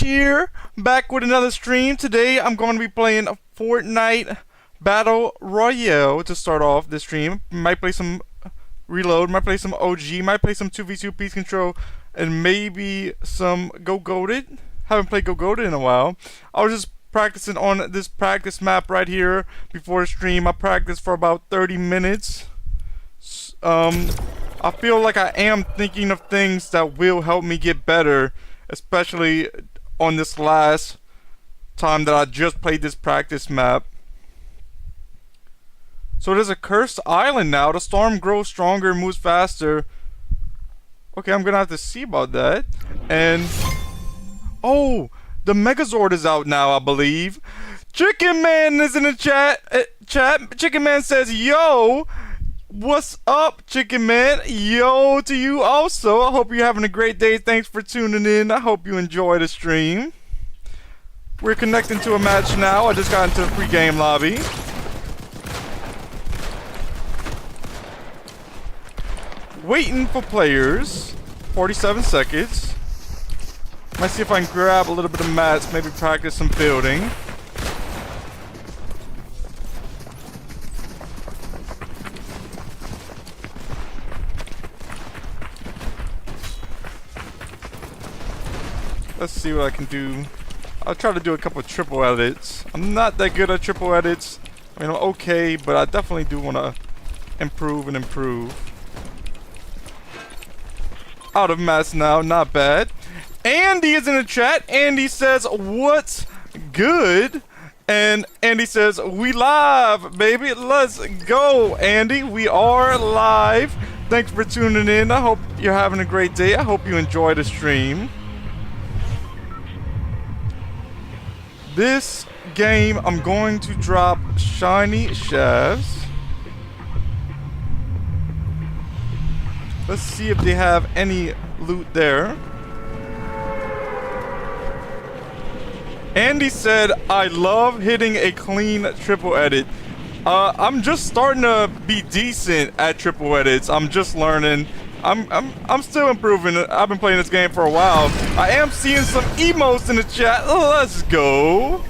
here, back with another stream. Today I'm going to be playing a Fortnite Battle Royale to start off this stream. Might play some Reload, might play some OG, might play some 2v2 Peace Control, and maybe some Go Goated. Haven't played Go Goated in a while. I was just practicing on this practice map right here before the stream. I practiced for about 30 minutes. I feel like I am thinking of things that will help me get better, especially on this last time that I just played this practice map. So there's a cursed island now. The storm grows stronger, moves faster. Okay, I'm gonna have to see about that. And oh, the Megazord is out now, I believe. Chicken Man is in the chat. Chicken Man says, "Yo, what's up, Chicken Man? Yo to you also. I hope you're having a great day. Thanks for tuning in. I hope you enjoy the stream." We're connecting to a match now. I just got into the pre-game lobby. Waiting for players. 47 seconds. Might see if I can grab a little bit of mats, maybe practice some building. Let's see what I can do. I'll try to do a couple of triple edits. I'm not that good at triple edits. I mean, I'm okay, but I definitely do want to improve and improve. Out of mats now, not bad. Andy is in the chat. Andy says, "What's good?" And Andy says, "We live, baby. Let's go, Andy. We are live." Thanks for tuning in. I hope you're having a great day. I hope you enjoy the stream. This game, I'm going to drop shiny shafts. Let's see if they have any loot there. Andy said, "I love hitting a clean triple edit." I'm just starting to be decent at triple edits. I'm just learning. I'm still improving. I've been playing this game for a while. I am seeing some emotes in the chat. Let's go.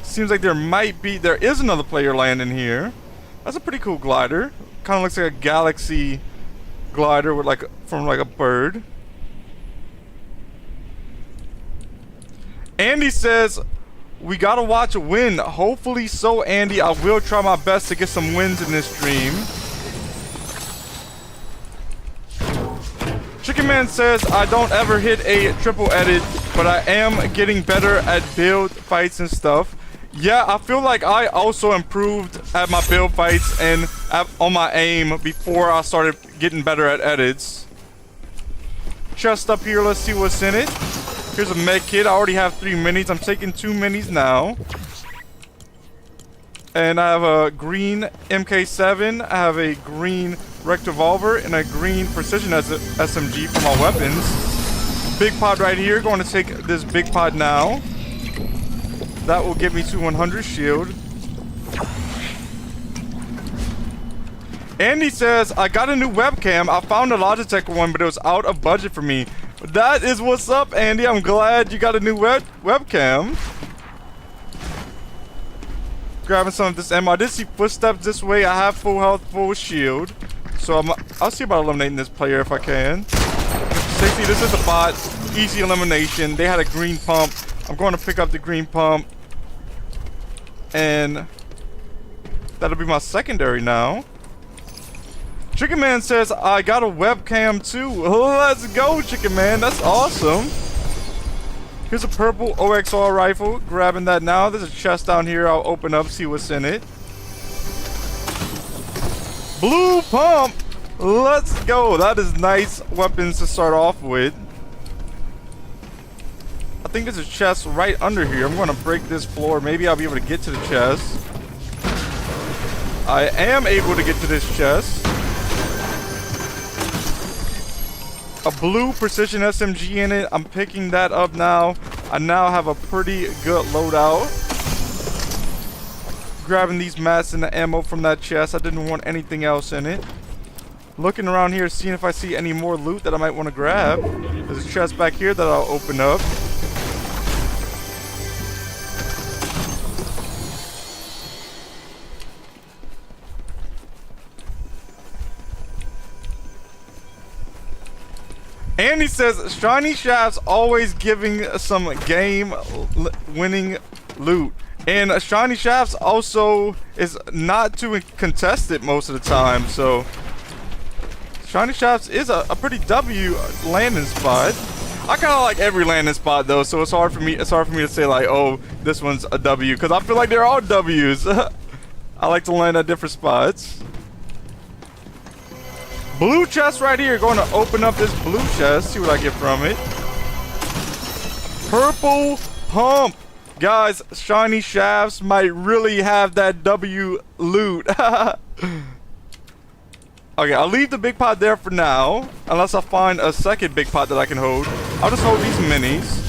Seems like there is another player landing here. That's a pretty cool glider. Kind of looks like a galaxy glider with from a bird. Andy says, "We gotta watch a win." Hopefully so, Andy. I will try my best to get some wins in this stream. Chicken Man says, "I don't ever hit a triple edit, but I am getting better at build fights and stuff." Yeah, I feel like I also improved at my build fights and on my aim before I started getting better at edits. Chest up here, let's see what's in it. Here's a med kit. I already have 3 minis. I'm taking 2 minis now. And I have a green MK7. I have a green rect revolver and a green precision SMG for my weapons. Big pod right here. Going to take this big pod now. That will get me to 100 shield. Andy says, "I got a new webcam. I found a Logitech one, but it was out of budget for me." That is what's up, Andy. I'm glad you got a new webcam. Grabbing some of this ammo. I did see footsteps this way. I have full health, full shield. So I'll see about eliminating this player if I can. Safety, this is a bot. Easy elimination. They had a green pump. I'm going to pick up the green pump. And that'll be my secondary now. Chicken Man says, "I got a webcam too." Let's go, Chicken Man. That's awesome. Here's a purple OXR rifle. Grabbing that now. There's a chest down here. I'll open up, see what's in it. Blue pump. Let's go. That is nice weapons to start off with. I think there's a chest right under here. I'm going to break this floor. Maybe I'll be able to get to the chest. I am able to get to this chest. A blue precision SMG in it. I'm picking that up now. I now have a pretty good loadout. Grabbing these mats and the ammo from that chest. I didn't want anything else in it. looking around here, seeing if I see any more loot that I might want to grab. There's a chest back here that I'll open up. And he says, Shiny Shafts always giving some game-winning loot. And Shiny Shafts also is not too contested most of the time, so Shiny Shafts is a pretty W landing spot. I kind of like every landing spot though, so it's hard for me to say like, oh, this one's a W, because I feel like they're all W's. I like to land at different spots. Blue chest right here. Going to open up this blue chest, see what I get from it. Purple pump. Guys, Shiny Shafts might really have that W loot. Okay, I'll leave the big pot there for now. Unless I find a second big pot that I can hold. I'll just hold these minis.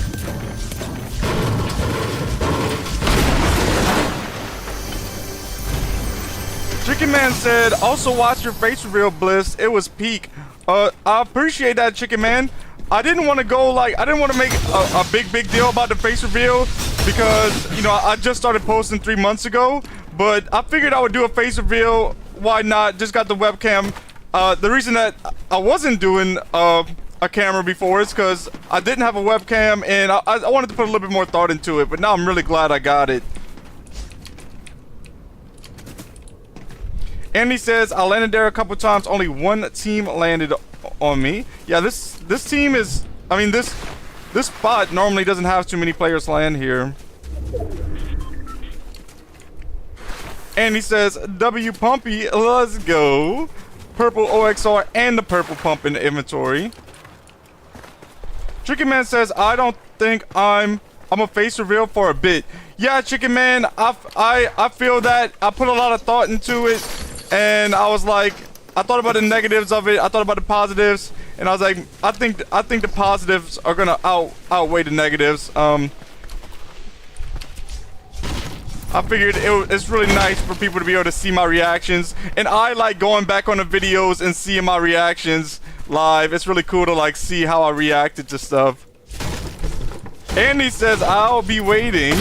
Chicken Man said, also watch your face reveal, Bliss. It was peak. I appreciate that, Chicken Man. I didn't want to go like, I didn't want to make a big deal about the face reveal because, you know, I just started posting 3 months ago. But I figured I would do a face reveal. Why not? Just got the webcam. The reason that I wasn't doing a camera before is because I didn't have a webcam and I wanted to put a little bit more thought into it. But now I'm really glad I got it. And he says, I landed there a couple times. Only one team landed on me. Yeah, this team is... I mean, this spot normally doesn't have too many players land here. And he says, W Pumpy, let's go. Purple OXR and the purple pump in the inventory. Chicken Man says, I don't think I'm a face reveal for a bit. Yeah, Chicken Man, I feel that. I put a lot of thought into it. And I was like, I thought about the negatives of it. I thought about the positives, and I was like, I think the positives are gonna outweigh the negatives. I figured it's really nice for people to be able to see my reactions, and I like going back on the videos and seeing my reactions live. It's really cool to like see how I reacted to stuff. And he says, I'll be waiting.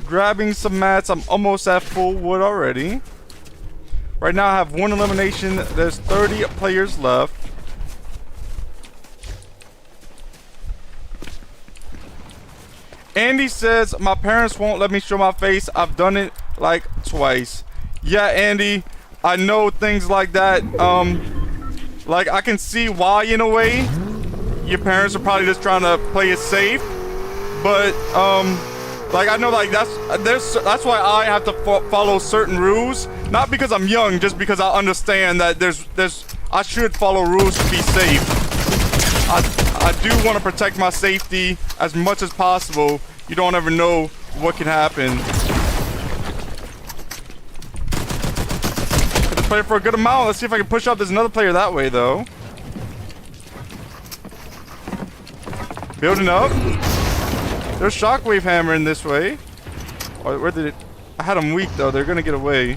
Grabbing some mats. I'm almost at full wood already. Right now I have one elimination. There's 30 players left. Andy says, my parents won't let me show my face. I've done it like twice. Yeah, Andy, I know things like that. Like I can see why in a way. Your parents are probably just trying to play it safe. But like I know, like that's why I have to follow certain rules, not because I'm young, just because I understand that I should follow rules to be safe. I do want to protect my safety as much as possible. You don't ever know what can happen. Let's play for a good amount. Let's see if I can push up. There's another player that way though. Building up. There's shockwave hammering this way. Oh, where did it? I had them weak though. They're gonna get away.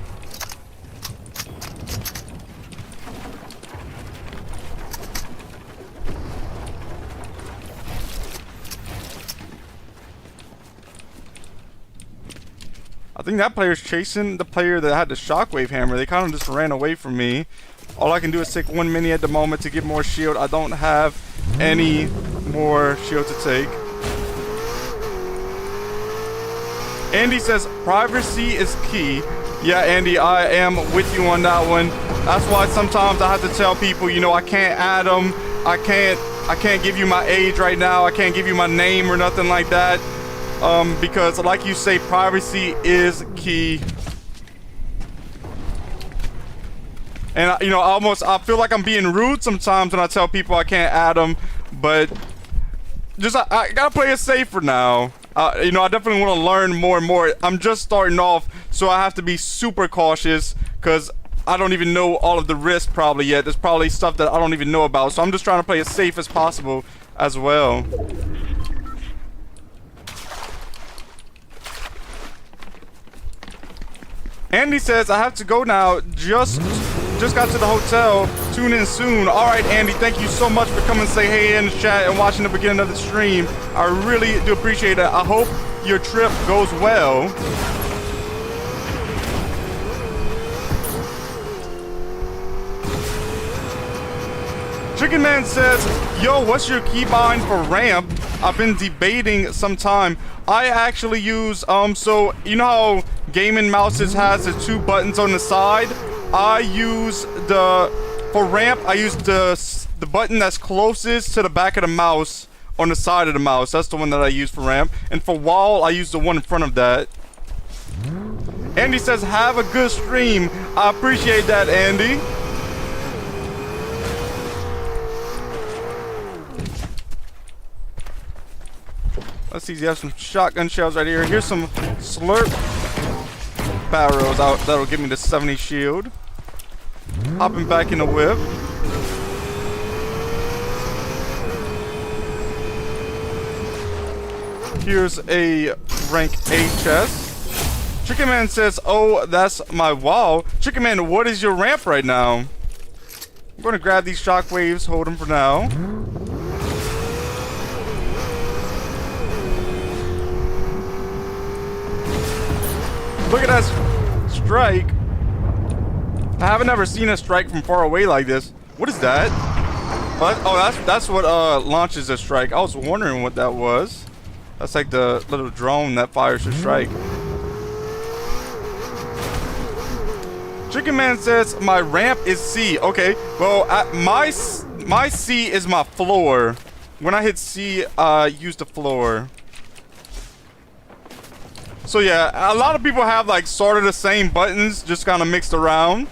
I think that player's chasing the player that had the shockwave hammer. They kind of just ran away from me. All I can do is take one mini at the moment to get more shield. I don't have any more shield to take. Andy says privacy is key. Yeah, Andy, I am with you on that one. That's why sometimes I have to tell people, you know, I can't add them. I can't give you my age right now. I can't give you my name or nothing like that. Because like you say, privacy is key. And you know, I feel like I'm being rude sometimes when I tell people I can't add them, but just I gotta play it safe for now. You know, I definitely want to learn more and more. I'm just starting off, so I have to be super cautious because I don't even know all of the risks probably yet. There's probably stuff that I don't even know about, so I'm just trying to play as safe as possible as well. Andy says, I have to go now. Just got to the hotel. Tune in soon. All right, Andy, thank you so much for coming and say hey in the chat and watching the beginning of the stream. I really do appreciate it. I hope your trip goes well. Chicken Man says, yo, what's your keybind for ramp? I've been debating some time. I actually use, so you know how gaming mouses has the 2 buttons on the side? I use for ramp, I use the button that's closest to the back of the mouse on the side of the mouse. That's the one that I use for ramp. And for wall, I use the one in front of that. Andy says, have a good stream. I appreciate that, Andy. Let's see, you have some shotgun shells right here. Here's some slurp barrels out that'll give me the 70 shield. Hopping back in the whip. Here's a rank A chest. Chicken Man says, oh, that's my wall. Chicken Man, what is your ramp right now? I'm going to grab these shockwaves, hold them for now. Look at that strike. I haven't ever seen a strike from far away like this. What is that? What? Oh, that's what launches a strike. I was wondering what that was. That's like the little drone that fires a strike. Chicken Man says my ramp is C. Okay, well my C is my floor. When I hit C, use the floor. So yeah, a lot of people have like sort of the same buttons, just kind of mixed around.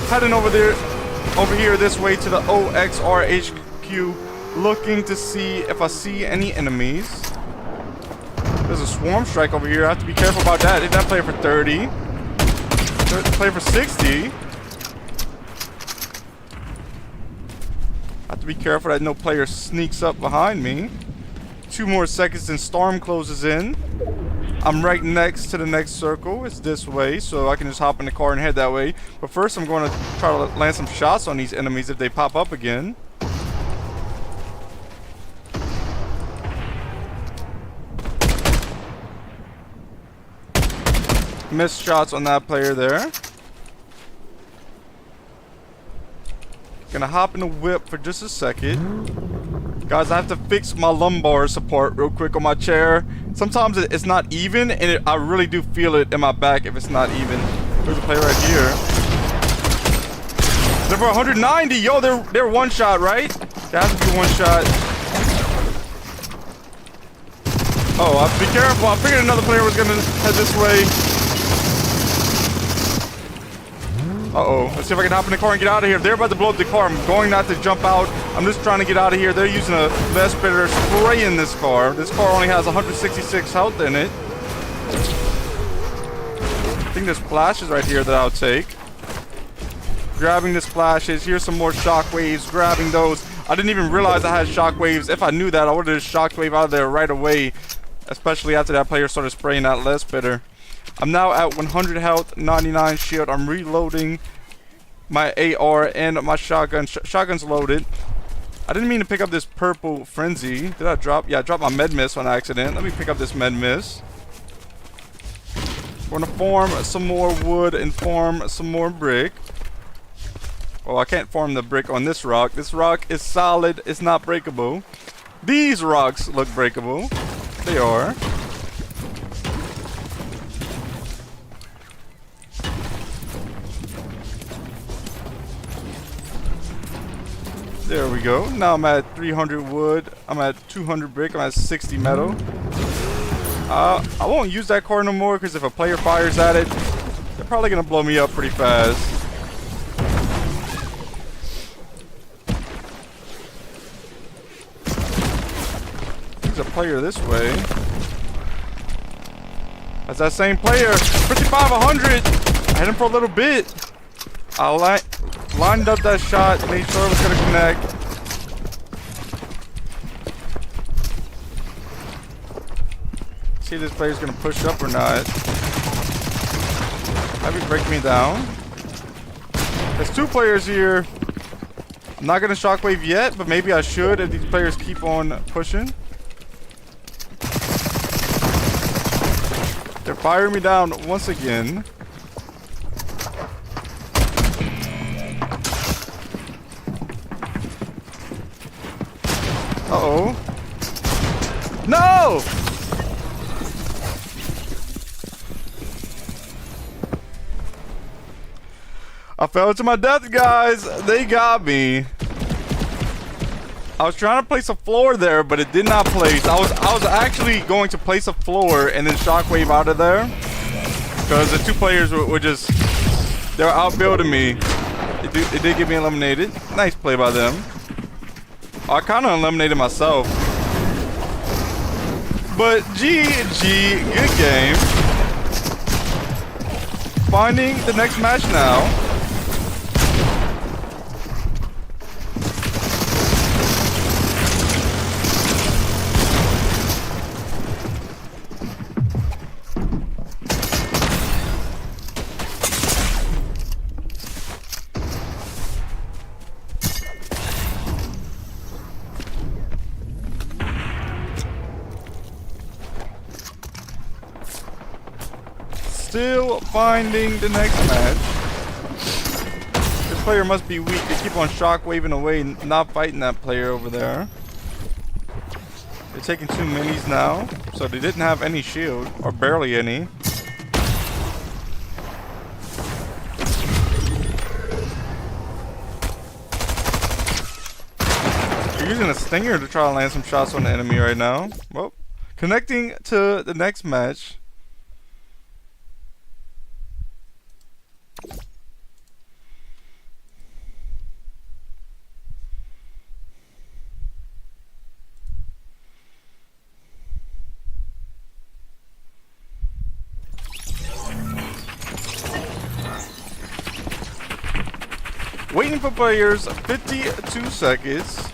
Heading over here this way to the OXR HQ, looking to see if I see any enemies. There's a swarm strike over here. I have to be careful about that. Did that play for 30? Play for 60? I have to be careful that no player sneaks up behind me. 2 more seconds and storm closes in. I'm right next to the next circle. It's this way, so I can just hop in the car and head that way. But first I'm going to try to land some shots on these enemies if they pop up again. Missed shots on that player there. Gonna hop in the whip for just a second. Guys, I have to fix my lumbar support real quick on my chair. Sometimes it's not even, and I really do feel it in my back if it's not even. There's a player right here. They're for 190. Yo, they're one shot, right? They have to be one shot. Oh, I have to be careful. I figured another player was gonna head this way. Uh-oh. Let's see if I can hop in the car and get out of here. They're about to blow up the car. I'm going not to jump out. I'm just trying to get out of here. They're using a Vesper spray in this car. This car only has 166 health in it. I think there's splashes right here that I'll take. Grabbing the splashes. Here's some more shockwaves. Grabbing those. I didn't even realize I had shockwaves. If I knew that, I would have just shockwave out of there right away. Especially after that player started spraying that Vesper. I'm now at 100 health, 99 shield. I'm reloading my AR and my shotgun. Shotgun's loaded. I didn't mean to pick up this purple frenzy. Did I drop? Yeah, I dropped my med miss on accident. Let me pick up this med miss. We're gonna form some more wood and form some more brick. Oh, I can't form the brick on this rock. This rock is solid. It's not breakable. These rocks look breakable. They are. There we go. Now I'm at 300 wood. I'm at 200 brick. I'm at 60 metal. I won't use that car no more because if a player fires at it, they're probably going to blow me up pretty fast. There's a player this way. That's that same player. 55, 100. I hit him for a little bit. I lined up that shot, made sure it was going to connect. See if this player's gonna push up or not. Might be breaking me down. There's 2 players here. I'm not gonna shockwave yet, but maybe I should if these players keep on pushing. They're firing me down once again. Uh-oh. No! I fell to my death, guys. They got me. I was trying to place a floor there, but it did not place. I was actually going to place a floor and then shockwave out of there, because the 2 players were just, they were outbuilding me. It did get me eliminated. Nice play by them. I kind of eliminated myself. But GG, good game. Finding the next match now. Still finding the next match. This player must be weak. They keep on shockwaving away, not fighting that player over there. They're taking 2 minis now, so they didn't have any shield, or barely any. They're using a stinger to try to land some shots on the enemy right now. Well, connecting to the next match. Waiting for players, 52 seconds.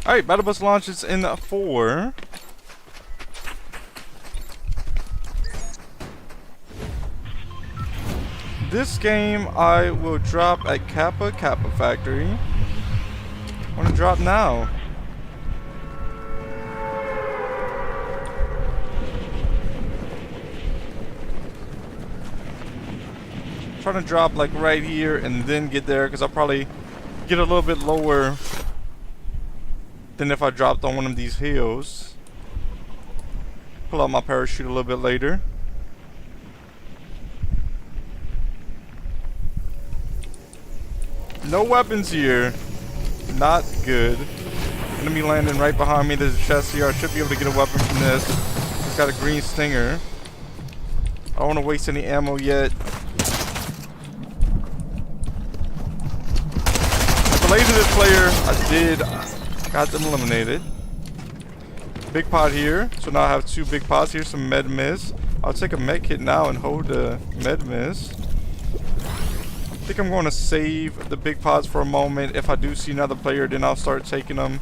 Alright, Battle Bus launches in 4. This game I will drop at Kappa Factory. I want to drop now. I'm trying to drop like right here and then get there, because I'll probably get a little bit lower than if I dropped on one of these hills. Pull out my parachute a little bit later. No weapons here. Not good. Enemy landing right behind me. There's a chest here. I should be able to get a weapon from this. It's got a green stinger. I don't want to waste any ammo yet. At the laser this player, I did. Got them eliminated. Big pot here. So now I have 2 big pots. Here's some med miss. I'll take a med kit now and hold the med miss. I think I'm going to save the big pots for a moment. If I do see another player, then I'll start taking them.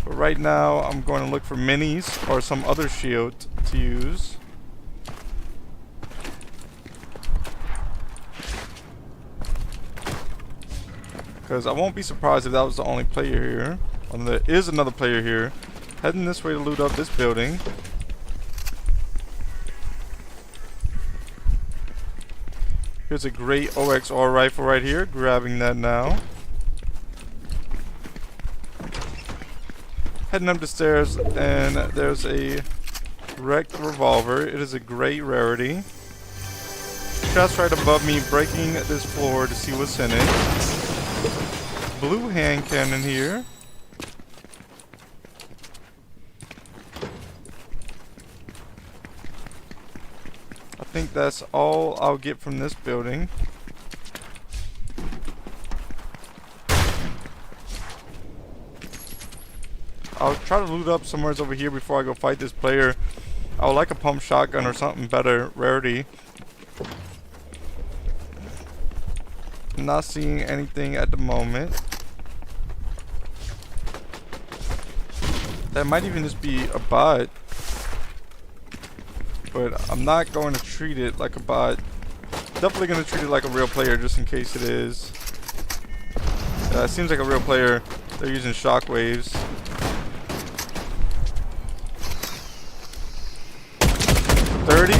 But right now, I'm going to look for minis or some other shield to use. Because I won't be surprised if that was the only player here. And there is another player here. Heading this way to loot up this building. Here's a great OXR rifle right here. Grabbing that now. Heading up the stairs, and there's a wrecked revolver. It is a great rarity. Chest right above me, breaking this floor to see what's in it. Blue hand cannon here. think that's all I'll get from this building. I'll try to loot up somewhere over here before I go fight this player. I would like a pump shotgun or something better rarity. I'm not seeing anything at the moment. That might even just be a bot. But I'm not going to treat it like a bot. Definitely going to treat it like a real player just in case it is. It seems like a real player. They're using shockwaves. 30.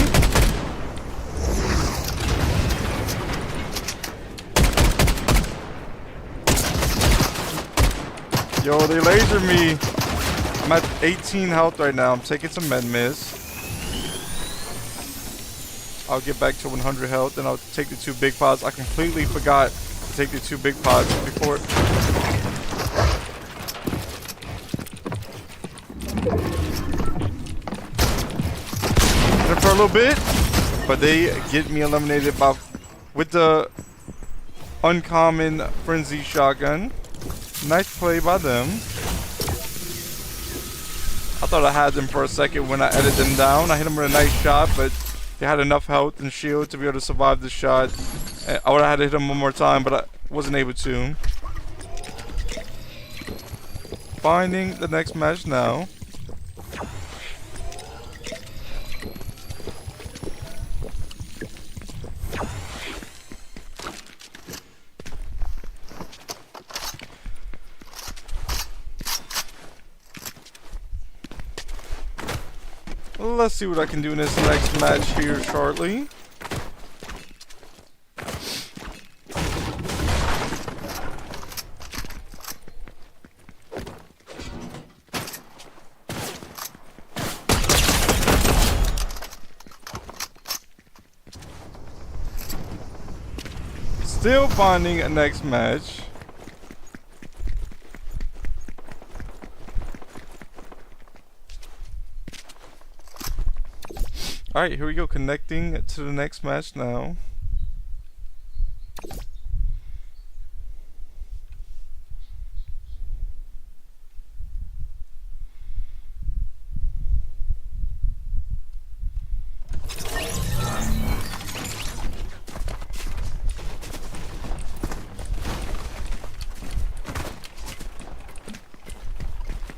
Yo, they lasered me. I'm at 18 health right now. I'm taking some med miss. I'll get back to 100 health, then I'll take the 2 big pods. I completely forgot to take the 2 big pods before. For a little bit, but they get me eliminated with the uncommon frenzy shotgun. Nice play by them. I thought I had them for a second when I edited them down. I hit them with a nice shot, but they had enough health and shield to be able to survive the shot. I would have had to hit them one more time, but I wasn't able to. Finding the next match now. Let's see what I can do in this next match here shortly. Still finding a next match. Alright, here we go, connecting to the next match now.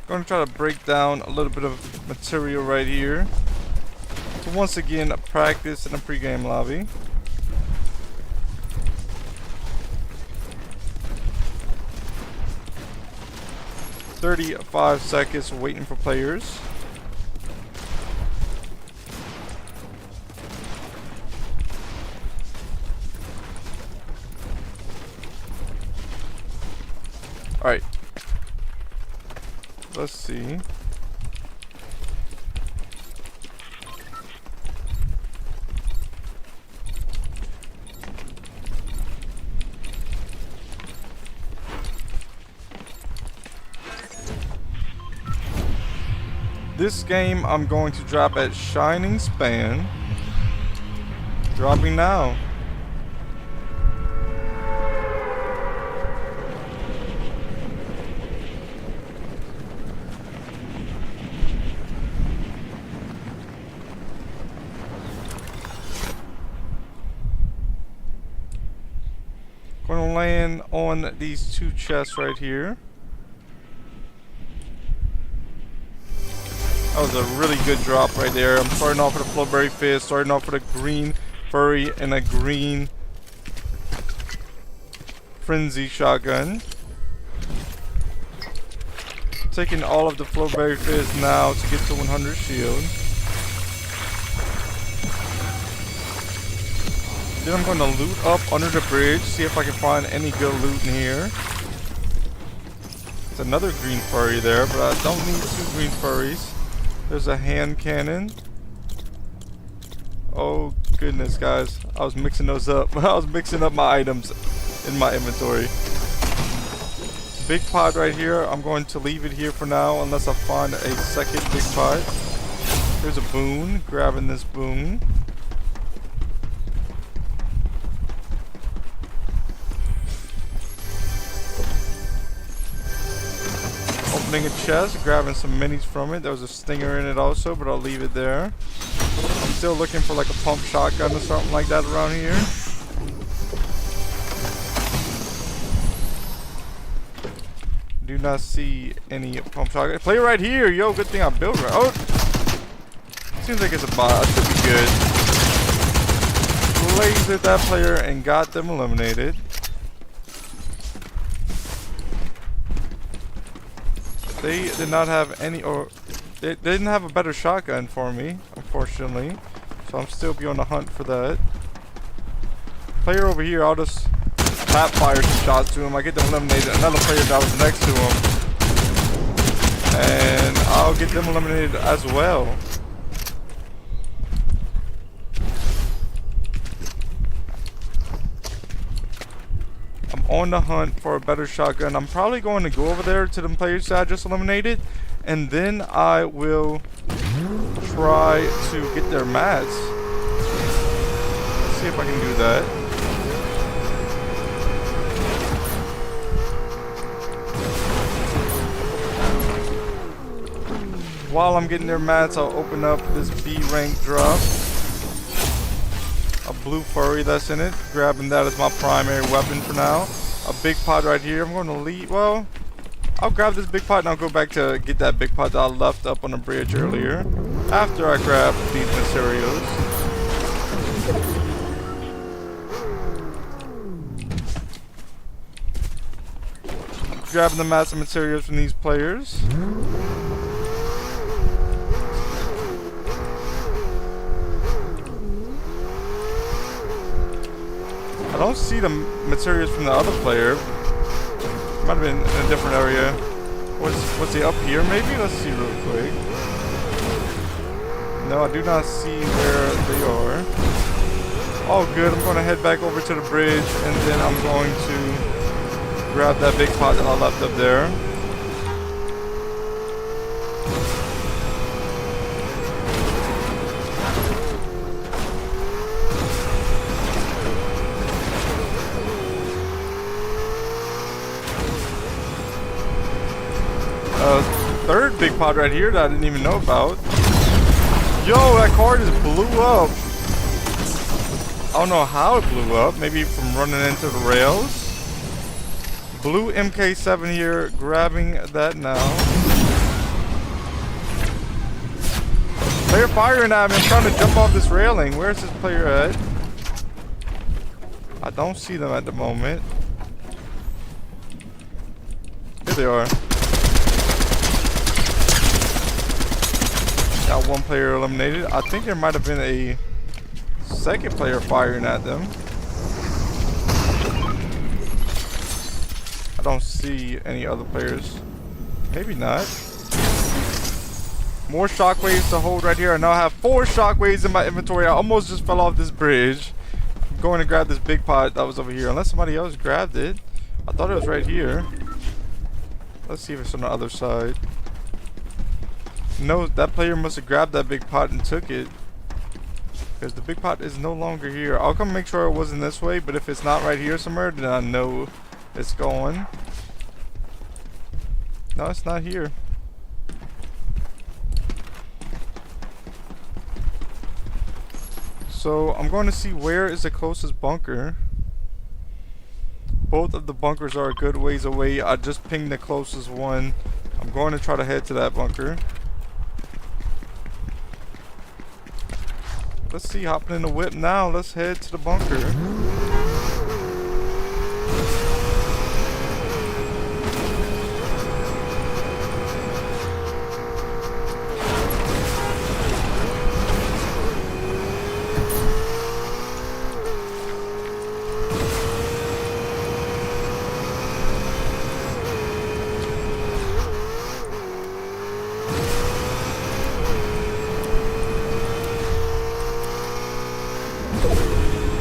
Going to try to break down a little bit of material right here. So once again, a practice in a pregame lobby. "35 seconds waiting for players." Alright. Let's see. This game I'm going to drop at Shining Span. Dropping now. Going to land on these 2 chests right here. That was a really good drop right there. I'm starting off with a Flowberry Fist, starting off with a green Furry and a green Frenzy shotgun. Taking all of the Flowberry Fist now to get to 100 shield. Then I'm going to loot up under the bridge, see if I can find any good loot in here. There's another green Furry there, but I don't need 2 green Furries. There's a hand cannon. Oh goodness, guys. I was mixing those up. I was mixing up my items in my inventory. Big pod right here. I'm going to leave it here for now unless I find a second big pod. There's a boon. Grabbing this boon. opening a chest, grabbing some minis from it. There was a stinger in it also, but I'll leave it there. I'm still looking for like a pump shotgun or something like that around here. Do not see any pump shotgun. Play right here, yo. Good thing I built right. Oh, seems like it's a bot. That should be good. Lasered that player and got them eliminated. They did not have any, or they didn't have a better shotgun for me, unfortunately. So I'm still be on the hunt for that. Player over here, I'll just tap fire some shots to him. I get them eliminated. Another player that was next to him, and I'll get them eliminated as well. I'm on the hunt for a better shotgun. I'm probably going to go over there to the players that I just eliminated, and then I will try to get their mats. Let's see if I can do that. While I'm getting their mats, I'll open up this B rank drop. A blue furry that's in it. Grabbing that as my primary weapon for now. A big pot right here. I'm going to leave. Well, I'll grab this big pot and I'll go back to get that big pot that I left up on the bridge earlier. After I grab these materials. Grabbing the mats and materials from these players. I don't see the materials from the other player. Might have been in a different area. What's he up here maybe? Let's see real quick. No, I do not see where they are. Oh good, I'm going to head back over to the bridge and then I'm going to grab that big pot that I left up there. Third big pot right here that I didn't even know about. Yo, that car just blew up. I don't know how it blew up. Maybe from running into the rails. Blue MK7 here, grabbing that now. Player firing at me. I'm trying to jump off this railing. Where's this player at? I don't see them at the moment. Here they are. Got one player eliminated. I think there might have been a second player firing at them. I don't see any other players. Maybe not. More shockwaves to hold right here. I now have 4 shockwaves in my inventory. I almost just fell off this bridge. I'm going to grab this big pot that was over here. Unless somebody else grabbed it. I thought it was right here. Let's see if it's on the other side. No, that player must have grabbed that big pot and took it. Because the big pot is no longer here. I'll come make sure it wasn't this way, but if it's not right here somewhere, then I know it's gone. No, it's not here. So I'm going to see where is the closest bunker. Both of the bunkers are a good ways away. I just pinged the closest one. I'm going to try to head to that bunker. Let's see, hopping in the whip now. Let's head to the bunker.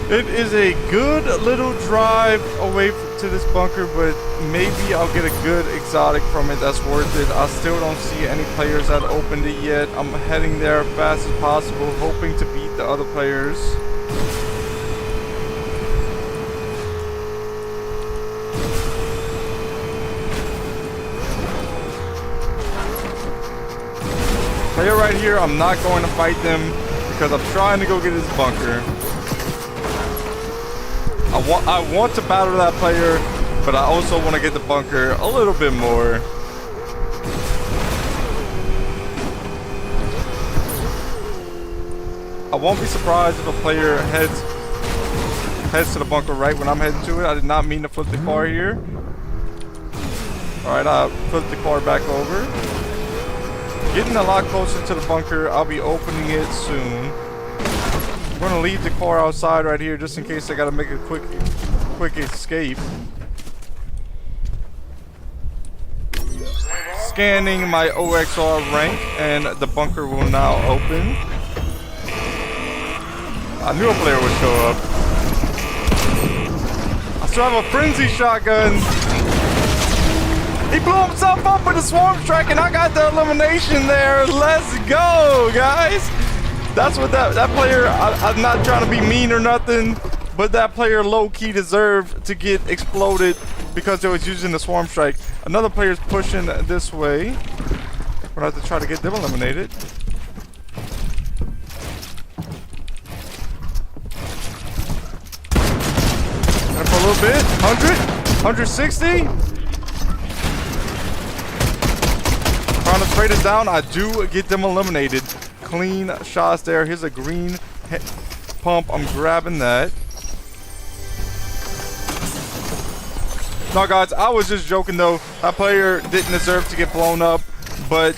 It is a good little drive away to this bunker, but maybe I'll get a good exotic from it that's worth it. I still don't see any players that opened it yet. I'm heading there as fast as possible, hoping to beat the other players. player right here, I'm not going to fight them because I'm trying to go get his bunker. I want to battle that player, but I also want to get the bunker a little bit more. I won't be surprised if a player heads to the bunker right when I'm heading to it. I did not mean to flip the car here. Alright, I'll flip the car back over. Getting a lot closer to the bunker. I'll be opening it soon. I'm going to leave the car outside right here just in case I got to make a quick escape. Scanning my OXR rank, and the bunker will now open. I knew a player would show up. I still have a frenzy shotgun. He blew himself up with a swarm strike, and I got the elimination there. Let's go, guys. That's what that player, I'm not trying to be mean or nothing, but that player low-key deserved to get exploded because they was using the swarm strike. Another player's pushing this way. We're gonna have to try to get them eliminated. And for a little bit, 100, 160. Trying to spray this down. I do get them eliminated. Clean shots there. Here's a green pump. I'm grabbing that. No, guys, I was just joking though. That player didn't deserve to get blown up, but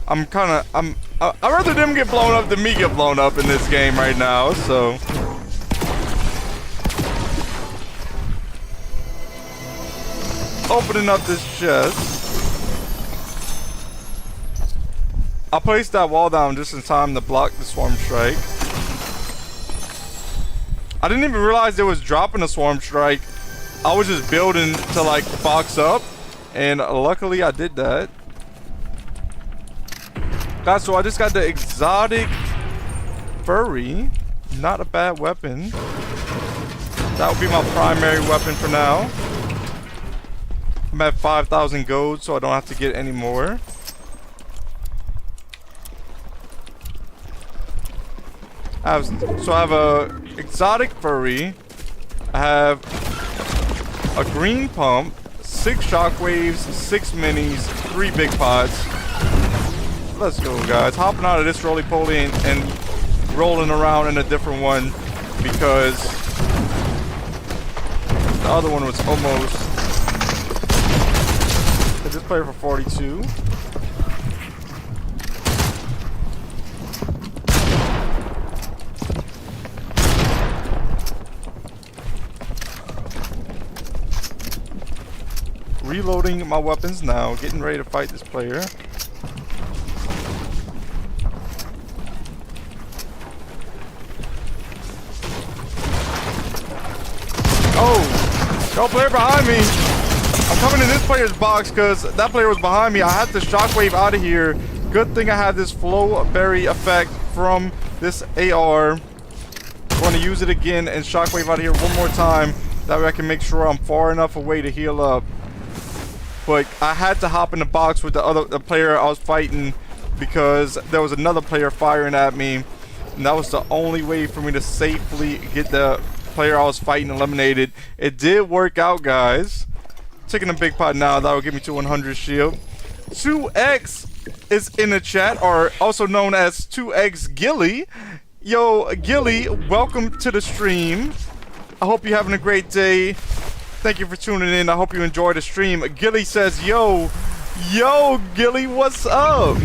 I'd rather them get blown up than me get blown up in this game right now. So opening up this chest. I placed that wall down just in time to block the swarm strike. I didn't even realize it was dropping a swarm strike. I was just building to like box up, and luckily I did that. Guys, so I just got the exotic furry. Not a bad weapon. That would be my primary weapon for now. I'm at 5,000 gold, so I don't have to get any more. I have a exotic furry. I have a green pump, 6 shockwaves, 6 minis, 3 big pots. Let's go, guys. Hopping out of this roly-poly and rolling around in a different one because the other one was almost. I just played for 42. Reloading my weapons now, getting ready to fight this player. Oh, no player behind me. I'm coming in this player's box because that player was behind me. I had to shockwave out of here. Good thing I had this flow berry effect from this AR. I'm going to use it again and shockwave out of here one more time. That way I can make sure I'm far enough away to heal up. But I had to hop in the box with the player I was fighting because there was another player firing at me. And that was the only way for me to safely get the player I was fighting eliminated. It did work out, guys. Taking a big pot now. That will give me to 100 shield. 2X is in the chat, or also known as 2X Gilly. Yo, Gilly, welcome to the stream. I hope you're having a great day. Thank you for tuning in. I hope you enjoyed the stream. Gilly says, yo, Gilly, what's up?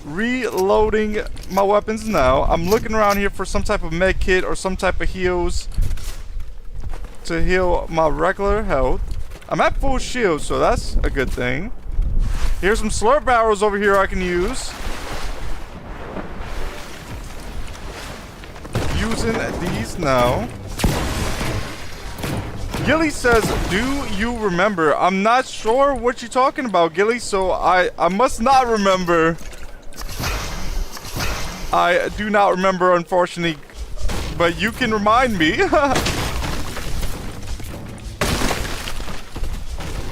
Reloading my weapons now. I'm looking around here for some type of med kit or some type of heals to heal my regular health. I'm at full shield, so that's a good thing. Here's some slurp barrels over here I can use. Using these now. Gilly says, do you remember? I'm not sure what you're talking about, Gilly, so I must not remember. I do not remember, unfortunately, but you can remind me.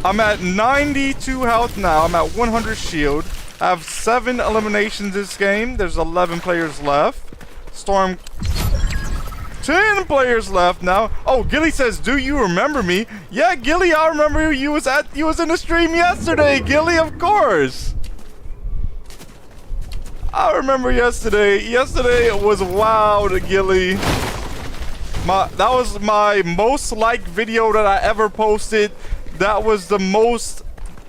I'm at 92 health now. I'm at 100 shield. I have 7 eliminations this game. There's 11 players left. Storm, 10 players left now. Oh, Gilly says, do you remember me? Yeah, Gilly, I remember you. You was in the stream yesterday, Gilly, of course. I remember yesterday. Yesterday was wild, Gilly. That was my most liked video that I ever posted. That was the most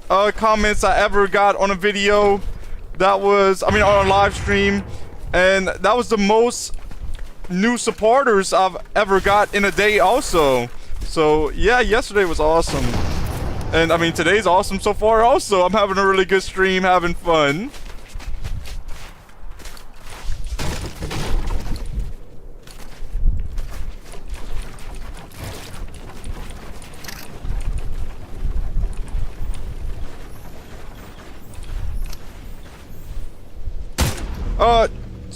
comments I ever got on a video. That was, I mean, on a live stream. And that was the most new supporters I've ever got in a day also. So yeah, yesterday was awesome. And I mean, today's awesome so far also. I'm having a really good stream, having fun.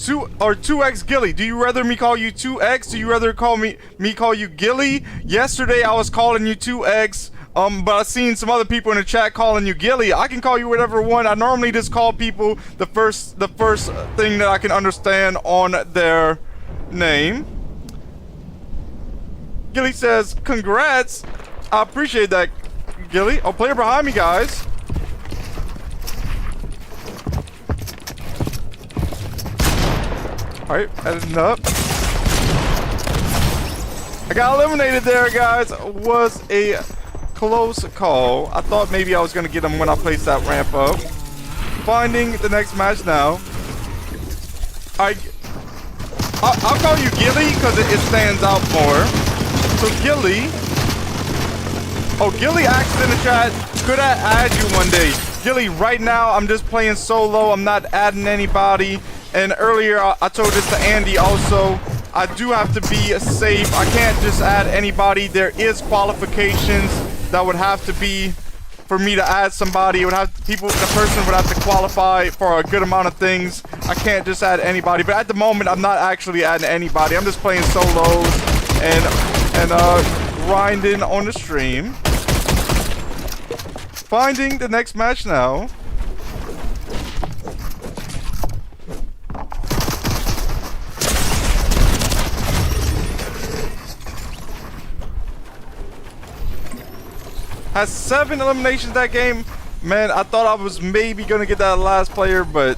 Two or 2x Gilly. Do you rather me call you 2x? Do you rather call me call you Gilly? Yesterday I was calling you 2x. But I seen some other people in the chat calling you Gilly. I can call you whatever one. I normally just call people the first thing that I can understand on their name. Gilly says, congrats. I appreciate that, Gilly. Oh, player behind me, guys. Alright, heading up. I got eliminated there, guys. Was a close call. I thought maybe I was going to get him when I placed that ramp up. Finding the next match now. I'll call you Gilly because it stands out more. So Gilly. Oh, Gilly asked in the chat, could I add you one day? Gilly, right now I'm just playing solo. I'm not adding anybody. And earlier I told this to Andy also, I do have to be safe. I can't just add anybody. There is qualifications that would have to be for me to add somebody. It would have the person would have to qualify for a good amount of things. I can't just add anybody. But at the moment I'm not actually adding anybody. I'm just playing solos and grinding on the stream. Finding the next match now. Has 7 eliminations that game. Man, I thought I was maybe gonna get that last player, but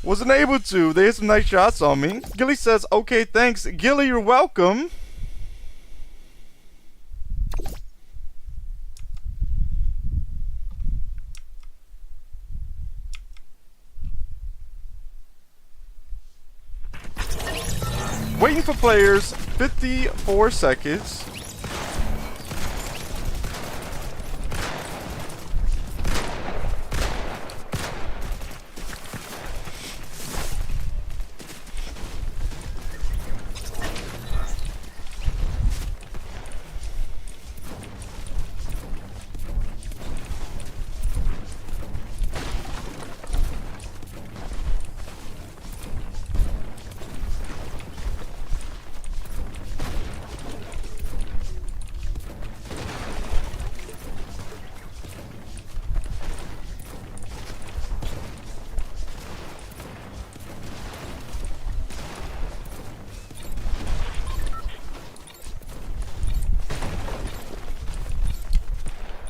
wasn't able to. They hit some nice shots on me. Gilly says, okay, thanks. Gilly, you're welcome. Waiting for players, 54 seconds.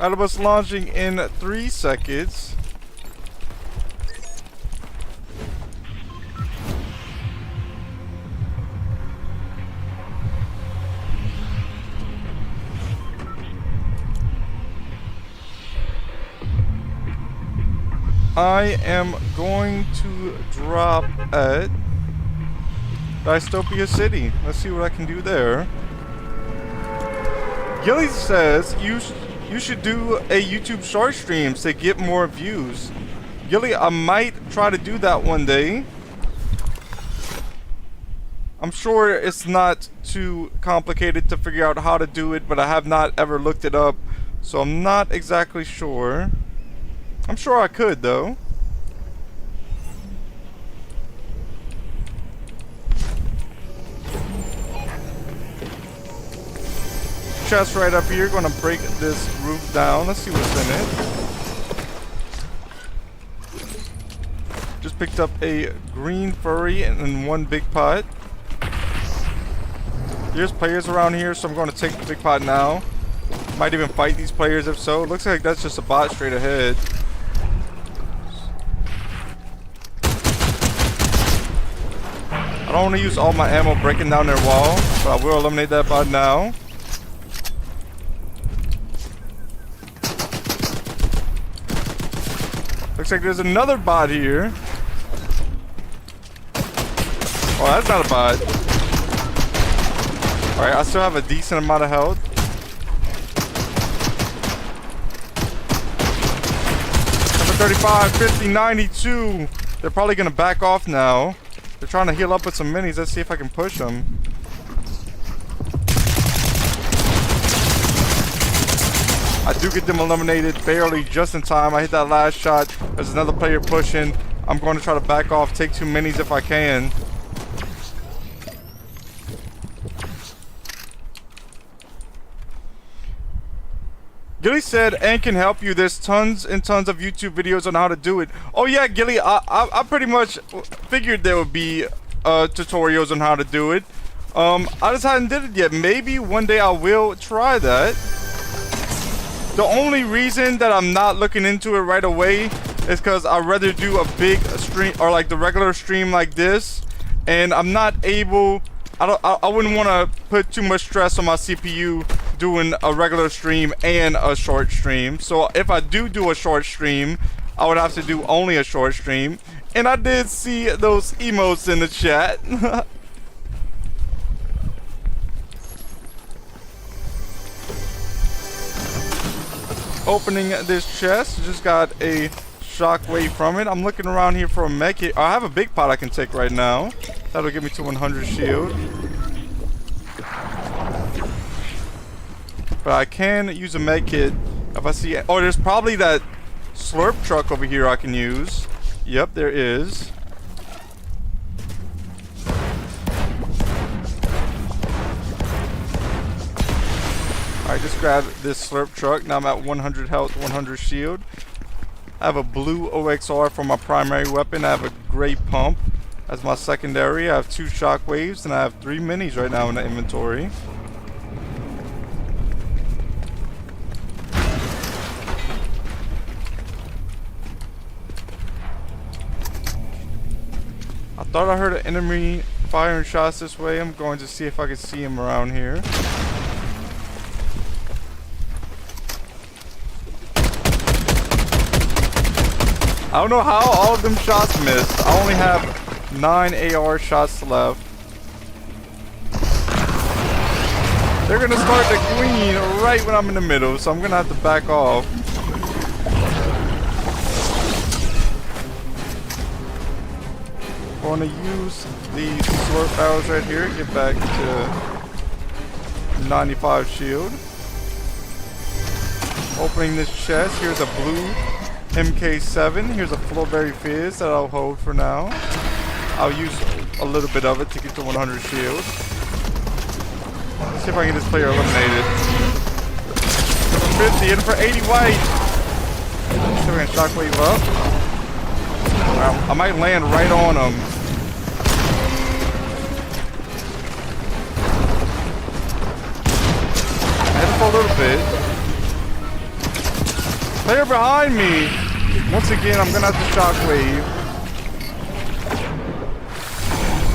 Autobus launching in 3 seconds. I am going to drop at Dystopia City. Let's see what I can do there. Gilly says you should do a YouTube short streams to get more views. Gilly, I might try to do that one day. I'm sure it's not too complicated to figure out how to do it, but I have not ever looked it up, so I'm not exactly sure. I'm sure I could though. chest right up here. Gonna break this roof down. Let's see what's in it. Just picked up a green furry and one big pot. There's players around here, so I'm going to take the big pot now. Might even fight these players if so. Looks like that's just a bot straight ahead. I don't want to use all my ammo breaking down their wall, but I will eliminate that bot now. Looks like there's another bot here. Oh, that's not a bot. Alright, I still have a decent amount of health. Number 35, 50, 92. They're probably going to back off now. They're trying to heal up with some minis. Let's see if I can push them. I do get them eliminated barely, just in time. I hit that last shot. There's another player pushing. I'm going to try to back off, take 2 minis if I can. Gilly said, and can help you. There's tons and tons of YouTube videos on how to do it. Oh yeah, Gilly, I pretty much figured there would be tutorials on how to do it. I just hadn't did it yet. Maybe one day I will try that. The only reason that I'm not looking into it right away is because I'd rather do a big stream or like the regular stream like this, and I'm not able. I wouldn't want to put too much stress on my CPU doing a regular stream and a short stream. So if I do a short stream, I would have to do only a short stream. And I did see those emotes in the chat. Opening this chest, just got a shockwave from it. I'm looking around here for a mech kit. I have a big pot I can take right now. That'll get me to 100 shield. But I can use a med kit if I see. Oh, there's probably that slurp truck over here I can use. Yep, there is. Alright, just grab this slurp truck. Now I'm at 100 health, 100 shield. I have a blue OXR for my primary weapon. I have a gray pump as my secondary. I have 2 shockwaves, and I have 3 minis right now in the inventory. I thought I heard an enemy firing shots this way. I'm going to see if I can see him around here. I don't know how all of them shots missed. I only have 9 AR shots left. They're gonna start the queen right when I'm in the middle, so I'm gonna have to back off. I'm gonna use these slurp barrels right here, get back to 95 shield. Opening this chest, here's a blue MK7. Here's a Flowberry Fizz that I'll hold for now. I'll use a little bit of it to get to 100 shield. Let's see if I can get this player eliminated. For 50 and for 80 white. Let's see if I can shockwave up. I might land right on him. I hit him for a little bit. Player behind me! Once again, I'm gonna have to shockwave.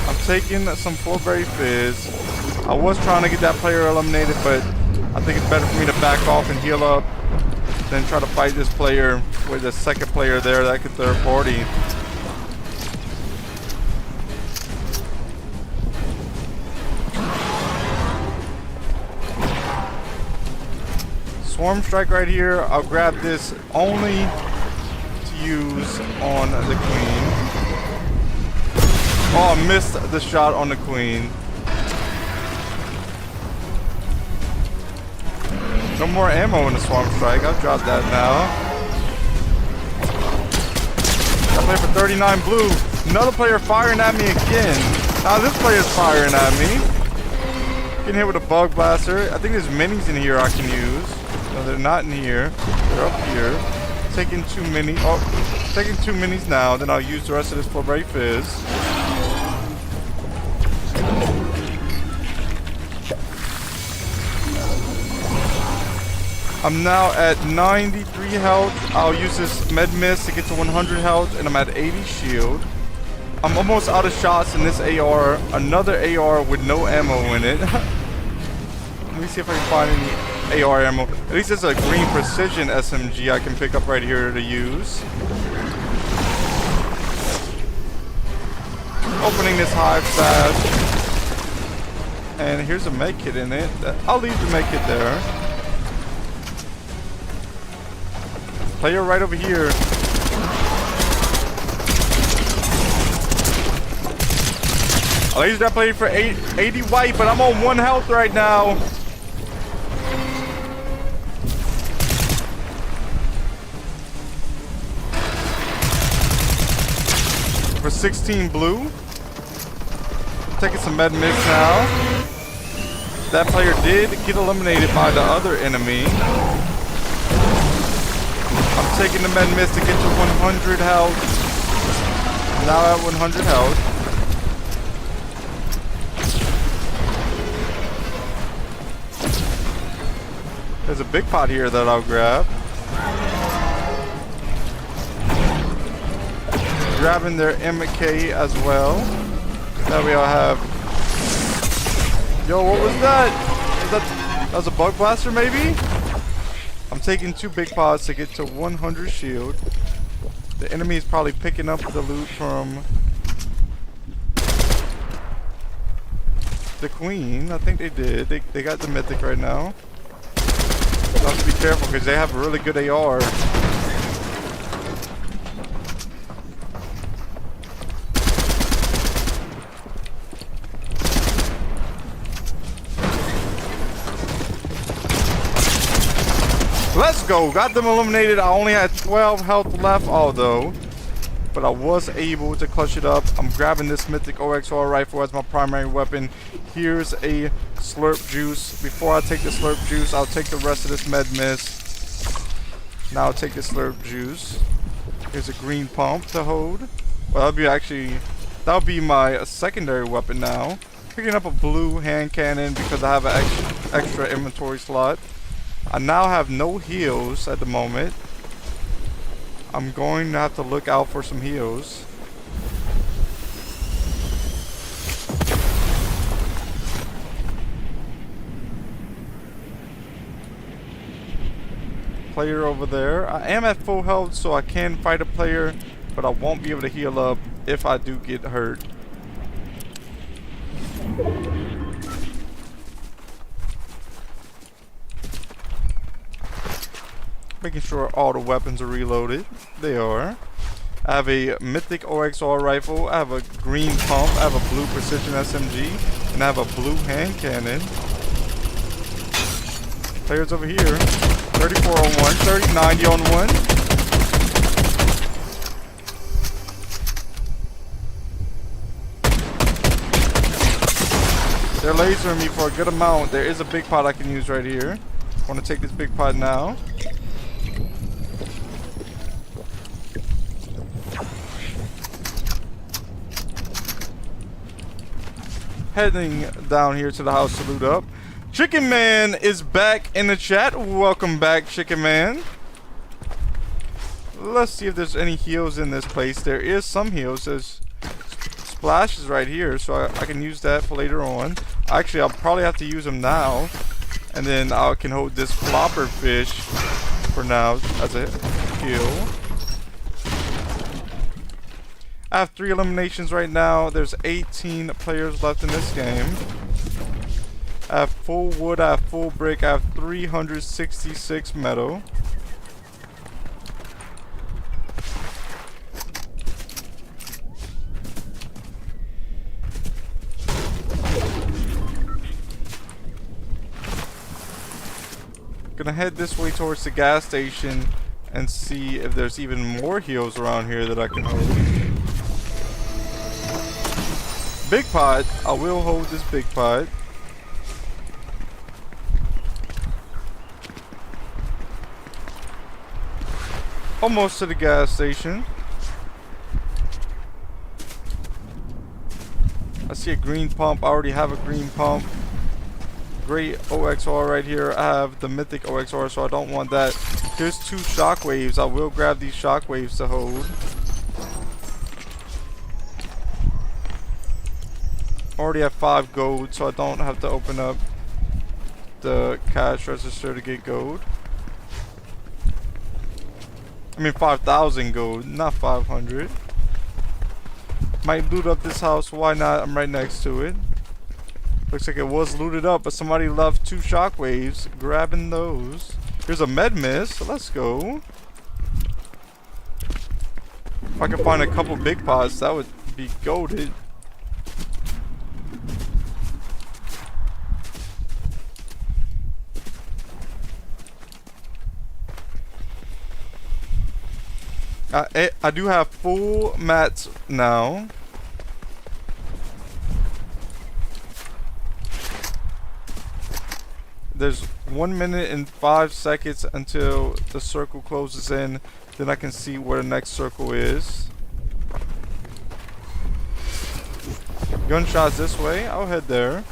I'm taking some Flowberry Fizz. I was trying to get that player eliminated, but I think it's better for me to back off and heal up than try to fight this player with the second player there that could third party. Swarm strike right here. I'll grab this only to use on the queen. Oh, I missed the shot on the queen. No more ammo in the swarm strike. I'll drop that now. I play for 39 blue. Another player firing at me again. Now this player's firing at me. Getting hit with a bug blaster. I think there's minis in here I can use. No, they're not in here. They're up here. Taking 2 minis. Oh, taking 2 minis now. Then I'll use the rest of this for Bright Fizz. I'm now at 93 health. I'll use this med mist to get to 100 health, and I'm at 80 shield. I'm almost out of shots in this AR. Another AR with no ammo in it. Let me see if I can find any AR ammo. At least it's a green precision SMG I can pick up right here to use. Opening this hive fast. And here's a med kit in it. I'll leave the med kit there. Player right over here. I'll use that player for 80 white, but I'm on 1 health right now. For 16 blue. I'm taking some med mist now. That player did get eliminated by the other enemy. I'm taking the med mist to get to 100 health. I'm now at 100 health. There's a big pot here that I'll grab. Grabbing their MK as well. That way I'll have. Yo, what was that? That was a bug blaster, maybe? I'm taking 2 big pots to get to 100 shield. The enemy is probably picking up the loot from the queen. I think they did. They got the mythic right now. You have to be careful because they have a really good AR. Let's go. Got them eliminated. I only had 12 health left, although. But I was able to clutch it up. I'm grabbing this mythic OXR rifle as my primary weapon. Here's a slurp juice. Before I take the slurp juice, I'll take the rest of this med mist. Now I'll take the slurp juice. Here's a green pump to hold. Well, that'll be my secondary weapon now. Picking up a blue hand cannon because I have an extra inventory slot. I now have no heals at the moment. I'm going to have to look out for some heals. Player over there. I am at full health, so I can fight a player, but I won't be able to heal up if I do get hurt. Making sure all the weapons are reloaded. They are. I have a mythic OXR rifle. I have a green pump. I have a blue precision SMG. And I have a blue hand cannon. Players over here. 34 on 1. 30-90 on 1. They're lasering me for a good amount. There is a big pot I can use right here. I want to take this big pot now. Heading down here to the house to loot up. Chicken Man is back in the chat. Welcome back, Chicken Man. Let's see if there's any heals in this place. There is some heals. There's splashes right here, so I can use that for later on. Actually, I'll probably have to use them now. And then I can hold this flopper fish for now as a heal. I have 3 eliminations right now. There's 18 players left in this game. I have full wood, I have full brick, I have 366 metal. Gonna head this way towards the gas station and see if there's even more heals around here that I can hold. Big pot. I will hold this big pot. Almost to the gas station. I see a green pump. I already have a green pump. Great OXR right here. I have the mythic OXR, so I don't want that. Here's 2 shockwaves. I will grab these shockwaves to hold. Already have 5 gold, so I don't have to open up the cash register to get gold. I mean 5,000 gold, not 500. Might loot up this house. Why not? I'm right next to it. Looks like it was looted up, but somebody left 2 shockwaves. Grabbing those. Here's a med miss. So let's go. If I can find a couple big pots, that would be goated. I do have full mats now. There's 1 minute and 5 seconds until the circle closes in. Then I can see where the next circle is. Gunshots this way. I'll head there.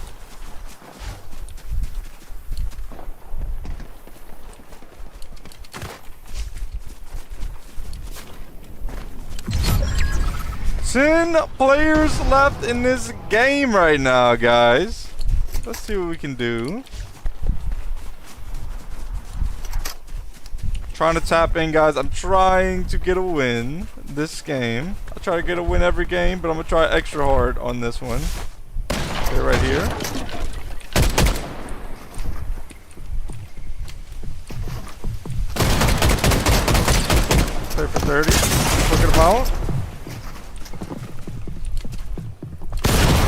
Ten players left in this game right now, guys. Let's see what we can do. Trying to tap in, guys. I'm trying to get a win this game. I try to get a win every game, but I'm gonna try extra hard on this one. Okay, right here. Play for 30. Took him out.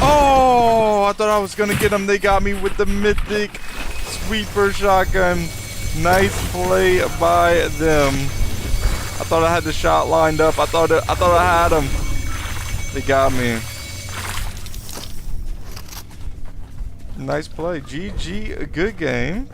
Oh, I thought I was gonna get them. They got me with the mythic sweeper shotgun. Nice play by them. I thought I had the shot lined up. I thought I had them. They got me. Nice play. GG, a good game.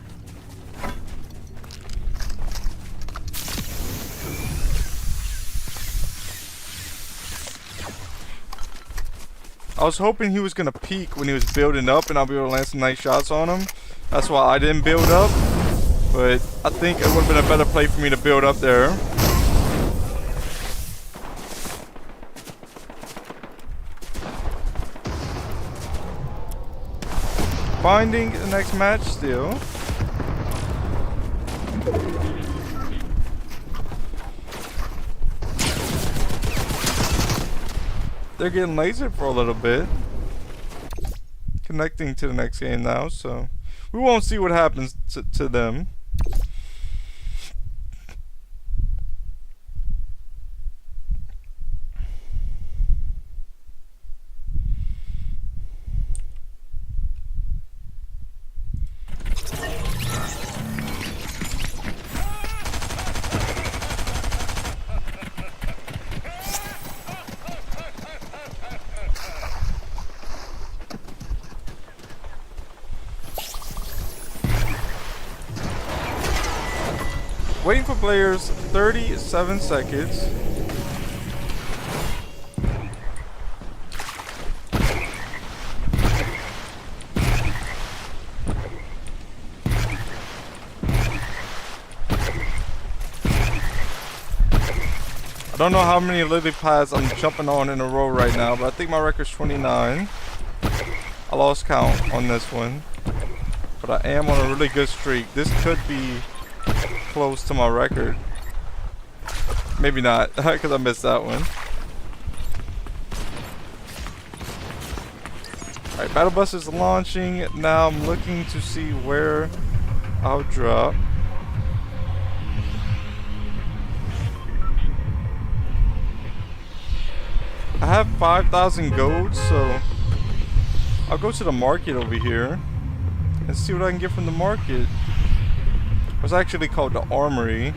I was hoping he was gonna peek when he was building up and I'll be able to land some nice shots on him. That's why I didn't build up. But I think it would have been a better play for me to build up there. Finding the next match still. They're getting lasered for a little bit. Connecting to the next game now, so we won't see what happens to them. Waiting for players, 37 seconds. I don't know how many lily pads I'm jumping on in a row right now, but I think my record's 29. I lost count on this one, but I am on a really good streak. This could be close to my record. Maybe not, because I missed that one. Alright, Battle Bus is launching. Now I'm looking to see where I'll drop. I have 5,000 gold, so I'll go to the market over here and see what I can get from the market. It's actually called the Armory.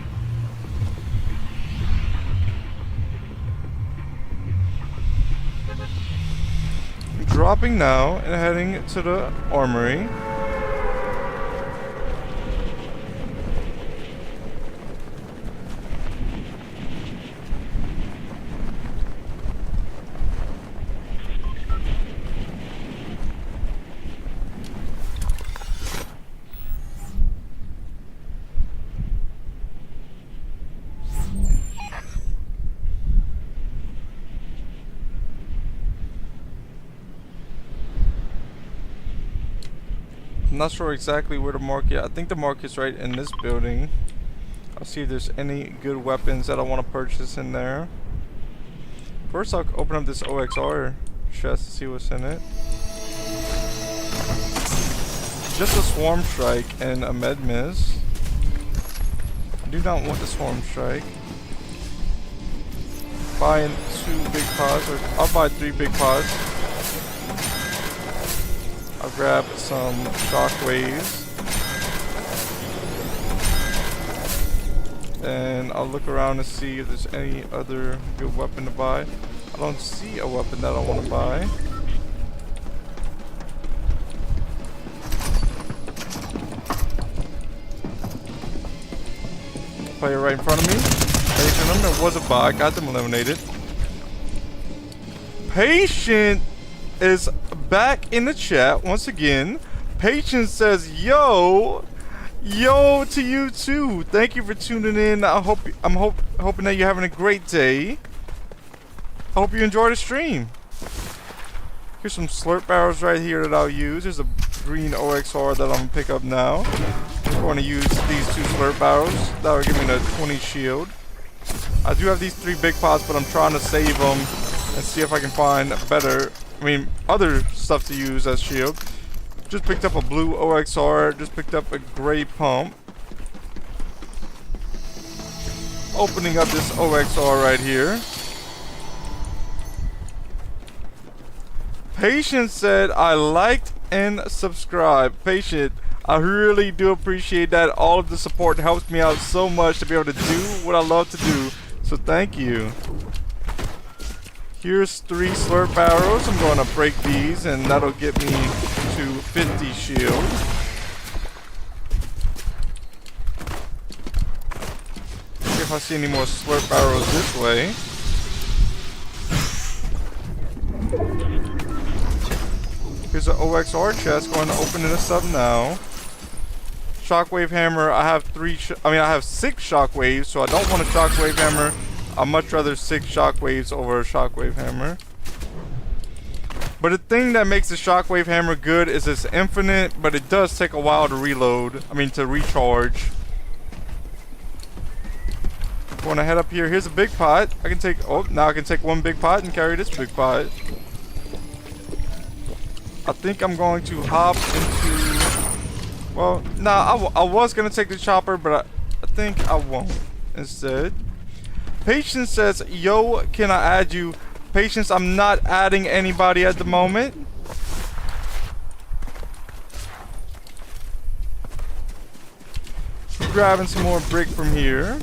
I'm dropping now and heading to the Armory. not sure exactly where the market. I think the market's right in this building. I'll see if there's any good weapons that I want to purchase in there. First, I'll open up this OXR chest to see what's in it. Just a swarm strike and a med miss. I do not want the swarm strike. Buying 2 big pods, or I'll buy 3 big pods. I'll grab some shockwaves. And I'll look around and see if there's any other good weapon to buy. I don't see a weapon that I want to buy. Player right in front of me. Patient them. There was a bot. Got them eliminated. Patient is back in the chat once again. Patient says, "Yo, yo to you too. Thank you for tuning in. I'm hoping that you're having a great day. I hope you enjoy the stream." Here's some slurp barrels right here that I'll use. There's a green OXR that I'm gonna pick up now. I'm going to use these 2 slurp barrels. That will give me the 20 shield. I do have these 3 big pots, but I'm trying to save them and see if I can find other stuff to use as shield. Just picked up a blue OXR. Just picked up a gray pump. Opening up this OXR right here. Patient said, "I liked and subscribed." Patient, I really do appreciate that. All of the support helps me out so much to be able to do what I love to do. So thank you. Here's 3 slurp barrels. I'm going to break these and that'll get me to 50 shield. See if I see any more slurp barrels this way. Here's an OXR chest. Going to open this up now. Shockwave hammer. I have 6 shockwaves, so I don't want a shockwave hammer. I'd much rather 6 shockwaves over a shockwave hammer. But the thing that makes the shockwave hammer good is it's infinite, but it does take a while to reload. To recharge. Want to head up here. Here's a big pot. Now I can take 1 big pot and carry this big pot. I think I'm going to hop into... Well, nah, I was going to take the chopper, but I think I won't instead. Patience says, "Yo, can I add you?" Patience, I'm not adding anybody at the moment. Grabbing some more brick from here.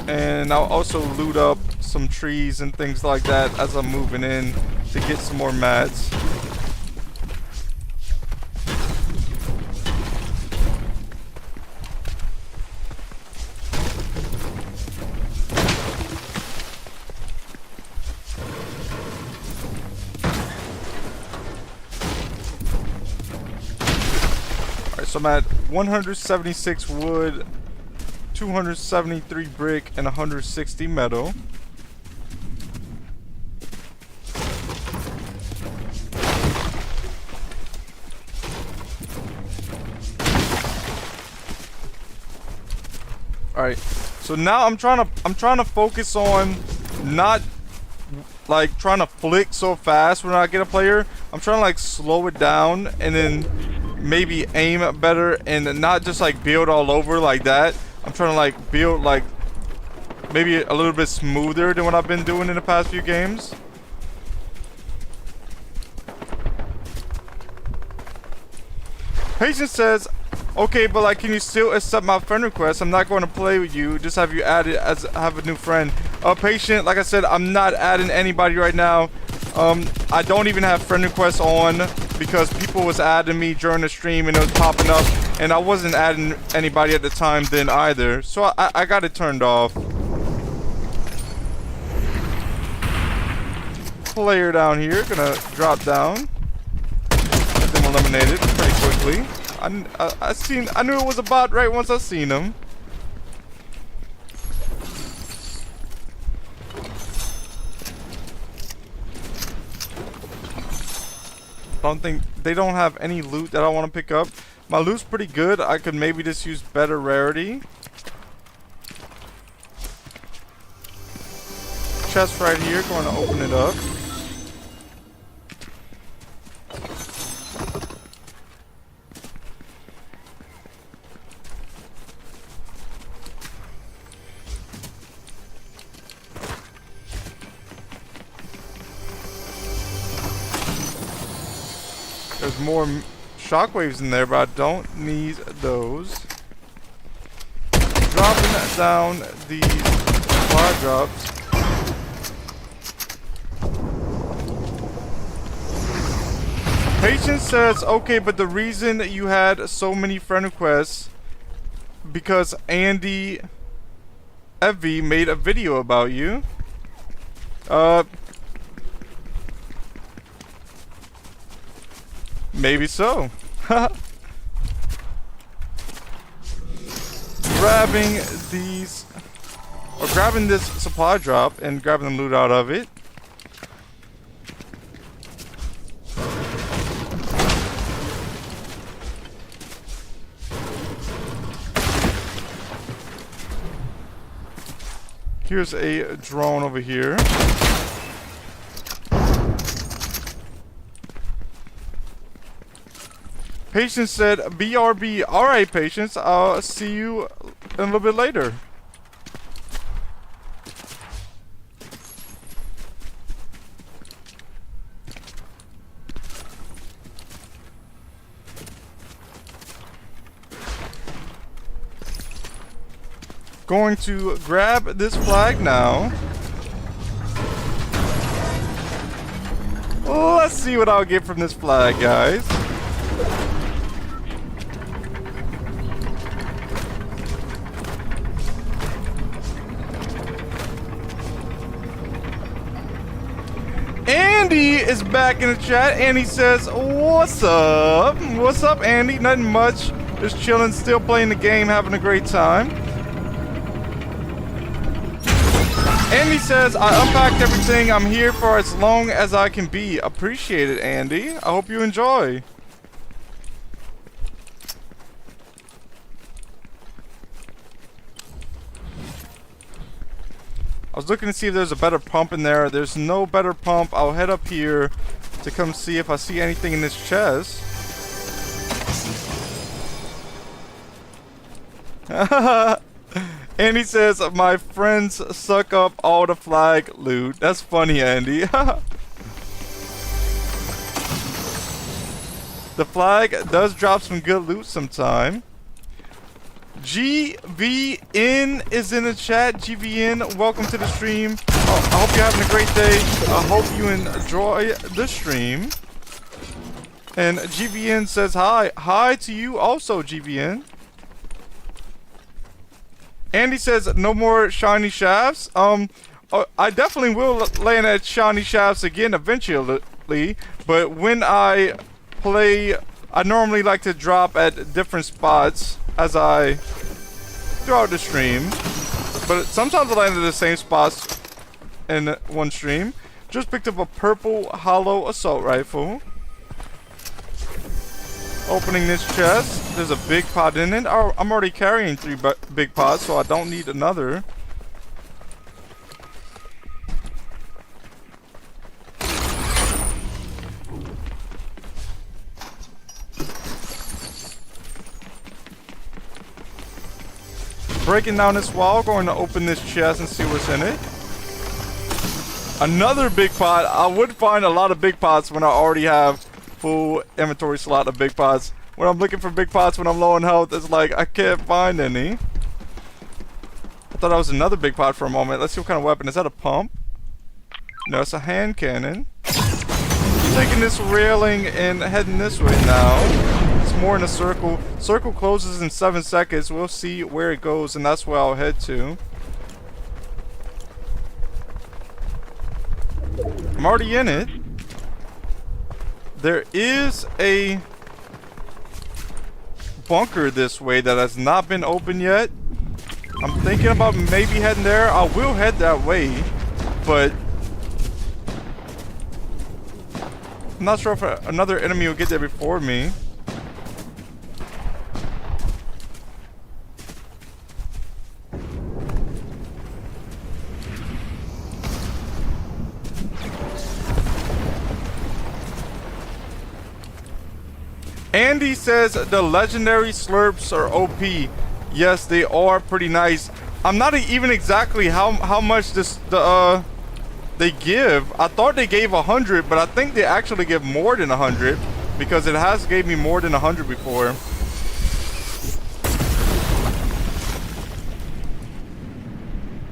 And I'll also loot up some trees and things like that as I'm moving in to get some more mats. Alright, so I'm at 176 wood, 273 brick, and 160 metal. Alright, so now I'm trying to focus on not like trying to flick so fast when I get a player. I'm trying to like slow it down and then maybe aim better and not just like build all over like that. I'm trying to like build like maybe a little bit smoother than what I've been doing in the past few games. Patience says, "Okay, but like, can you still accept my friend request? I'm not going to play with you. Just have you added as have a new friend." Patient, like I said, I'm not adding anybody right now. I don't even have friend requests on because people was adding me during the stream and it was popping up, and I wasn't adding anybody at the time then either. So I got it turned off. Player down here, gonna drop down. Get them eliminated pretty quickly. I knew it was a bot right once I seen him. don't think they don't have any loot that I want to pick up. My loot's pretty good. I could maybe just use better rarity. Chest right here. Going to open it up. There's more shockwaves in there, but I don't need those. Dropping down these supply drops. Patience says, okay, but the reason you had so many friend requests because Andy Evie made a video about you. Maybe so. Grabbing these, or grabbing this supply drop and grabbing the loot out of it. Here's a drone over here. Patience said, BRB. Alright, Patience. I'll see you a little bit later. Going to grab this flag now. Let's see what I'll get from this flag, guys. Andy is back in the chat, and he says, what's up? What's up, Andy? Nothing much. Just chilling, still playing the game, having a great time. Andy says, I unpacked everything. I'm here for as long as I can be. Appreciate it, Andy. I hope you enjoy. I was looking to see if there's a better pump in there. There's no better pump. I'll head up here to come see if I see anything in this chest. Andy says, my friends suck up all the flag loot. That's funny, Andy. The flag does drop some good loot sometime. GVN is in the chat. GVN, welcome to the stream. I hope you're having a great day. I hope you enjoy the stream. And GVN says hi. Hi to you also, GVN. Andy says no more shiny shafts. I definitely will land at shiny shafts again eventually. But when I play, I normally like to drop at different spots as I throughout the stream, but sometimes I land at the same spots in one stream. Just picked up a purple hollow assault rifle. Opening this chest, there's a big pot in it. I'm already carrying 3 big pots, so I don't need another. Breaking down this wall, going to open this chest and see what's in it. Another big pot. I would find a lot of big pots when I already have full inventory slot of big pots. When I'm looking for big pots when I'm low on health, it's like I can't find any. I thought that was another big pot for a moment. Let's see what kind of weapon. Is that a pump? No, it's a hand cannon. Taking this railing and heading this way now. It's more in a circle. Circle closes in 7 seconds. We'll see where it goes, and that's where I'll head to. I'm already in it. There is a bunker this way that has not been opened yet. I'm thinking about maybe heading there. I will head that way, but I'm not sure if another enemy will get there before me. Andy says the legendary slurps are OP. Yes, they are pretty nice. I'm not even exactly how much they give. I thought they gave 100, but I think they actually give more than 100 because it has gave me more than 100 before.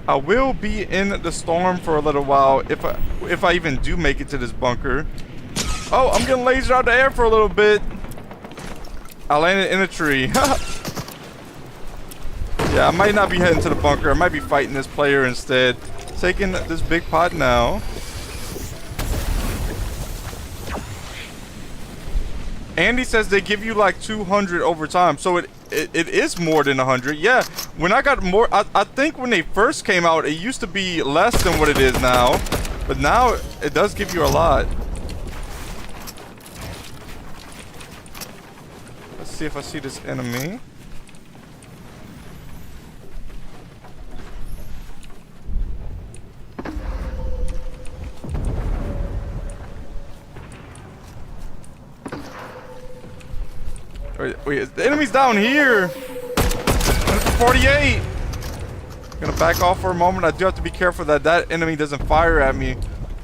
I will be in the storm for a little while if I even do make it to this bunker. Oh, I'm getting lasered out of the air for a little bit. I landed in a tree. Yeah, I might not be heading to the bunker. I might be fighting this player instead. Taking this big pot now. Andy says they give you like 200 over time. So it is more than 100. Yeah, when I got more, I think when they first came out, it used to be less than what it is now. But now it does give you a lot. Let's see if I see this enemy. Wait, the enemy's down here. 48. I'm gonna back off for a moment. I do have to be careful that that enemy doesn't fire at me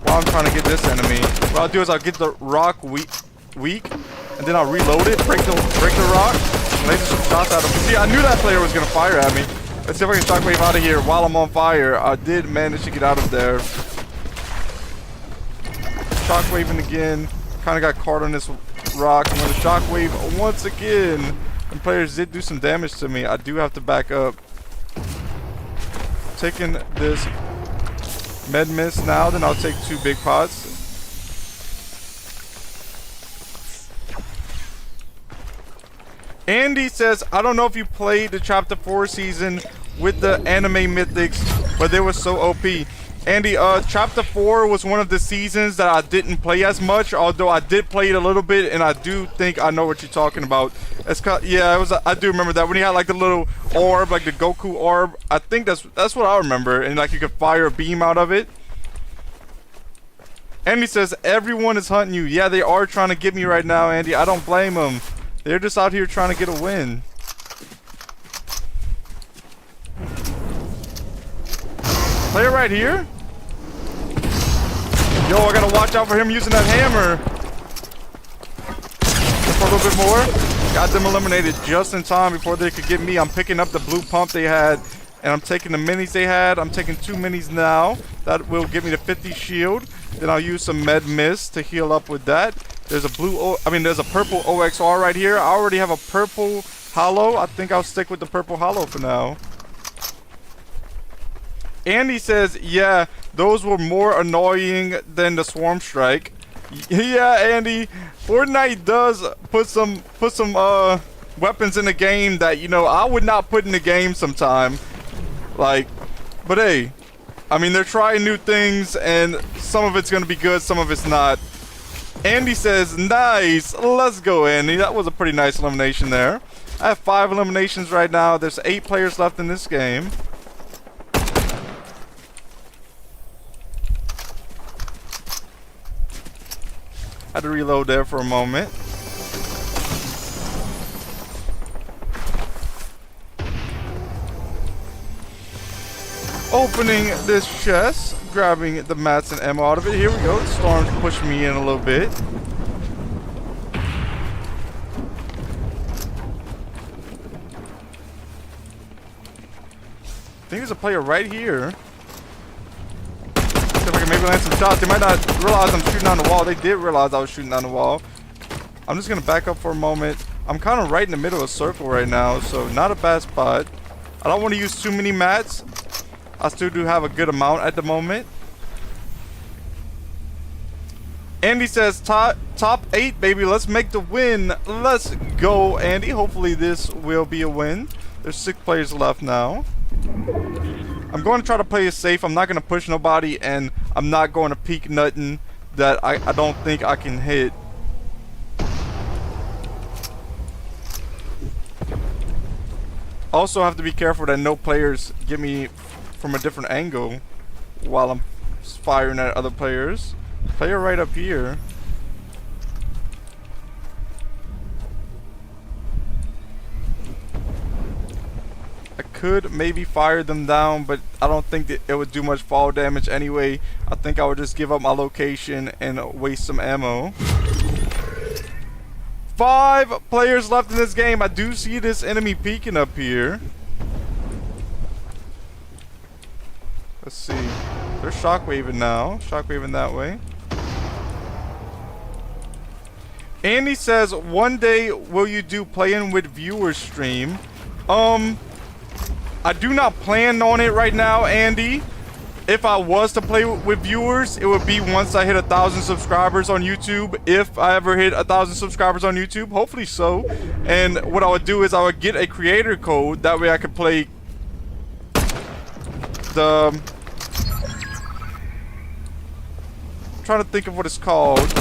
while I'm trying to get this enemy. What I'll do is I'll get the rock weak, and then I'll reload it, break the rock, and laser some shots at him. See, I knew that player was gonna fire at me. Let's see if I can shockwave out of here while I'm on fire. I did manage to get out of there. Shockwaving again. Kind of got caught on this rock. I'm gonna shockwave once again. And players did do some damage to me. I do have to back up. Taking this med mist now, then I'll take 2 big pots. Andy says, I don't know if you played the chapter 4 season with the anime mythics, but they were so OP. Andy, chapter 4 was one of the seasons that I didn't play as much, although I did play it a little bit, and I do think I know what you're talking about. Yeah, it was. I do remember that when he had like the little orb, like the Goku orb. I think that's what I remember, and like you could fire a beam out of it. Andy says everyone is hunting you. Yeah, they are trying to get me right now, Andy. I don't blame them. They're just out here trying to get a win. Player right here. Yo, I gotta watch out for him using that hammer. For a little bit more. Got them eliminated just in time before they could get me. I'm picking up the blue pump they had, and I'm taking the minis they had. I'm taking 2 minis now. That will give me the 50 shield. Then I'll use some med mist to heal up with that. There's a there's a purple OXR right here. I already have a purple hollow. I think I'll stick with the purple hollow for now. Andy says, yeah, those were more annoying than the swarm strike. Yeah, Andy, Fortnite does put some weapons in the game that, you know, I would not put in the game sometime. Like, but hey, I mean, they're trying new things, and some of it's gonna be good, some of it's not. Andy says, nice, let's go, Andy. That was a pretty nice elimination there. I have 5 eliminations right now. There's 8 players left in this game. Had to reload there for a moment. Opening this chest, grabbing the mats and ammo out of it. Here we go. The storm's pushing me in a little bit. I think there's a player right here. See if I can maybe land some shots. They might not realize I'm shooting on the wall. They did realize I was shooting on the wall. I'm just going to back up for a moment. I'm kind of right in the middle of a circle right now, so not a bad spot. I don't want to use too many mats. I still do have a good amount at the moment. Andy says, top 8, baby. Let's make the win. Let's go, Andy. Hopefully this will be a win. There's 6 players left now. I'm going to try to play it safe. I'm not going to push nobody, and I'm not going to peek nothing that I don't think I can hit. Also have to be careful that no players get me from a different angle while I'm firing at other players. Player right up here. I could maybe fire them down, but I don't think that it would do much fall damage anyway. I think I would just give up my location and waste some ammo. 5 players left in this game. I do see this enemy peeking up here. Let's see. They're shockwaving now. Shockwaving that way. Andy says, one day will you do playing with viewers stream? I do not plan on it right now, Andy. If I was to play with viewers, it would be once I hit 1,000 subscribers on YouTube. If I ever hit 1,000 subscribers on YouTube, hopefully so. And what I would do is I would get a creator code. That way I could play the... I'm trying to think of what it's called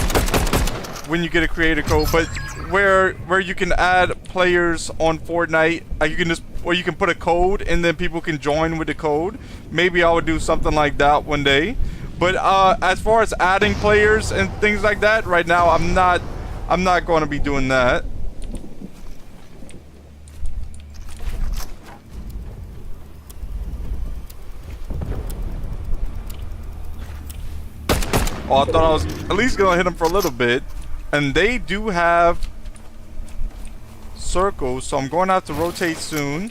when you get a creator code, but where you can add players on Fortnite. You can just, or you can put a code and then people can join with the code. Maybe I would do something like that one day. But as far as adding players and things like that, right now I'm not going to be doing that. Oh, I thought I was at least gonna hit them for a little bit. And they do have circles, so I'm going to have to rotate soon.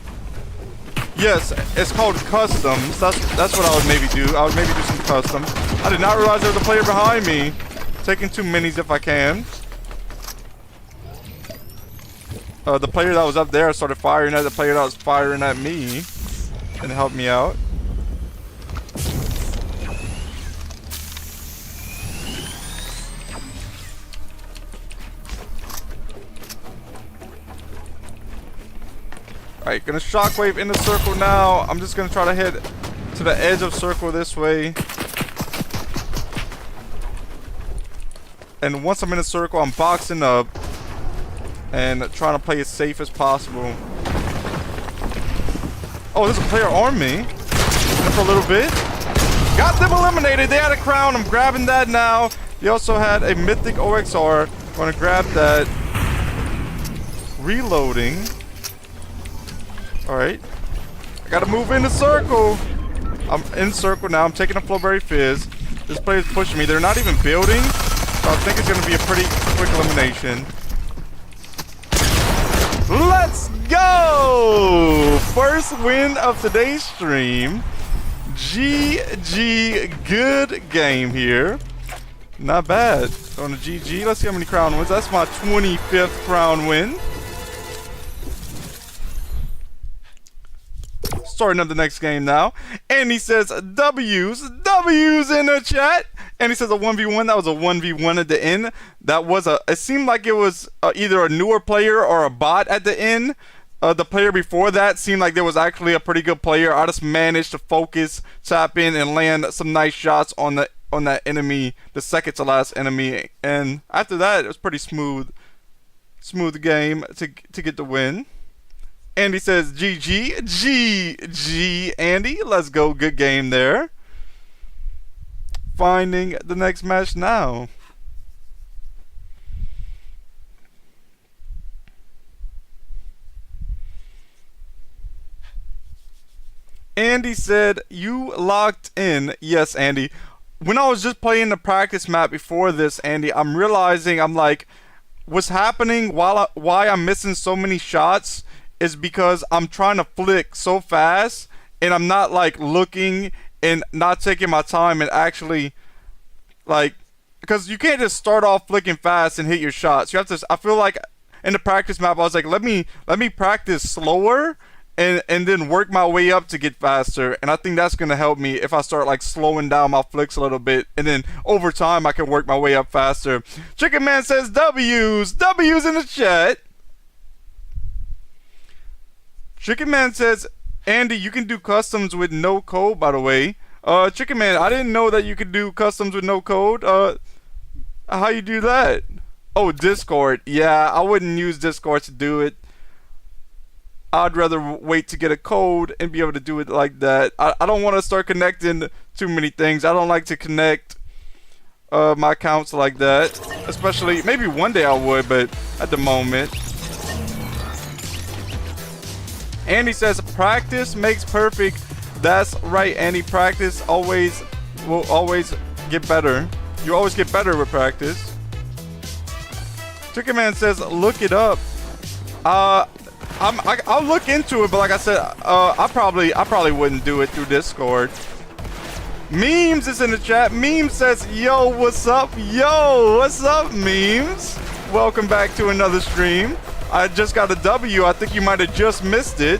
Yes, it's called customs. That's what I would maybe do. I would maybe do some customs. I did not realize there was a player behind me. Taking 2 minis if I can. The player that was up there started firing at the player that was firing at me and helped me out. Alright, gonna shockwave in the circle now. I'm just gonna try to hit to the edge of circle this way. And once I'm in the circle, I'm boxing up and trying to play as safe as possible. Oh, there's a player on me for a little bit. Got them eliminated. They had a crown. I'm grabbing that now. They also had a mythic OXR. I'm gonna grab that. Reloading. Alright. I gotta move in the circle. I'm in circle now. I'm taking a Flowberry Fizz. This player's pushing me. They're not even building. So I think it's gonna be a pretty quick elimination. Let's go! First win of today's stream. GG. Good game here. Not bad. On a GG. Let's see how many crown wins. That's my 25th crown win. Starting up the next game now. And he says W's in the chat. And he says a 1v1. That was a 1v1 at the end. That was it seemed like it was either a newer player or a bot at the end. The player before that seemed like there was actually a pretty good player. I just managed to focus, tap in, and land some nice shots on that enemy, the second to last enemy. And after that, it was pretty smooth game to get the win. Andy says GG. GG, Andy. Let's go. Good game there. Finding the next match now. Andy said, you locked in. Yes, Andy. When I was just playing the practice map before this, Andy, I'm realizing, I'm like, what's happening why I'm missing so many shots is because I'm trying to flick so fast and I'm not like looking and not taking my time and actually like, because you can't just start off flicking fast and hit your shots. You have to, I feel like in the practice map I was like, let me practice slower and then work my way up to get faster. And I think that's going to help me if I start like slowing down my flicks a little bit, and then over time I can work my way up faster. Chicken Man says W's in the chat. Chicken Man says, Andy, you can do customs with no code, by the way. Chicken Man, I didn't know that you could do customs with no code. How you do that? Oh, Discord. Yeah, I wouldn't use Discord to do it. I'd rather wait to get a code and be able to do it like that. I don't want to start connecting too many things. I don't like to connect my accounts like that. Especially, maybe one day I would, but at the moment. Andy says, practice makes perfect. That's right, Andy. Practice will always get better. You always get better with practice. Chicken Man says, look it up. I'll look into it, but like I said, I probably wouldn't do it through Discord. Memes is in the chat. Memes says, yo, what's up? Yo, what's up, Memes? Welcome back to another stream. I just got a W. I think you might have just missed it.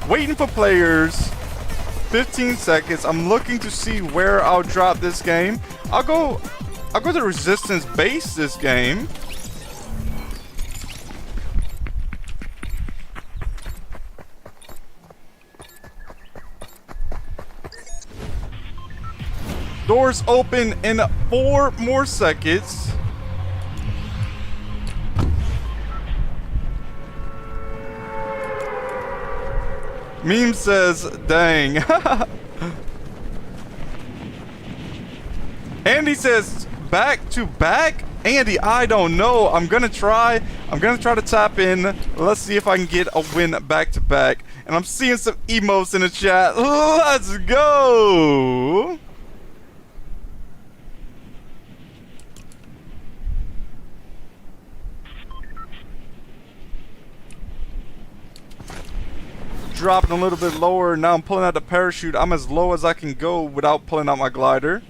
Waiting for players. 15 seconds. I'm looking to see where I'll drop this game. I'll go to Resistance Base this game. Doors open in 4 more seconds. Meme says, dang. Andy says, back to back? Andy, I don't know. I'm gonna try to tap in. Let's see if I can get a win back to back. And I'm seeing some emotes in the chat. Let's go. Dropping a little bit lower. Now I'm pulling out the parachute. I'm as low as I can go without pulling out my glider.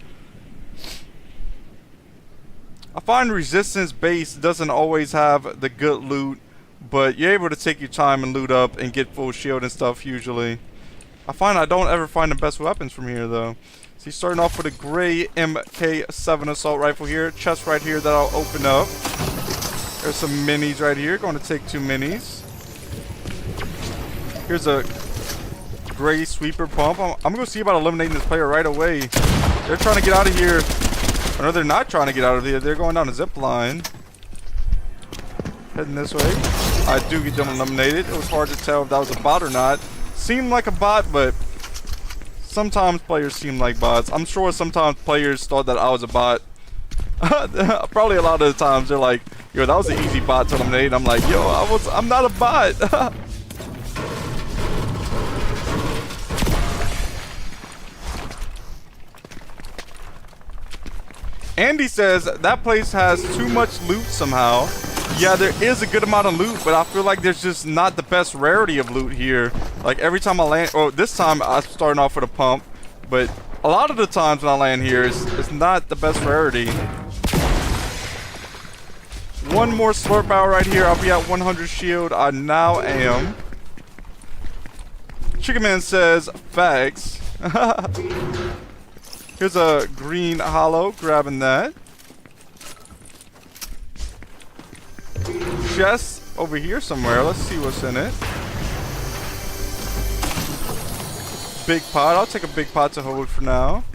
I find Resistance Base doesn't always have the good loot, but you're able to take your time and loot up and get full shield and stuff usually. I find I don't ever find the best weapons from here though. So he's starting off with a gray MK7 assault rifle here. Chest right here that I'll open up. There's some minis right here. Going to take 2 minis. Here's a gray sweeper pump. I'm going to see about eliminating this player right away. They're trying to get out of here. Or no, they're not trying to get out of here. They're going down a zip line. Heading this way. I do get them eliminated. It was hard to tell if that was a bot or not. Seemed like a bot, but sometimes players seem like bots. I'm sure sometimes players thought that I was a bot. Probably a lot of the times they're like, yo, that was an easy bot to eliminate. I'm like, yo, I'm not a bot. Andy says that place has too much loot somehow. Yeah, there is a good amount of loot, but I feel like there's just not the best rarity of loot here. Like every time I land, oh, this time I'm starting off with a pump, but a lot of the times when I land here, it's not the best rarity. One more slurp out right here. I'll be at 100 shield. I now am. Chicken Man says, facts. Here's a green hollow, grabbing that. Chest over here somewhere. Let's see what's in it. Big pot. I'll take a big pot to hold for now.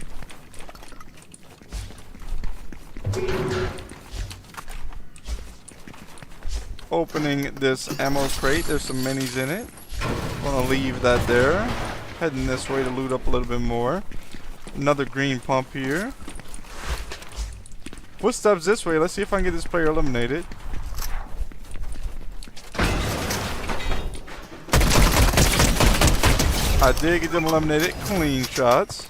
Opening this ammo crate. There's some minis in it. Gonna leave that there. Heading this way to loot up a little bit more. Another green pump here. Footsteps this way. Let's see if I can get this player eliminated. I did get them eliminated. Clean shots.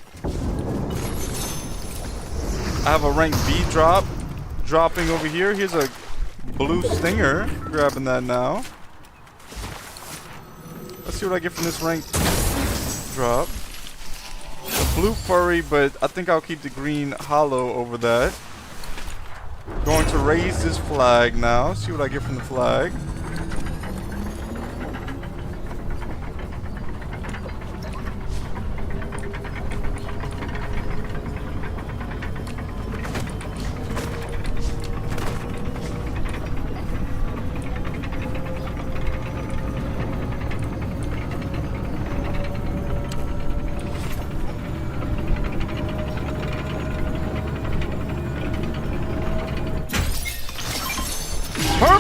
I have a rank B drop. Dropping over here. Here's a blue stinger. Grabbing that now. Let's see what I get from this rank drop. A blue furry, but I think I'll keep the green hollow over that. Going to raise this flag now. See what I get from the flag.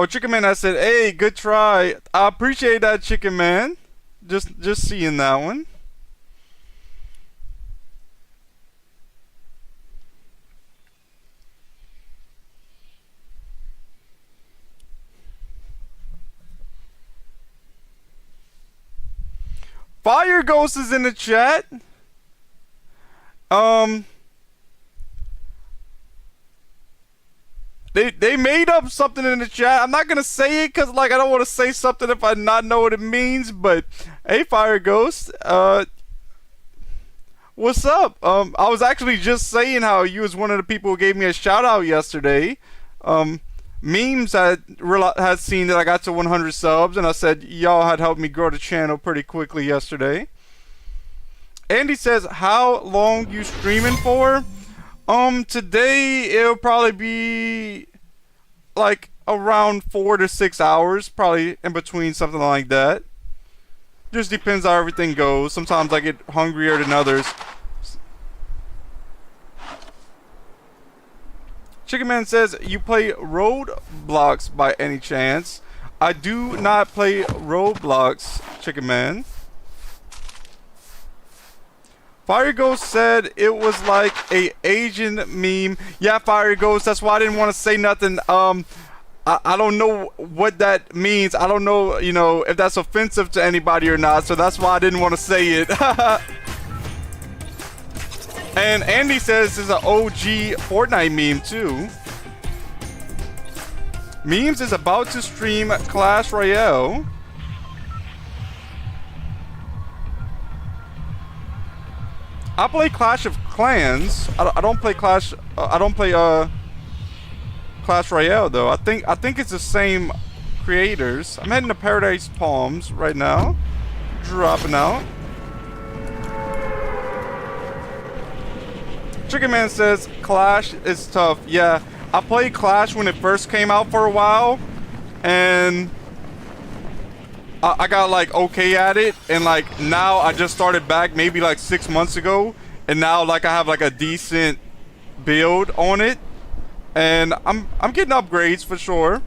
Oh, Chicken Man, I said, hey, good try. I appreciate that, Chicken Man. Just seeing that one. Fire Ghost is in the chat. They made up something in the chat. I'm not gonna say it because like I don't want to say something if I not know what it means. But hey, Fire Ghost, what's up? I was actually just saying how you was one of the people who gave me a shout out yesterday. Memes had seen that I got to 100 subs, and I said y'all had helped me grow the channel pretty quickly yesterday. Andy says, how long you streaming for? Today it'll probably be like around 4 to 6 hours, probably in between, something like that. Just depends how everything goes. Sometimes I get hungrier than others. Chicken Man says, you play Roblox by any chance? I do not play Roblox, Chicken Man. Fire Ghost said it was like a Asian meme. Yeah, Fire Ghost, that's why I didn't want to say nothing. I don't know what that means. I don't know, you know, if that's offensive to anybody or not, so that's why I didn't want to say it. And Andy says this is an OG Fortnite meme too. Memes is about to stream Clash Royale. I play Clash of Clans. I don't play Clash. I don't play Clash Royale though. I think it's the same creators. I'm heading to Paradise Palms right now. Dropping out. Chicken Man says Clash is tough. Yeah, I played Clash when it first came out for a while, and I got like okay at it, and like now I just started back maybe like 6 months ago, and now like I have like a decent build on it, and I'm getting upgrades for sure.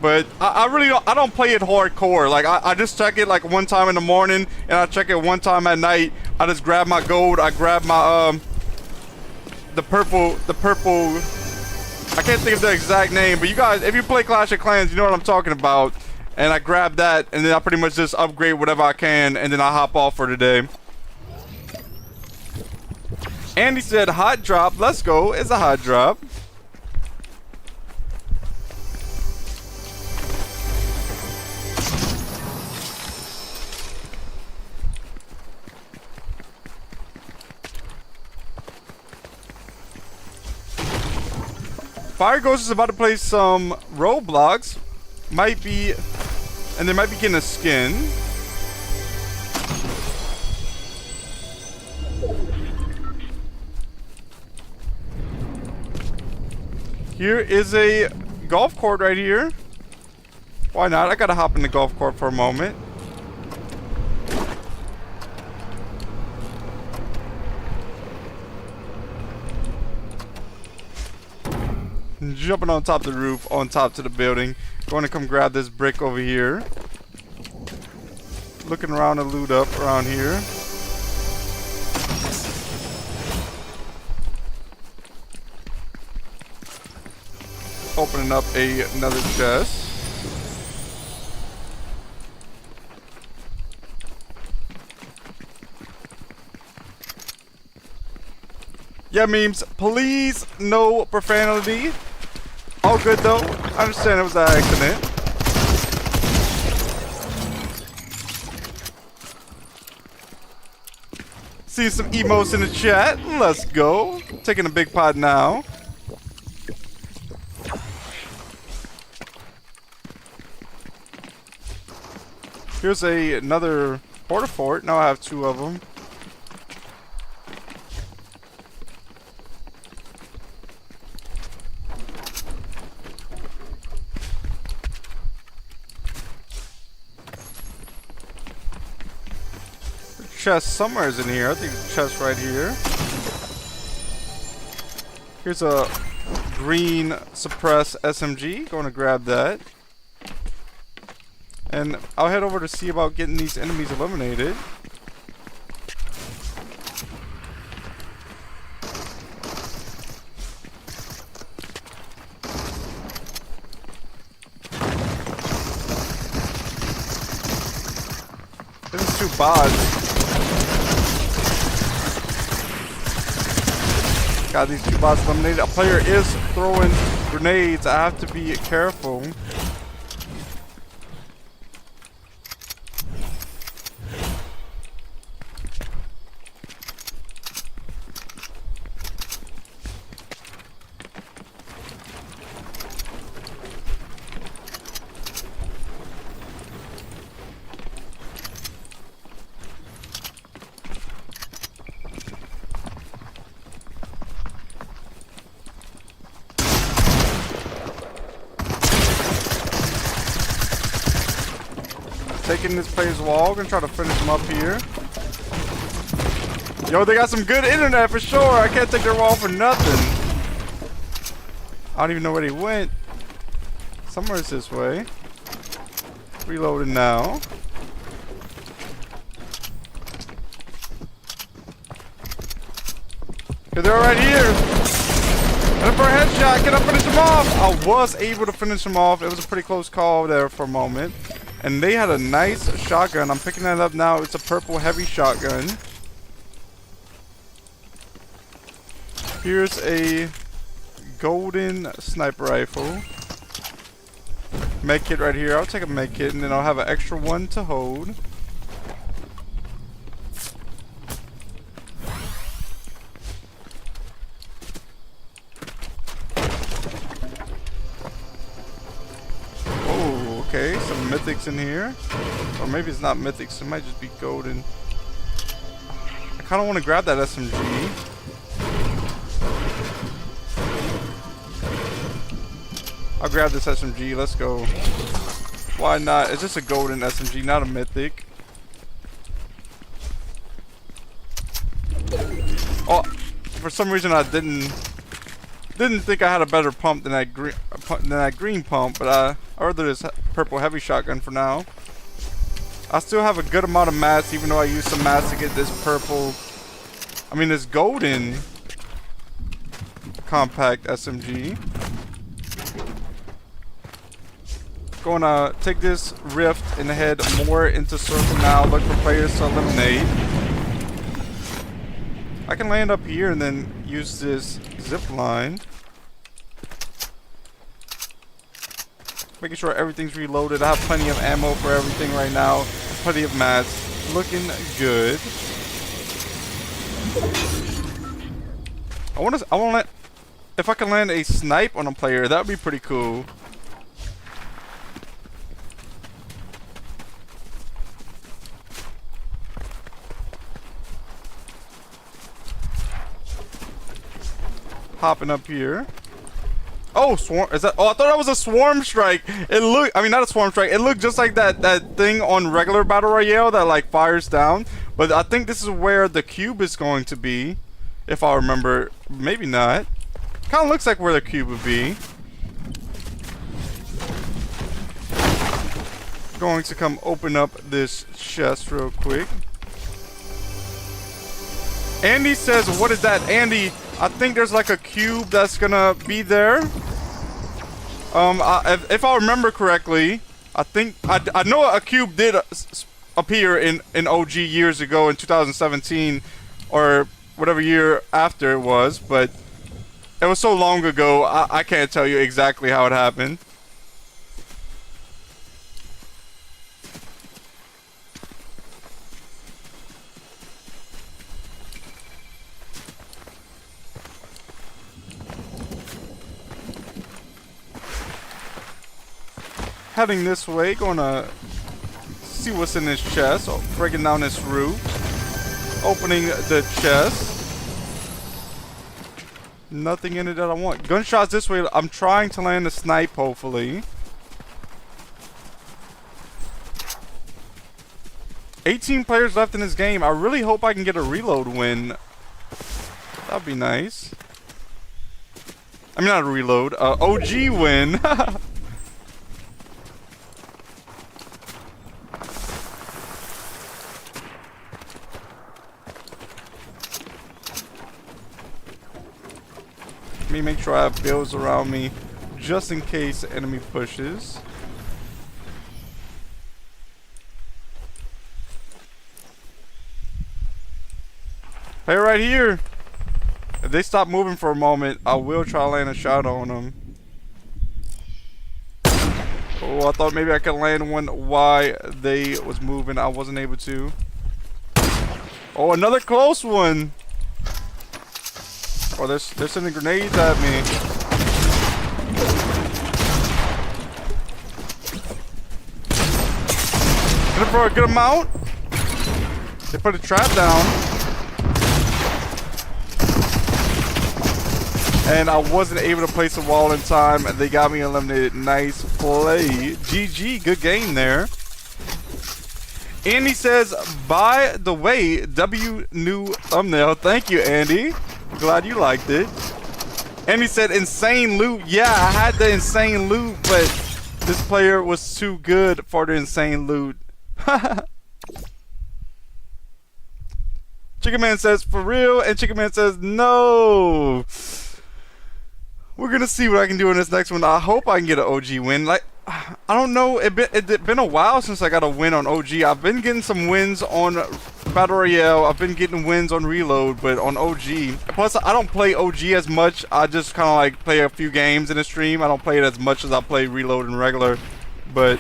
But I really don't play it hardcore. Like I just check it like one time in the morning, and I check it one time at night. I just grab my gold. I grab my the purple. I can't think of the exact name, but you guys, if you play Clash of Clans, you know what I'm talking about. And I grab that, and then I pretty much just upgrade whatever I can, and then I hop off for the day. Andy said hot drop. Let's go. It's a hot drop. Fire Ghost is about to play some Roblox. Might be, and they might be getting a skin. Here is a golf court right here. Why not? I gotta hop in the golf court for a moment. Jumping on top of the roof, on top to the building. Going to come grab this brick over here. Looking around to loot up around here. Opening up another chest. Yeah, memes, please no profanity. All good though. I understand it was an accident. See some emotes in the chat. Let's go. Taking a big pot now. Here's another porta fort. Now I have 2 of them. Chest somewhere is in here. I think the chest right here. Here's a green suppress SMG. Going to grab that. And I'll head over to see about getting these enemies eliminated. There's 2 bots. Got these 2 bots eliminated. A player is throwing grenades. I have to be careful. Taking this player's wall. Gonna try to finish him up here. Yo, they got some good internet for sure. I can't take their wall for nothing. I don't even know where they went. Somewhere it's this way. Reloading now. Okay, they're right here. And for a headshot, can I finish him off? I was able to finish him off. It was a pretty close call there for a moment. And they had a nice shotgun. I'm picking that up now. It's a purple heavy shotgun. Here's a golden sniper rifle. Med kit right here. I'll take a med kit and then I'll have an extra one to hold. Okay, some mythics in here. Or maybe it's not mythics, it might just be golden. I kind of want to grab that SMG. I'll grab this SMG, let's go. Why not? It's just a golden SMG, not a mythic. Oh, for some reason I didn't think I had a better pump than that green pump, but I ordered this purple heavy shotgun for now. I still have a good amount of mats, even though I used some mats to get this this golden compact SMG. Gonna take this rift and head more into circle now. Look for players to eliminate. I can land up here and then use this zip line. Making sure everything's reloaded. I have plenty of ammo for everything right now. Plenty of mats. Looking good. I want to if I can land a snipe on a player, that would be pretty cool. Hopping up here. Oh, swarm. Is that? Oh, I thought that was a swarm strike. It looked. Not a swarm strike. It looked just like that thing on regular battle royale that like fires down. But I think this is where the cube is going to be, if I remember. Maybe not. Kind of looks like where the cube would be. Going to come open up this chest real quick. Andy says, "What is that, Andy?" I think there's like a cube that's gonna be there. If I remember correctly, I know a cube did appear in OG years ago in 2017 or whatever year after it was, but it was so long ago I can't tell you exactly how it happened. Heading this way, gonna see what's in this chest. Oh, breaking down this roof. Opening the chest. Nothing in it that I want. Gunshots this way. I'm trying to land a snipe, hopefully. 18 players left in this game. I really hope I can get a reload win. That'd be nice. I mean, not a reload. OG win. Let me make sure I have builds around me just in case the enemy pushes. Hey, right here. If they stop moving for a moment, I will try to land a shot on them. Oh, I thought maybe I could land one while they was moving. I wasn't able to. Oh, another close one. Oh, they're sending grenades at me. Get it for a good amount. They put a trap down. And I wasn't able to place a wall in time, and they got me eliminated. Nice play. GG, good game there. Andy says, by the way, W new thumbnail. Thank you, Andy. Glad you liked it. Andy said, insane loot. Yeah, I had the insane loot, but this player was too good for the insane loot. Chicken Man says, for real? And Chicken Man says, no. We're gonna see what I can do in this next one. I hope I can get an OG win. Like, I don't know. It's been a while since I got a win on OG. I've been getting some wins on Battle Royale. I've been getting wins on Reload, but on OG. Plus, I don't play OG as much. I just kind of like play a few games in a stream. I don't play it as much as I play Reload and regular. But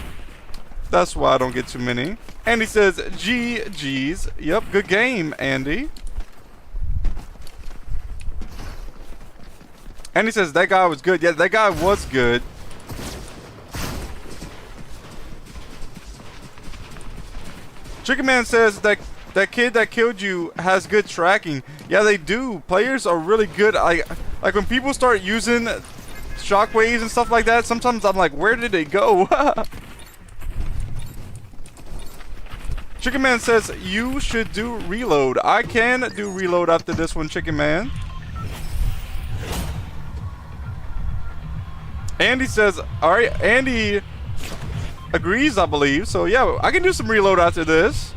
that's why I don't get too many. Andy says, GG's. Yep, good game, Andy. And he says that guy was good. Yeah, that guy was good. Chicken Man says that kid that killed you has good tracking. Yeah, they do. Players are really good. Like when people start using shockwaves and stuff like that, sometimes I'm like, where did they go? Chicken Man says you should do reload. I can do reload after this one, Chicken Man. Andy says, alright, Andy agrees, I believe. So yeah, I can do some reload after this.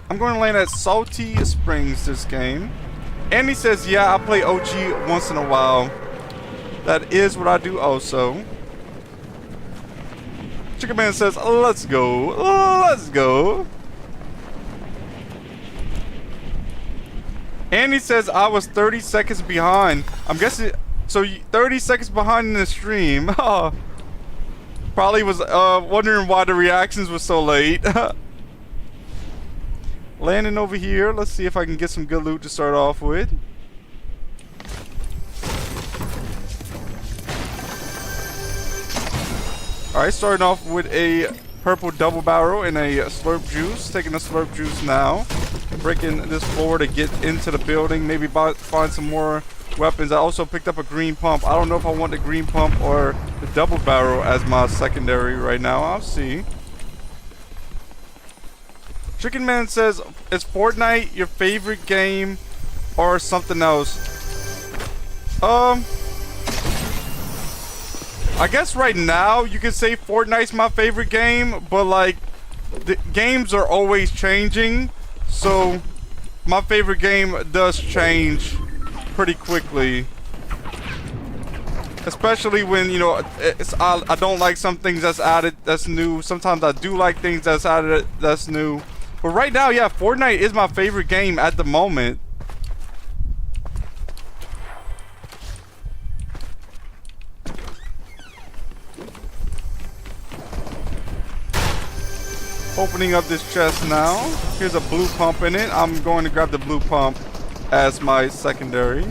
I'm going to land at Salty Springs this game. Andy says, yeah, I play OG once in a while. That is what I do also. Chicken Man says, let's go. Let's go. Andy says I was 30 seconds behind. I'm guessing, so 30 seconds behind in the stream. Oh, probably was wondering why the reactions were so late. Landing over here. Let's see if I can get some good loot to start off with. Alright, starting off with a purple double barrel and a slurp juice. Taking a slurp juice now. Breaking this floor to get into the building. Maybe find some more weapons. I also picked up a green pump. I don't know if I want the green pump or the double barrel as my secondary right now. I'll see. Chicken Man says, is Fortnite your favorite game or something else? I guess right now you could say Fortnite's my favorite game, but like the games are always changing, so my favorite game does change pretty quickly. Especially when, you know, I don't like some things that's added that's new. Sometimes I do like things that's added that's new. But right now, yeah, Fortnite is my favorite game at the moment. Opening up this chest now. Here's a blue pump in it. I'm going to grab the blue pump as my secondary.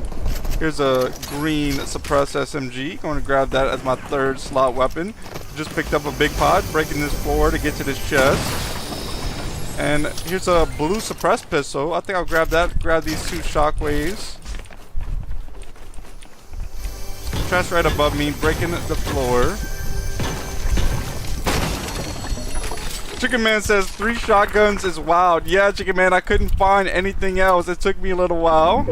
Here's a green suppressed SMG. Going to grab that as my third slot weapon. Just picked up a big pot, breaking this floor to get to this chest. And here's a blue suppressed pistol. I think I'll grab that. Grab these two shockwaves. Chest right above me, breaking the floor. Chicken Man says 3 shotguns is wild. Yeah, Chicken Man, I couldn't find anything else. It took me a little while.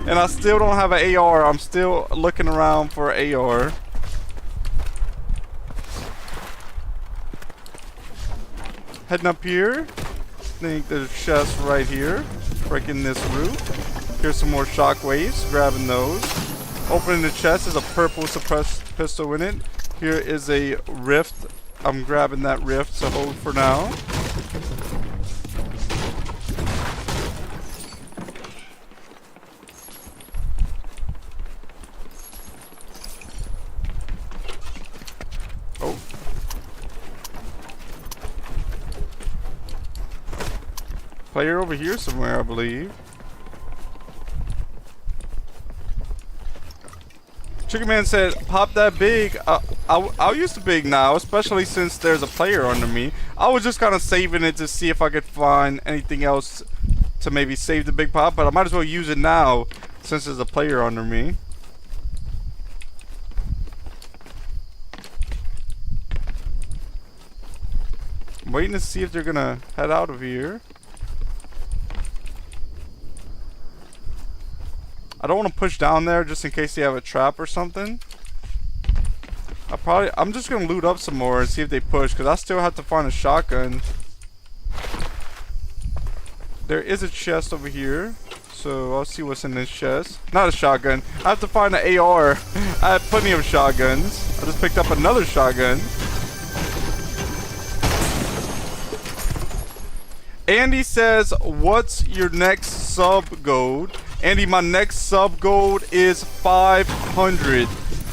And I still don't have an AR. I'm still looking around for an AR. Heading up here. I think there's a chest right here. Breaking this roof. Here's some more shockwaves. Grabbing those. Opening the chest. There's a purple suppressed pistol in it. Here is a rift. I'm grabbing that rift to hold for now. Oh. Player over here somewhere, I believe. Chicken Man said, pop that big. I'll use the big now, especially since there's a player under me. I was just kind of saving it to see if I could find anything else to maybe save the big pop, but I might as well use it now since there's a player under me. I'm waiting to see if they're gonna head out of here. I don't want to push down there just in case they have a trap or something. I'm just gonna loot up some more and see if they push, because I still have to find a shotgun. There is a chest over here, so I'll see what's in this chest. Not a shotgun. I have to find an AR. I have plenty of shotguns. I just picked up another shotgun. Andy says, what's your next sub gold? Andy, my next sub gold is 500.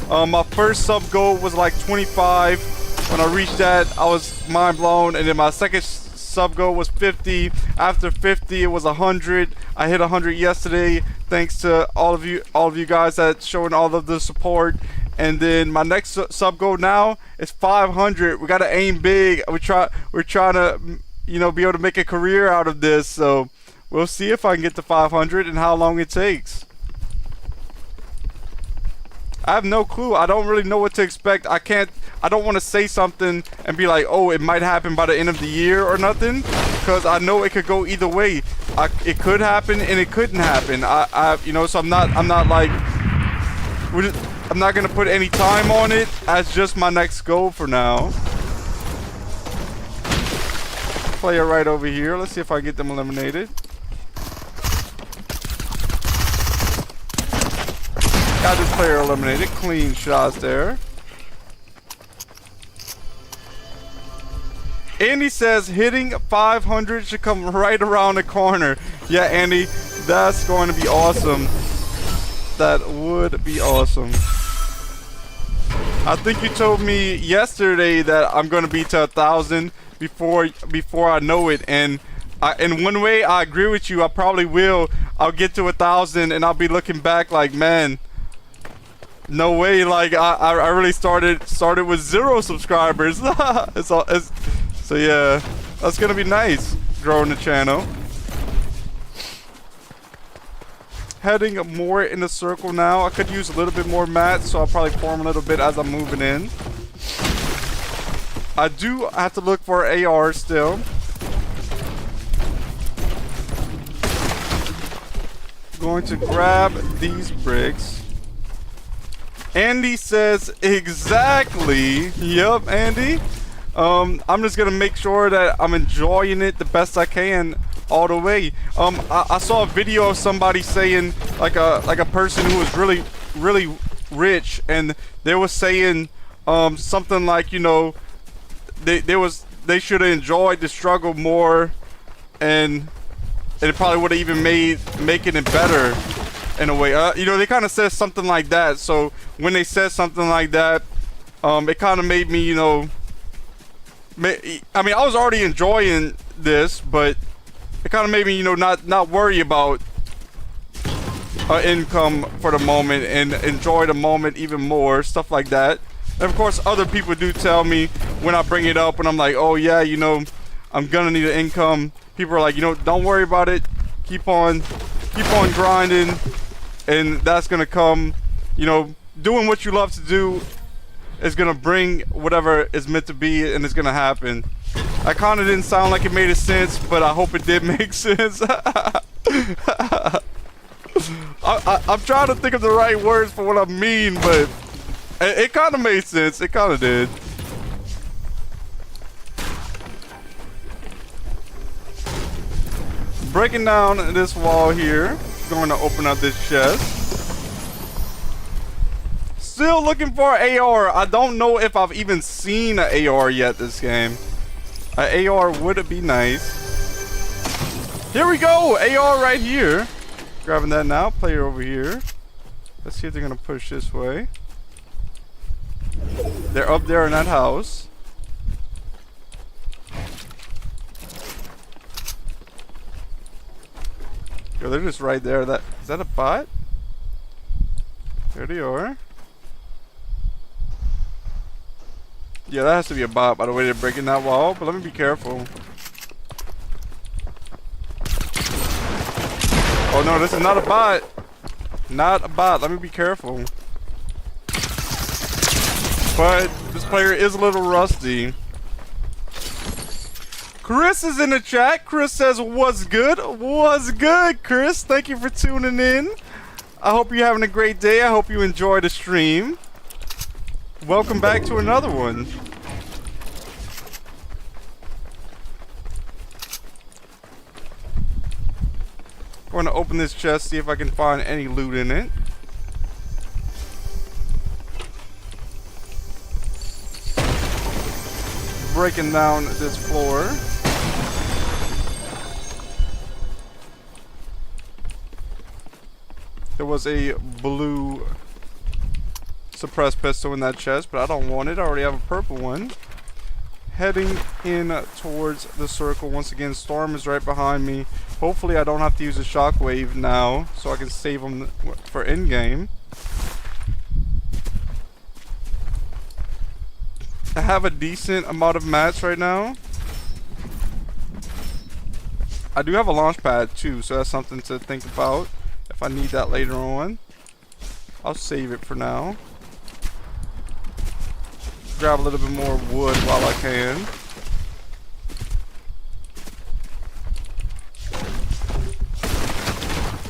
My first sub gold was like 25. When I reached that, I was mind blown. And then my second sub goal was 50. After 50, it was 100. I hit 100 yesterday. Thanks to all of you guys that showing all of the support. And then my next sub goal now is 500. We gotta aim big. We're trying to, you know, be able to make a career out of this. So we'll see if I can get to 500 and how long it takes. I have no clue. I don't really know what to expect. I don't want to say something and be like, oh, it might happen by the end of the year or nothing, because I know it could go either way. It could happen and it couldn't happen. You know, so I'm not like, I'm not gonna put any time on it as just my next goal for now. Player right over here. Let's see if I can get them eliminated. Got this player eliminated. Clean shots there. Andy says hitting 500 should come right around the corner. Yeah, Andy, that's going to be awesome. That would be awesome. I think you told me yesterday that I'm going to be to 1,000 before I know it, and in one way I agree with you. I probably will. I'll get to 1,000 and I'll be looking back like, man, no way, like I really started with 0 subscribers. So yeah, that's gonna be nice, growing the channel. Heading more in the circle now. I could use a little bit more mats, so I'll probably form a little bit as I'm moving in. I do have to look for AR still. Going to grab these bricks. Andy says exactly. Yup, Andy. I'm just gonna make sure that I'm enjoying it the best I can all the way. I saw a video of somebody saying, like a person who was really rich, and they were saying something like, you know, they should have enjoyed the struggle more, and it probably would have even making it better in a way. You know, they kind of said something like that. So when they said something like that, it kind of made me, you know, I mean, I was already enjoying this, but it kind of made me, you know, not worry about income for the moment and enjoy the moment even more, stuff like that. And of course, other people do tell me when I bring it up, and I'm like, oh yeah, you know, I'm gonna need an income. People are like, you know, don't worry about it. Keep on grinding, and that's gonna come. You know, doing what you love to do is gonna bring whatever is meant to be, and it's gonna happen. I kind of didn't sound like it made sense, but I hope it did make sense. I'm trying to think of the right words for what I mean, but it kind of made sense. It kind of did. Breaking down this wall here. Going to open up this chest. Still looking for an AR. I don't know if I've even seen an AR yet this game. An AR would be nice. Here we go. AR right here. Grabbing that now. Player over here. Let's see if they're going to push this way. They're up there in that house. Yo, they're just right there. Is that a bot? There they are. Yeah, that has to be a bot by the way they're breaking that wall, but let me be careful. Oh no, this is not a bot. Not a bot. Let me be careful. But this player is a little rusty. Chris is in the chat. Chris says, what's good? What's good, Chris? Thank you for tuning in. I hope you're having a great day. I hope you enjoy the stream. Welcome back to another one. I'm going to open this chest, see if I can find any loot in it. Breaking down this floor. There was a blue suppressed pistol in that chest, but I don't want it. I already have a purple one. Heading in towards the circle. Once again, Storm is right behind me. Hopefully I don't have to use a shockwave now, so I can save them for in-game. I have a decent amount of mats right now. I do have a launch pad too, so that's something to think about. If I need that later on, I'll save it for now. Grab a little bit more wood while I can.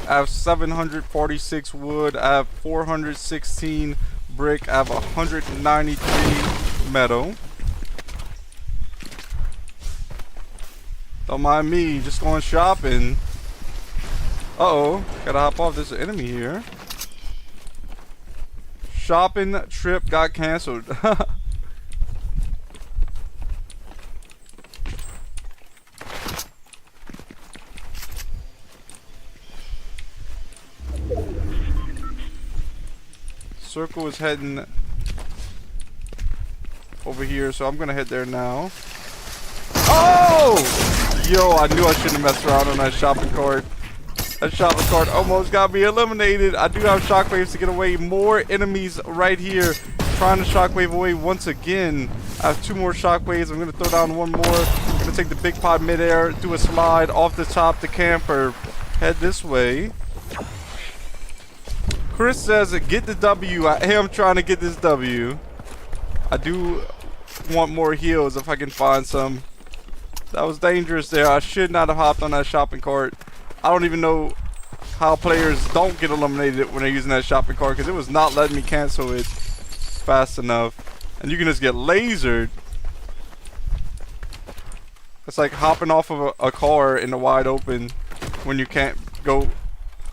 I have 746 wood. I have 416 brick. I have 193 metal. Don't mind me, just going shopping. Uh-oh, gotta hop off. There's an enemy here. Shopping trip got canceled. Circle is heading over here, so I'm gonna head there now. Oh! Yo, I knew I shouldn't have messed around on that shopping cart. That shopping cart almost got me eliminated. I do have shockwaves to get away. More enemies right here. Trying to shockwave away once again. I have 2 more shockwaves. I'm gonna throw down 1 more. I'm gonna take the big pot midair, do a slide off the top, the camper. Head this way. Chris says, get the W. I am trying to get this W. I do want more heals if I can find some. That was dangerous there. I should not have hopped on that shopping cart. I don't even know how players don't get eliminated when they're using that shopping cart, because it was not letting me cancel it fast enough. And you can just get lasered. It's like hopping off of a car in the wide open when you can't go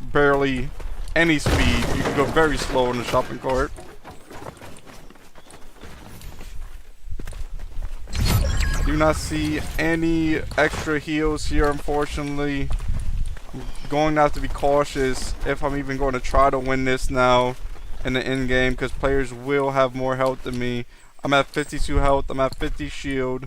barely any speed. You can go very slow in the shopping cart. Do not see any extra heals here, unfortunately. I'm going to have to be cautious if I'm even going to try to win this now in the end game, because players will have more health than me. I'm at 52 health. I'm at 50 shield.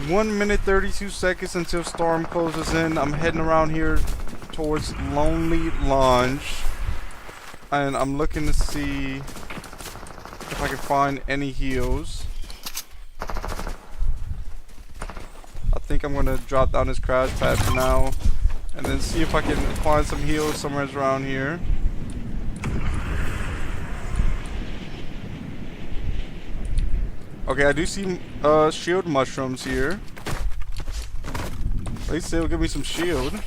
One minute 32 seconds until Storm closes in. I'm heading around here towards Lonely Lounge, and I'm looking to see if I can find any heals. I think think I'm gonna drop down this crash pad for now, and then see if I can find some heals somewhere around here. Okay, I do see shield mushrooms here. At least they'll give me some shield.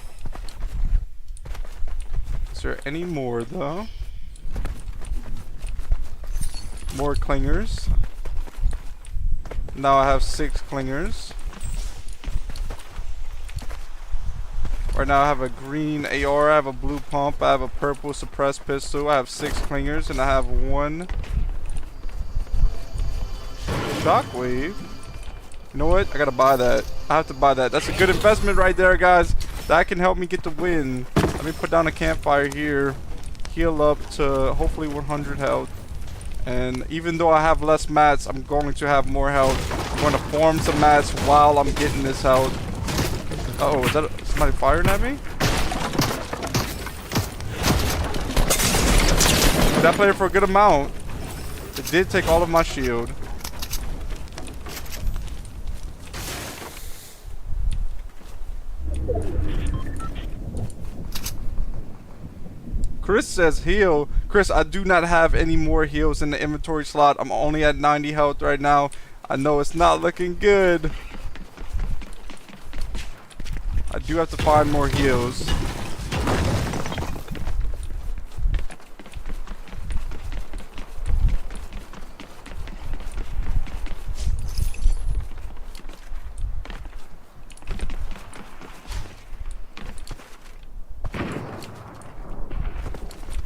Is there any more though? More clingers. Now I have 6 clingers. Right now I have a green AR, I have a blue pump, I have a purple suppressed pistol, I have 6 clingers, and I have 1 shockwave. You know what? I gotta buy that. I have to buy that. That's a good investment right there, guys. That can help me get the win. Let me put down a campfire here. Heal up to hopefully 100 health. And even though I have less mats, I'm going to have more health. I'm going to farm some mats while I'm getting this health. Uh oh, is that somebody firing at me? That played for a good amount. It did take all of my shield. Chris says heal. Chris, I do not have any more heals in the inventory slot. I'm only at 90 health right now. I know it's not looking good. I do have to find more heals.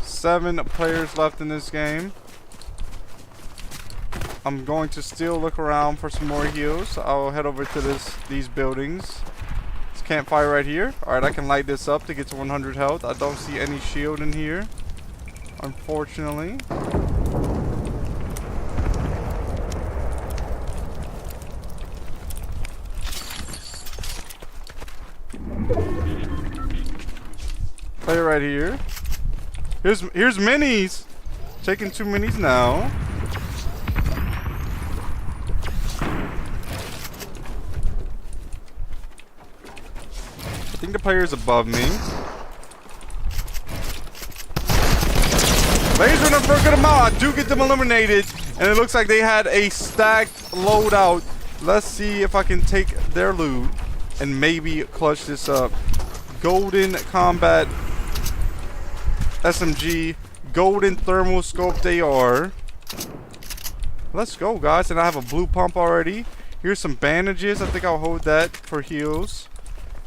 Seven players left in this game. I'm going to still look around for some more heals. I'll head over to these buildings. This campfire right here. Alright, I can light this up to get to 100 health. I don't see any shield in here, unfortunately. Player right here. Here's minis. Taking 2 minis now. I think the player is above me. Laser them for a good amount. I do get them eliminated, and it looks like they had a stacked loadout. Let's see if I can take their loot and maybe clutch this up. Golden combat SMG, golden thermal scoped AR. Let's go, guys. And I have a blue pump already. Here's some bandages. I think I'll hold that for heals.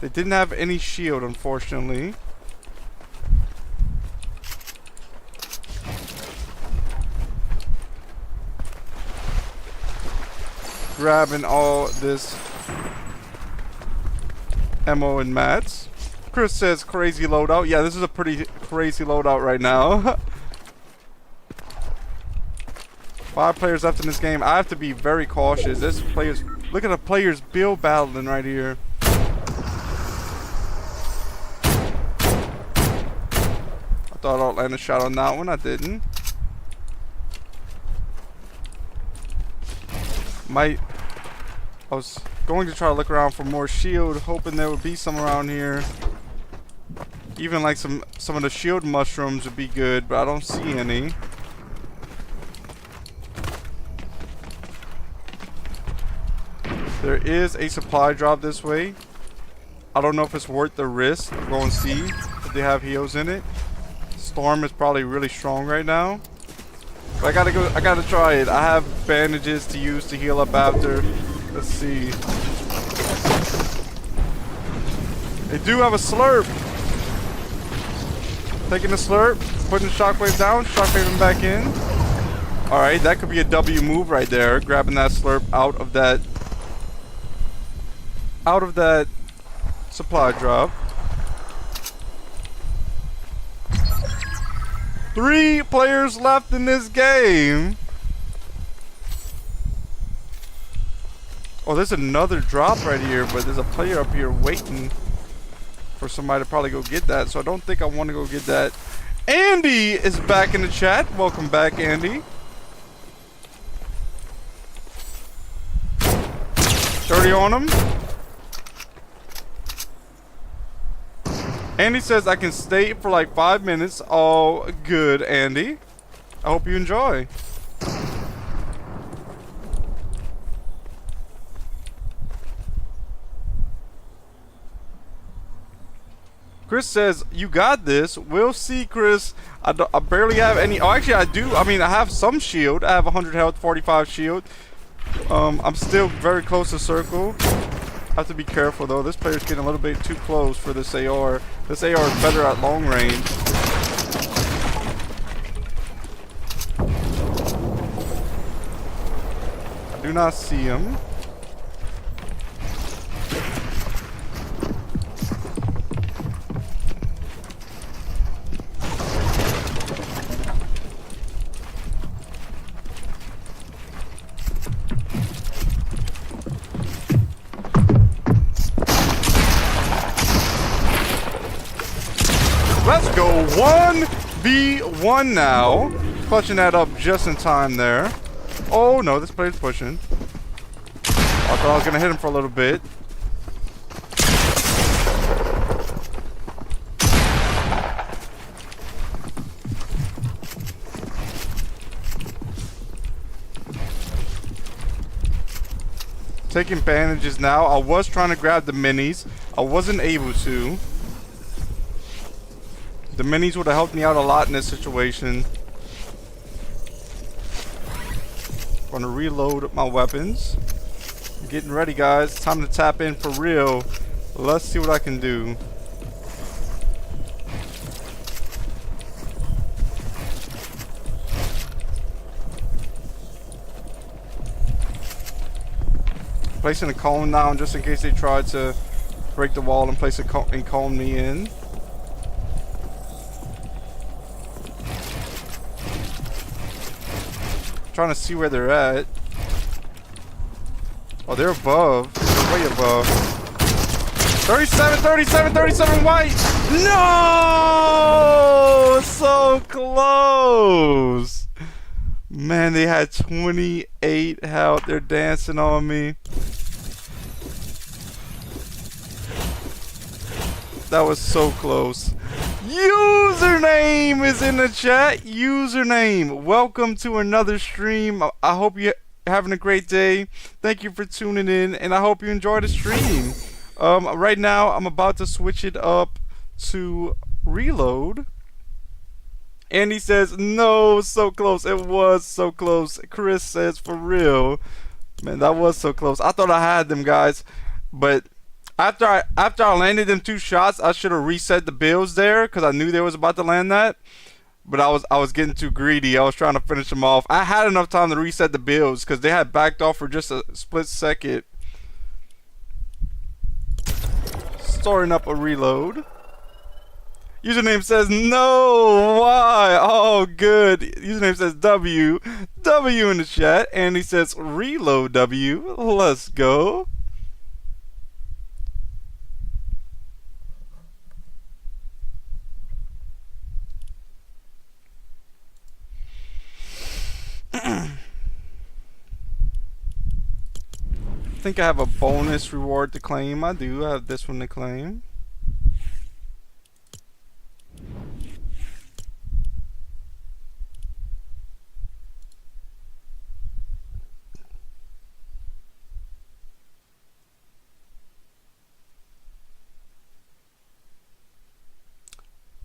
They didn't have any shield, unfortunately. Grabbing all this ammo and mats. Chris says crazy loadout. Yeah, this is a pretty crazy loadout right now. 5 players left in this game. I have to be very cautious. This players, look at the players build battling right here. I thought I'd land a shot on that one. I didn't. I was going to try to look around for more shield, hoping there would be some around here. Even like some of the shield mushrooms would be good, but I don't see any. There is a supply drop this way. I don't know if it's worth the risk. I'll go and see if they have heals in it. Storm is probably really strong right now. But I gotta try it. I have bandages to use to heal up after. Let's see. They do have a slurp. Taking the slurp, putting the shockwave down, shockwaving back in. Alright, that could be a W move right there. Grabbing that slurp out of that supply drop. 3 players left in this game. Oh, there's another drop right here, but there's a player up here waiting for somebody to probably go get that, so I don't think I want to go get that. Andy is back in the chat. Welcome back, Andy. 30 on him. Andy says I can stay for like 5 minutes. Oh, good, Andy. I hope you enjoy. Chris says, you got this. We'll see, Chris. I barely have any. Oh, actually, I do. I mean, I have some shield. I have 100 health, 45 shield. I'm still very close to circle. I have to be careful, though. This player's getting a little bit too close for this AR. This AR is better at long range. I do not see him. Let's go 1v1 now. Clutching that up just in time there. Oh no, this player's pushing. I thought I was gonna hit him for a little bit. Taking bandages now. I was trying to grab the minis. I wasn't able to. The minis would have helped me out a lot in this situation. Gonna reload my weapons. Getting ready, guys. Time to tap in for real. Let's see what I can do. Placing a cone down just in case they try to break the wall and place a cone me in. Trying to see where they're at. Oh, they're above. They're way above. 37, 37, 37 white! No! So close! Man, they had 28 health. They're dancing on me. That was so close. Username is in the chat. Username. Welcome to another stream. I hope you're having a great day. Thank you for tuning in, and I hope you enjoy the stream. Right now, I'm about to switch it up to reload. Andy says, no, so close. It was so close. Chris says, for real. Man, that was so close. I thought I had them, guys, but after I landed them 2 shots, I should have reset the builds there because I knew they was about to land that. But I was getting too greedy. I was trying to finish them off. I had enough time to reset the builds because they had backed off for just a split second. Starting up a reload. Username says no. Why? Oh, good. Username says W. W in the chat. And he says reload W. Let's go. I think I have a bonus reward to claim. I do. I have this one to claim.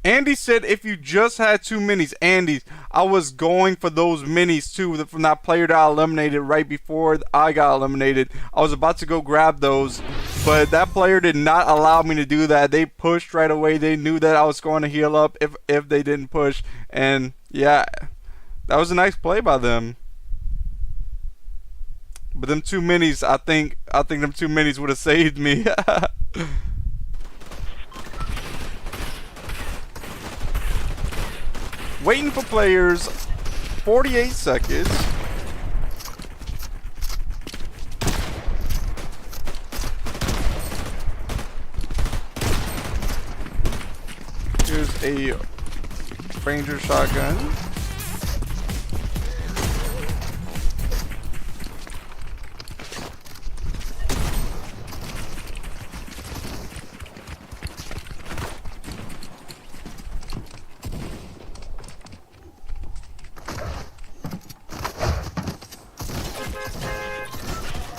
Andy said if you just had 2 minis, Andy, I was going for those minis too from that player that I eliminated right before I got eliminated. I was about to go grab those, but that player did not allow me to do that. They pushed right away. They knew that I was going to heal up if they didn't push, and yeah, that was a nice play by them. But them 2 minis, I think them 2 minis would have saved me. Waiting for players, 48 seconds. Here's a Ranger shotgun.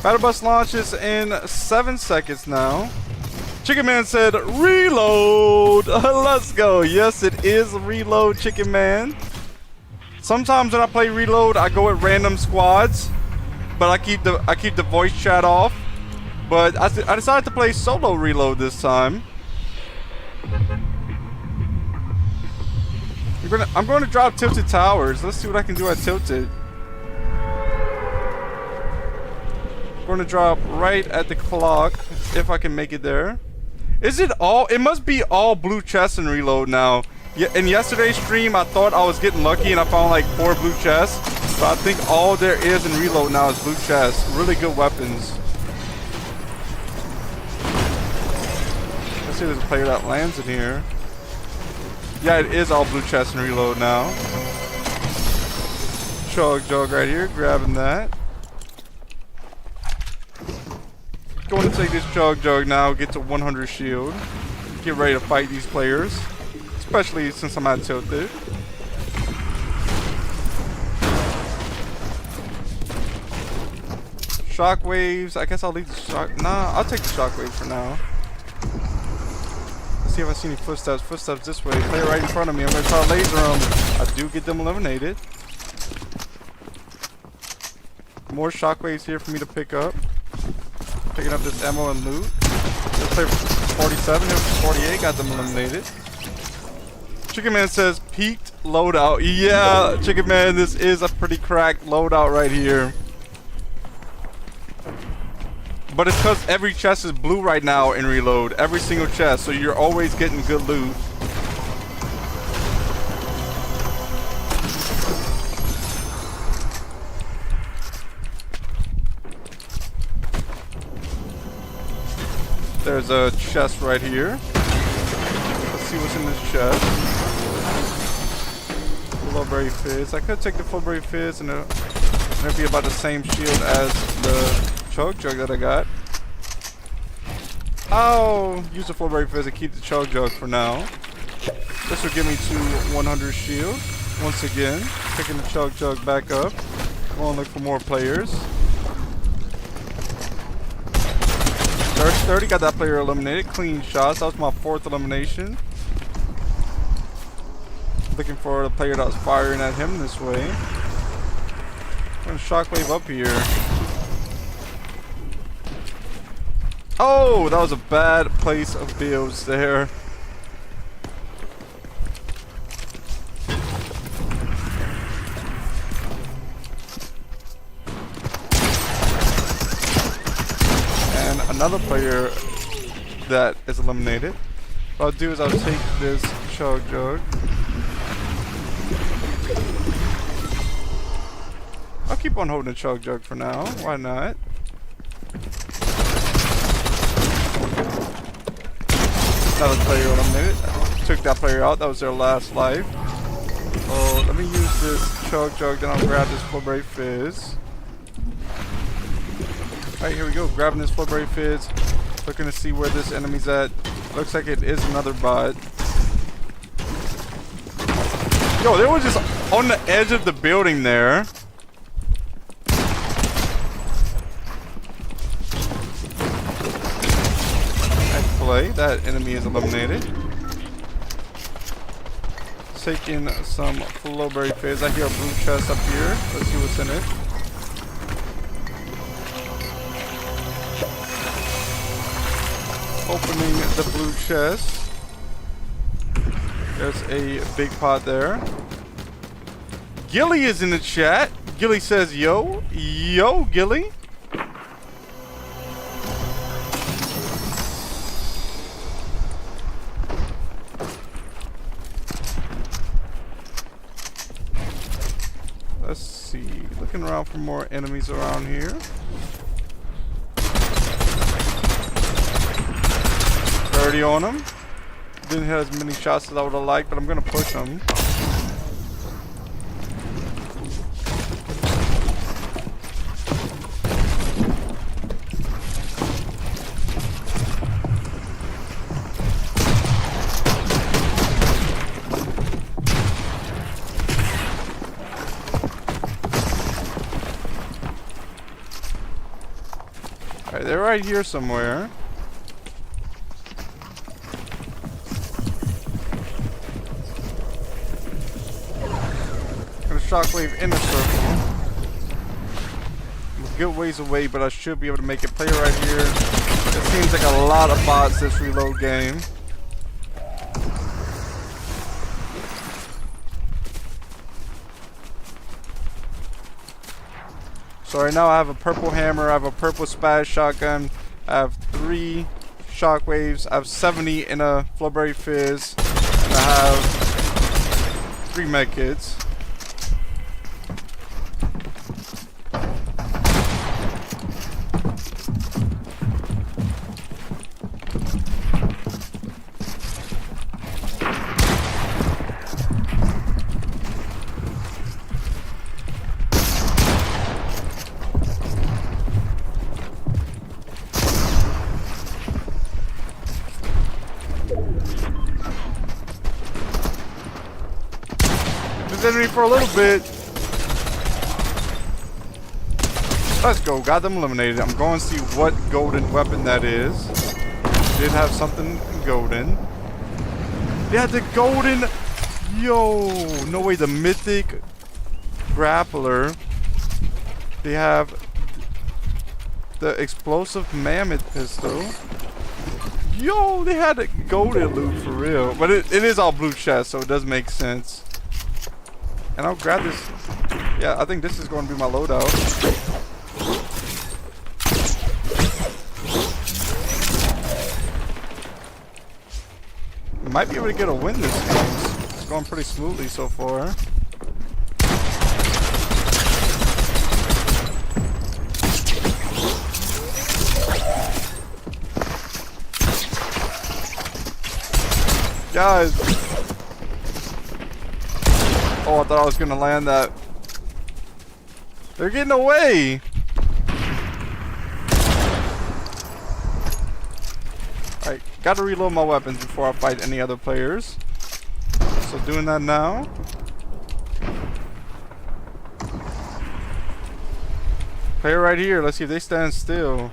Battle bus launches in 7 seconds now. Chicken Man said, reload. Let's go. Yes, it is reload, Chicken Man. Sometimes when I play reload, I go with random squads, but I keep the voice chat off. But I decided to play solo reload this time. I'm going to drop Tilted Towers. Let's see what I can do at Tilted. I'm going to drop right at the clock if I can make it there. Is it all? It must be all blue chests in reload now. Yeah, in yesterday's stream, I thought I was getting lucky and I found like 4 blue chests. But I think all there is in reload now is blue chests. Really good weapons. Let's see if there's a player that lands in here. Yeah, it is all blue chests in reload now. Chug Jug right here, grabbing that. Going to take this Chug Jug now, get to 100 shield. Get ready to fight these players. Especially since I'm at Tilted. Shockwaves, I guess I'll leave the shock. Nah, I'll take the shockwaves for now. Let's see if I see any footsteps. Footsteps this way. Player right in front of me. I'm going to try to laser them. I do get them eliminated. More shockwaves here for me to pick up. Picking up this ammo and loot. This player 47, 48, got them eliminated. Chicken Man says peaked loadout. Yeah, Chicken Man, this is a pretty cracked loadout right here. But it's because every chest is blue right now in reload. Every single chest, so you're always getting good loot. There's a chest right here. Let's see what's in this chest. Fullberry Fizz. I could take the Fullberry Fizz and it'll be about the same shield as the Chug Jug that I got. I'll use the Fullberry Fizz and keep the Chug Jug for now. This will give me to 100 shield. Once again, picking the Chug Jug back up. Going to look for more players. 30, got that player eliminated. Clean shots. That was my 4th elimination. Looking for the player that was firing at him this way. I'm gonna shockwave up here. Oh, that was a bad place of builds there. And another player that is eliminated. What I'll do is I'll take this Chug Jug. I'll keep on holding the Chug Jug for now. Why not? Another player eliminated. Took that player out. That was their last life. Oh, let me use this Chug Jug. Then I'll grab this Fullberry Fizz. Alright, here we go. Grabbing this Fullberry Fizz. Looking to see where this enemy's at. Looks like it is another bot. Yo, they were just on the edge of the building there. That enemy is eliminated. Taking some Fullberry Fizz. I hear a blue chest up here. Let's see what's in it. Opening the blue chest. There's a big pot there. Gilly is in the chat. Gilly says, yo. Yo, Gilly. Let's see. Looking around for more enemies around here. 30 on them. Didn't hit as many shots as I would have liked, but I'm going to push them. Alright, they're right here somewhere. Got a shockwave in a circle. I'm a good ways away, but I should be able to make it. Player right here. It seems like a lot of bots this reload game. So right now I have a purple hammer, I have a purple spaz shotgun, I have 3 shockwaves, I have 70 in a flowberry fizz, and I have 3 medkits. Enemy for a little bit. Let's go. Got them eliminated. I'm going to see what golden weapon that is. Did have something golden. They had the golden. Yo, no way. The mythic grappler. They have the explosive mammoth pistol. Yo, they had a golden loot for real. But it is all blue chest, so it does make sense. And I'll grab this. Yeah, I think this is going to be my loadout. Might be able to get a win this game. It's going pretty smoothly so far. Guys. Oh, I thought I was gonna land that. They're getting away. Alright, gotta reload my weapons before I fight any other players. So doing that now. Player right here, let's see if they stand still.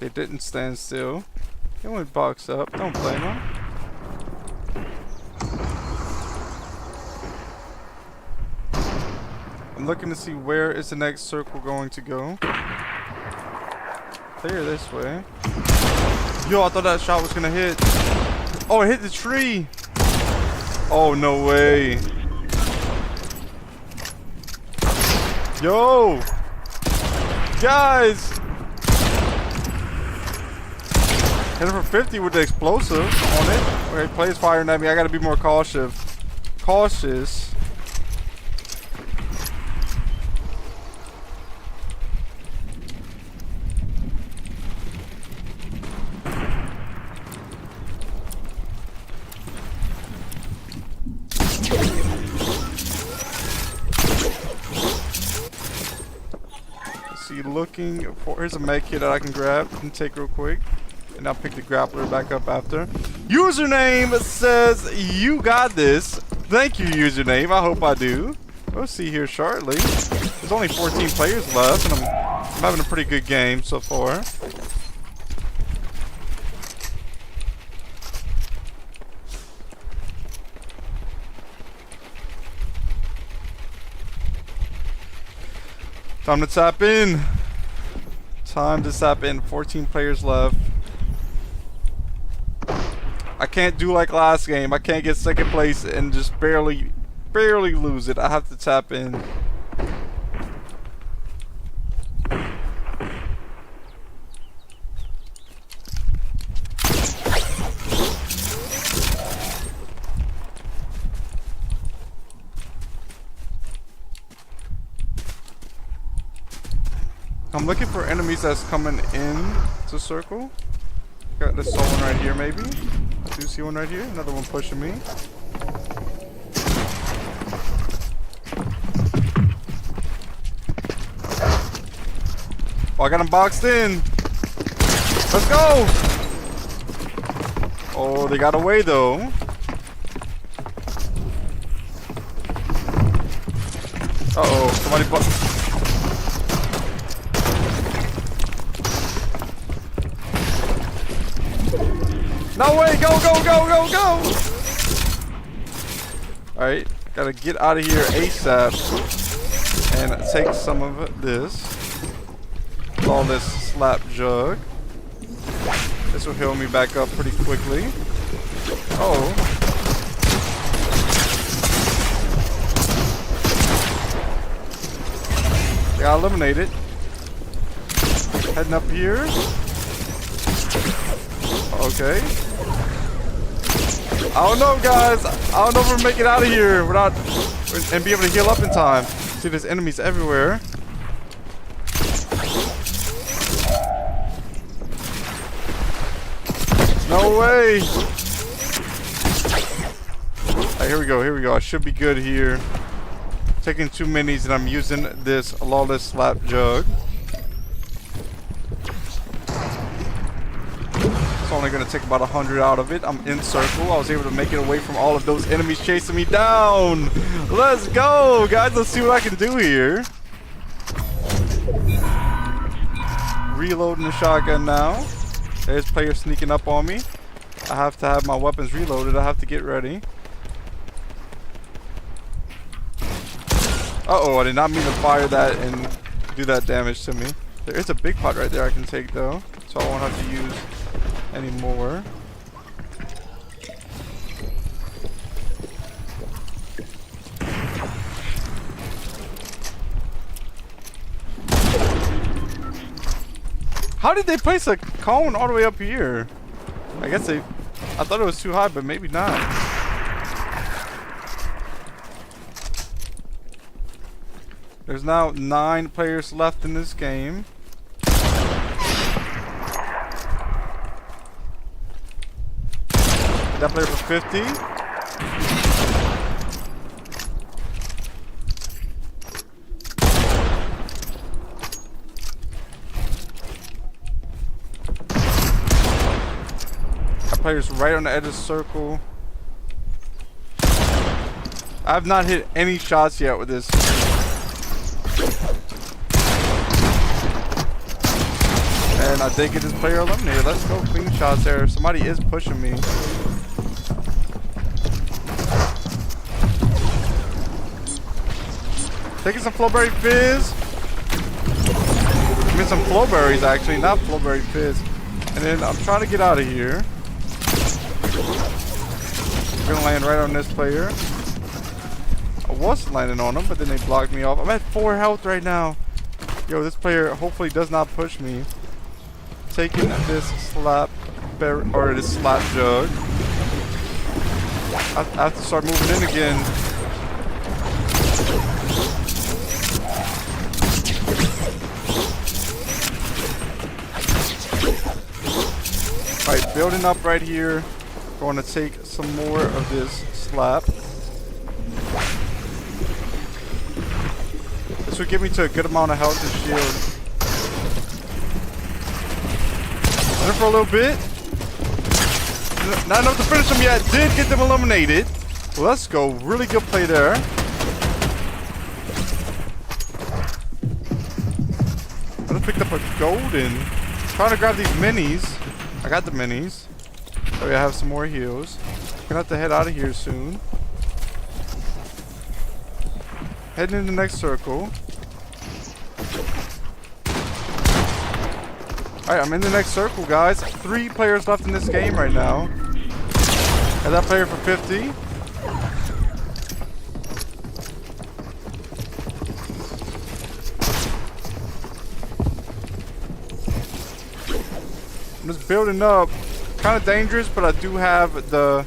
They didn't stand still. They went box up, don't blame them. I'm looking to see where is the next circle going to go. Clear this way. Yo, I thought that shot was gonna hit. Oh, it hit the tree. Oh, no way. Yo, guys. Hit it for 50 with the explosive on it. Okay, play's firing at me. I gotta be more cautious. Looking for, here's a med kit that I can grab and take real quick, and I'll pick the grappler back up after. Username says you got this. Thank you, username. I hope I do. We'll see here shortly. There's only 14 players left, and I'm having a pretty good game so far. Time to tap in. Time to tap in. 14 players left. I can't do like last game. I can't get second place and just barely lose it. I have to tap in. I'm looking for enemies that's coming in to circle. Got this one right here, maybe. I do see one right here. Another one pushing me. Oh, I got him boxed in. Let's go. Oh, they got away though. Uh-oh, somebody No way! Go, go, go, go, go! Alright, gotta get out of here ASAP and take some of this. Flawless slap jug. This will heal me back up pretty quickly. Oh. Got eliminated. Heading up here. Okay. I don't know, guys. I don't know if we're gonna make it out of here without and be able to heal up in time. See, there's enemies everywhere. No way. Alright, here we go. Here we go. I should be good here. Taking 2 minis and I'm using this lawless slap jug. It's only going to take about 100 out of it. I'm in circle. I was able to make it away from all of those enemies chasing me down. Let's go, guys. Let's see what I can do here. Reloading the shotgun now. There's players sneaking up on me. I have to have my weapons reloaded. I have to get ready. Uh-oh, I did not mean to fire that and do that damage to me. There is a big pot right there I can take though, so I won't have to use any more. How did they place a cone all the way up here? I guess I thought it was too high, but maybe not. There's now 9 players left in this game. That player for 50. That player's right on the edge of the circle. I have not hit any shots yet with this. And I did get this player eliminated. Let's go. Clean shots there. Somebody is pushing me. Taking some Flowberry Fizz. I mean some Flowberries actually, not Flowberry Fizz. And then I'm trying to get out of here. I'm gonna land right on this player. I was landing on him, but then they blocked me off. I'm at 4 health right now. Yo, this player hopefully does not push me. Taking this slap or this slap jug. I have to start moving in again. Alright, building up right here. Going to take some more of this slap. This will give me to a good amount of health and shield. Running for a little bit. Not enough to finish them yet. Did get them eliminated. Let's go. Really good play there. I just picked up a golden. Trying to grab these minis. I got the minis. Oh yeah, I have some more heals. Gonna have to head out of here soon. Heading in the next circle. Alright, I'm in the next circle, guys. 3 players left in this game right now. Got that player for 50. I'm just building up. Kind of dangerous, but I do have the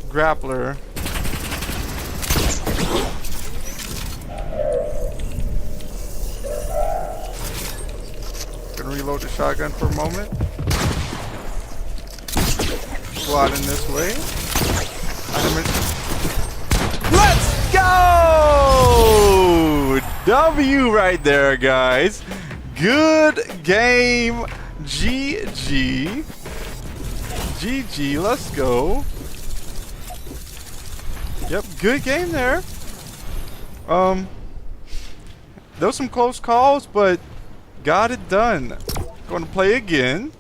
grappler. Gonna reload the shotgun for a moment. Sliding this way. Let's go! W right there, guys. Good game. GG. GG, let's go. Yep, good game there. There was some close calls, but got it done. Going to play again.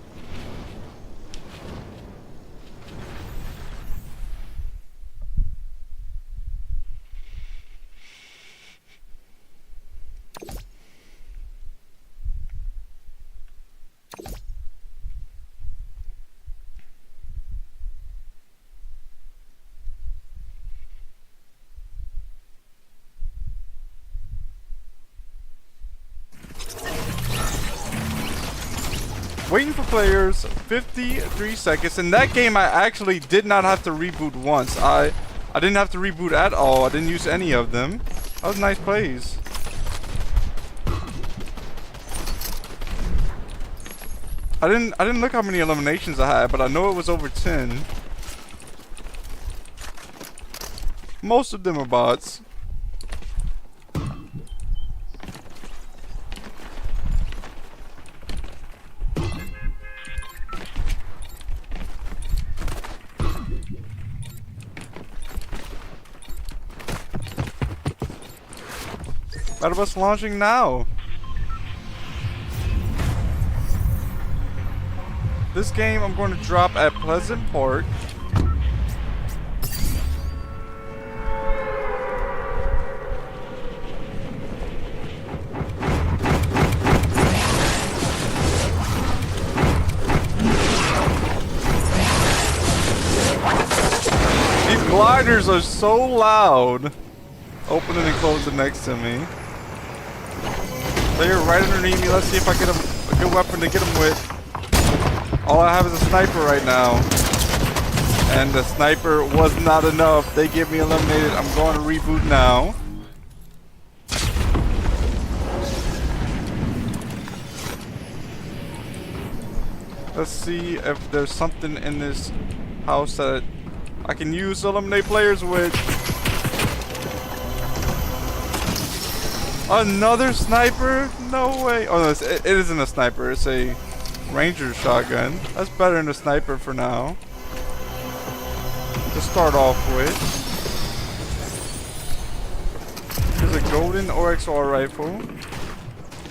players, 53 seconds. In that game, I actually did not have to reboot once. I didn't have to reboot at all. I didn't use any of them. That was nice plays. I didn't look how many eliminations I had, but I know it was over 10. Most of them are bots. Battle bus launching now. This game I'm going to drop at Pleasant Park. These gliders are so loud. Opening and closing next to me. They're right underneath me. Let's see if I get a good weapon to get them with. All I have is a sniper right now. And the sniper was not enough. They get me eliminated. I'm going to reboot now. Let's see if there's something in this house that I can use to eliminate players with. Another sniper? No way. Oh no, it isn't a sniper. It's a ranger shotgun. That's better than a sniper for now. To start off with. There's a golden OXR rifle.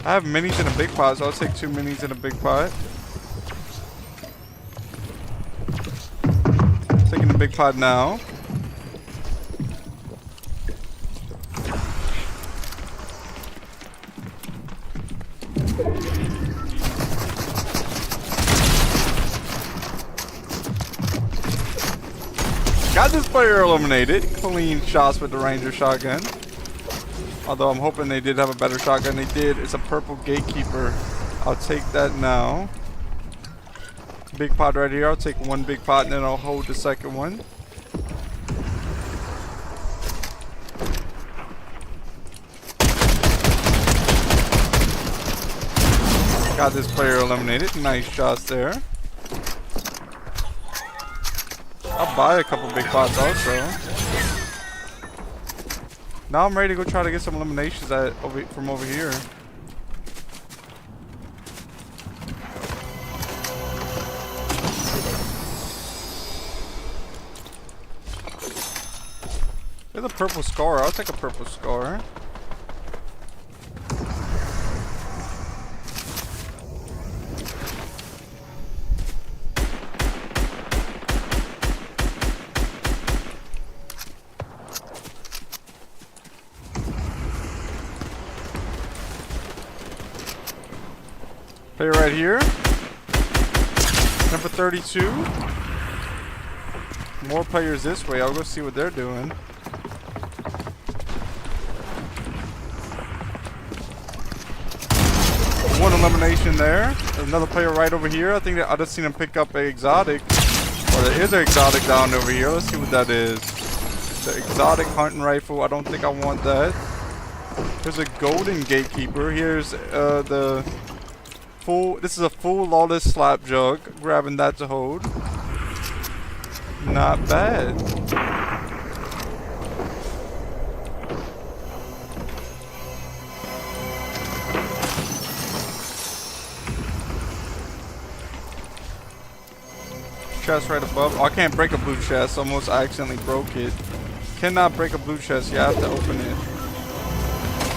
I have minis in a big pot, so I'll take 2 minis in a big pot. Taking the big pot now. Got this player eliminated. Clean shots with the Ranger shotgun. Although I'm hoping they did have a better shotgun. They did. It's a purple gatekeeper. I'll take that now. Big pot right here. I'll take 1 big pot and then I'll hold the second one. Got this player eliminated. Nice shots there. I'll buy a couple big pots also. Now I'm ready to go try to get some eliminations from over here. There's a purple scar. I'll take a purple scar. Player right here. Number 32. More players this way. I'll go see what they're doing. One elimination there. There's another player right over here. I think that I just seen him pick up a exotic. Or there is an exotic down over here. Let's see what that is. It's an exotic hunting rifle. I don't think I want that. There's a golden gatekeeper. Here's the full. This is a full lawless slap jug. Grabbing that to hold. Not bad. Chest right above. Oh, I can't break a blue chest. Almost accidentally broke it. Cannot break a blue chest. You have to open it.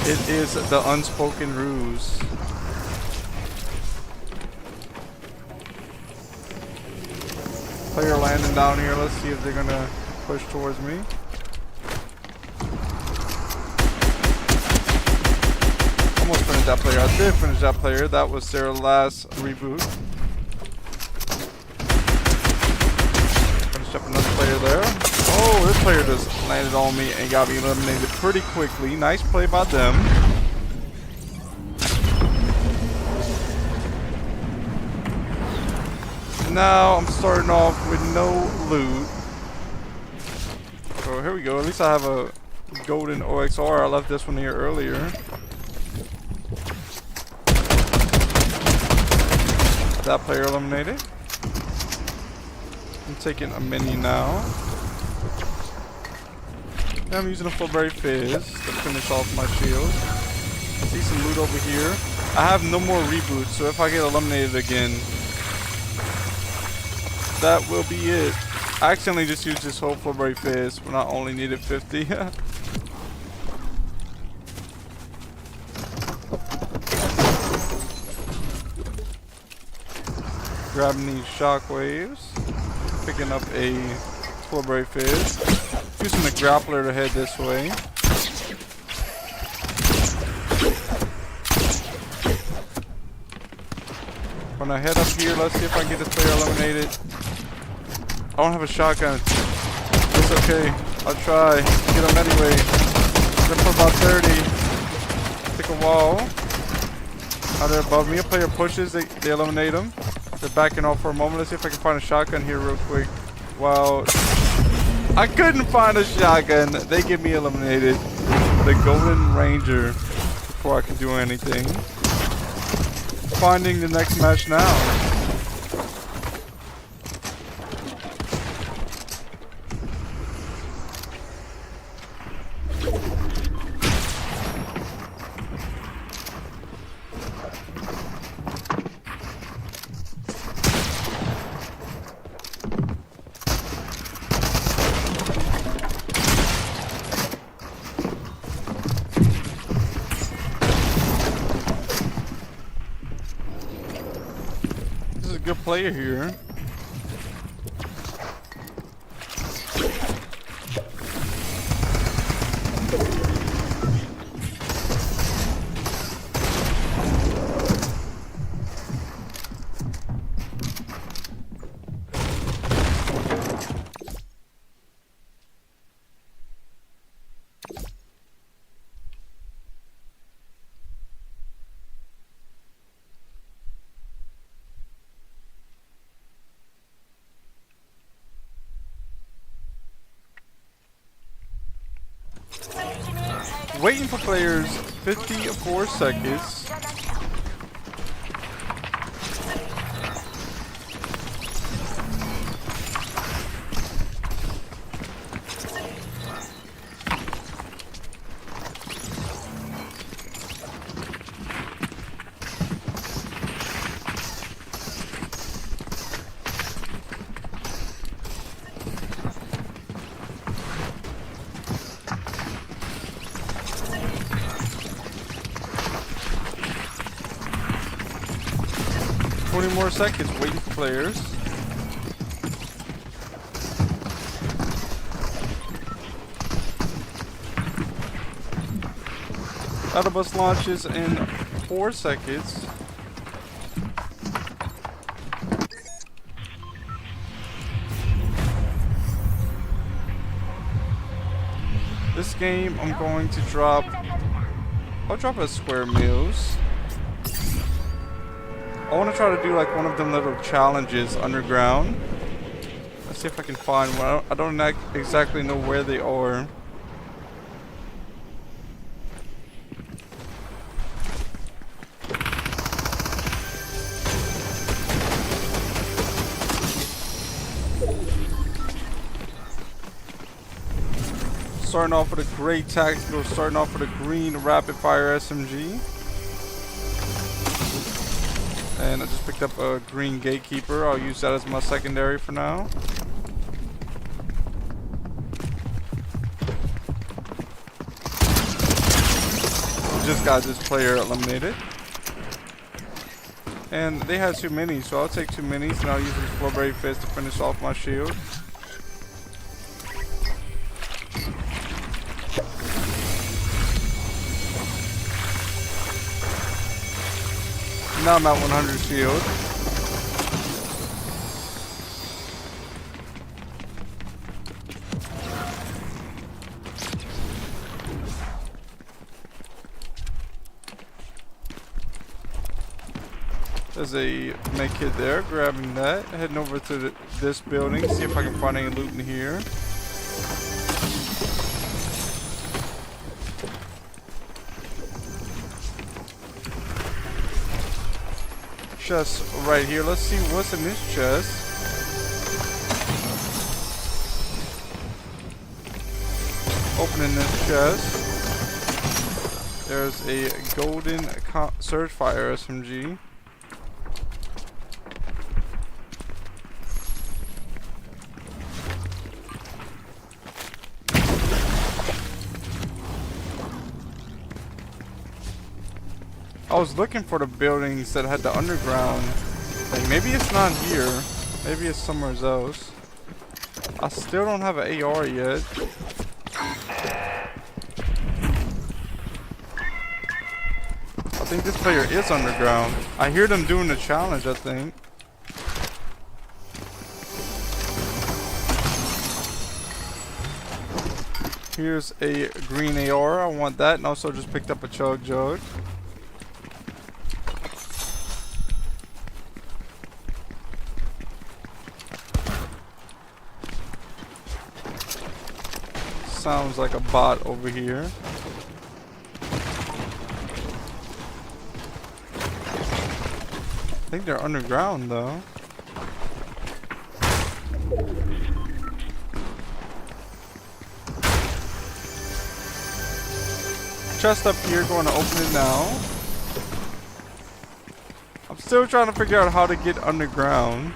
It is the unspoken ruse. Player landing down here. Let's see if they're gonna push towards me. Almost finished that player. I did finish that player. That was their last reboot. Finished up another player there. Oh, this player just landed on me and got me eliminated pretty quickly. Nice play by them. now I'm starting off with no loot. So here we go. At least I have a golden OXR. I left this one here earlier. That player eliminated. I'm taking a mini now. And I'm using a full-berry fizz to finish off my shield. I see some loot over here. I have no more reboots, so if I get eliminated again, that will be it. I accidentally just used this whole full-berry fizz when I only needed 50. Grabbing these shockwaves, picking up a full-berry fizz, using the grappler to head this way. When I head up here, let's see if I can get this player eliminated. I don't have a shotgun. It's okay. I'll try. Get him anyway. Get for about 30. Take a wall. Now they're above me. A player pushes. They eliminate him. They're backing off for a moment. Let's see if I can find a shotgun here real quick. Wow. I couldn't find a shotgun. They get me eliminated. The Golden Ranger before I can do anything. Finding the next match now. Good player here. Waiting for players 54 seconds. More seconds waiting for players. Autobus launches in 4 seconds. This game I'm going to drop. I'll drop a square meals. I want to try to do like one of them little challenges underground. Let's see if I can find one. I don't exactly know where they are. Starting off with a gray tactical, starting off with a green rapid fire SMG. And I just picked up a green gatekeeper. I'll use that as my secondary for now. Just got this player eliminated. And they had 2 minis, so I'll take 2 minis and I'll use this full-berry fizz to finish off my shield. Now I'm at 100 shield. There's a med kit there. Grabbing that. Heading over to this building. See if I can find any loot in here. Chest right here. Let's see what's in this chest. Opening this chest. There's a golden Surgefire SMG. I was looking for the buildings that had the underground thing. Maybe it's not here. Maybe it's somewhere else. I still don't have an AR yet. I think this player is underground. I hear them doing the challenge, I think. Here's a green AR. I want that, and also just picked up a chug jug. Sounds like a bot over here. I think they're underground though. Chest up here, going to open it now. I'm still trying to figure out how to get underground.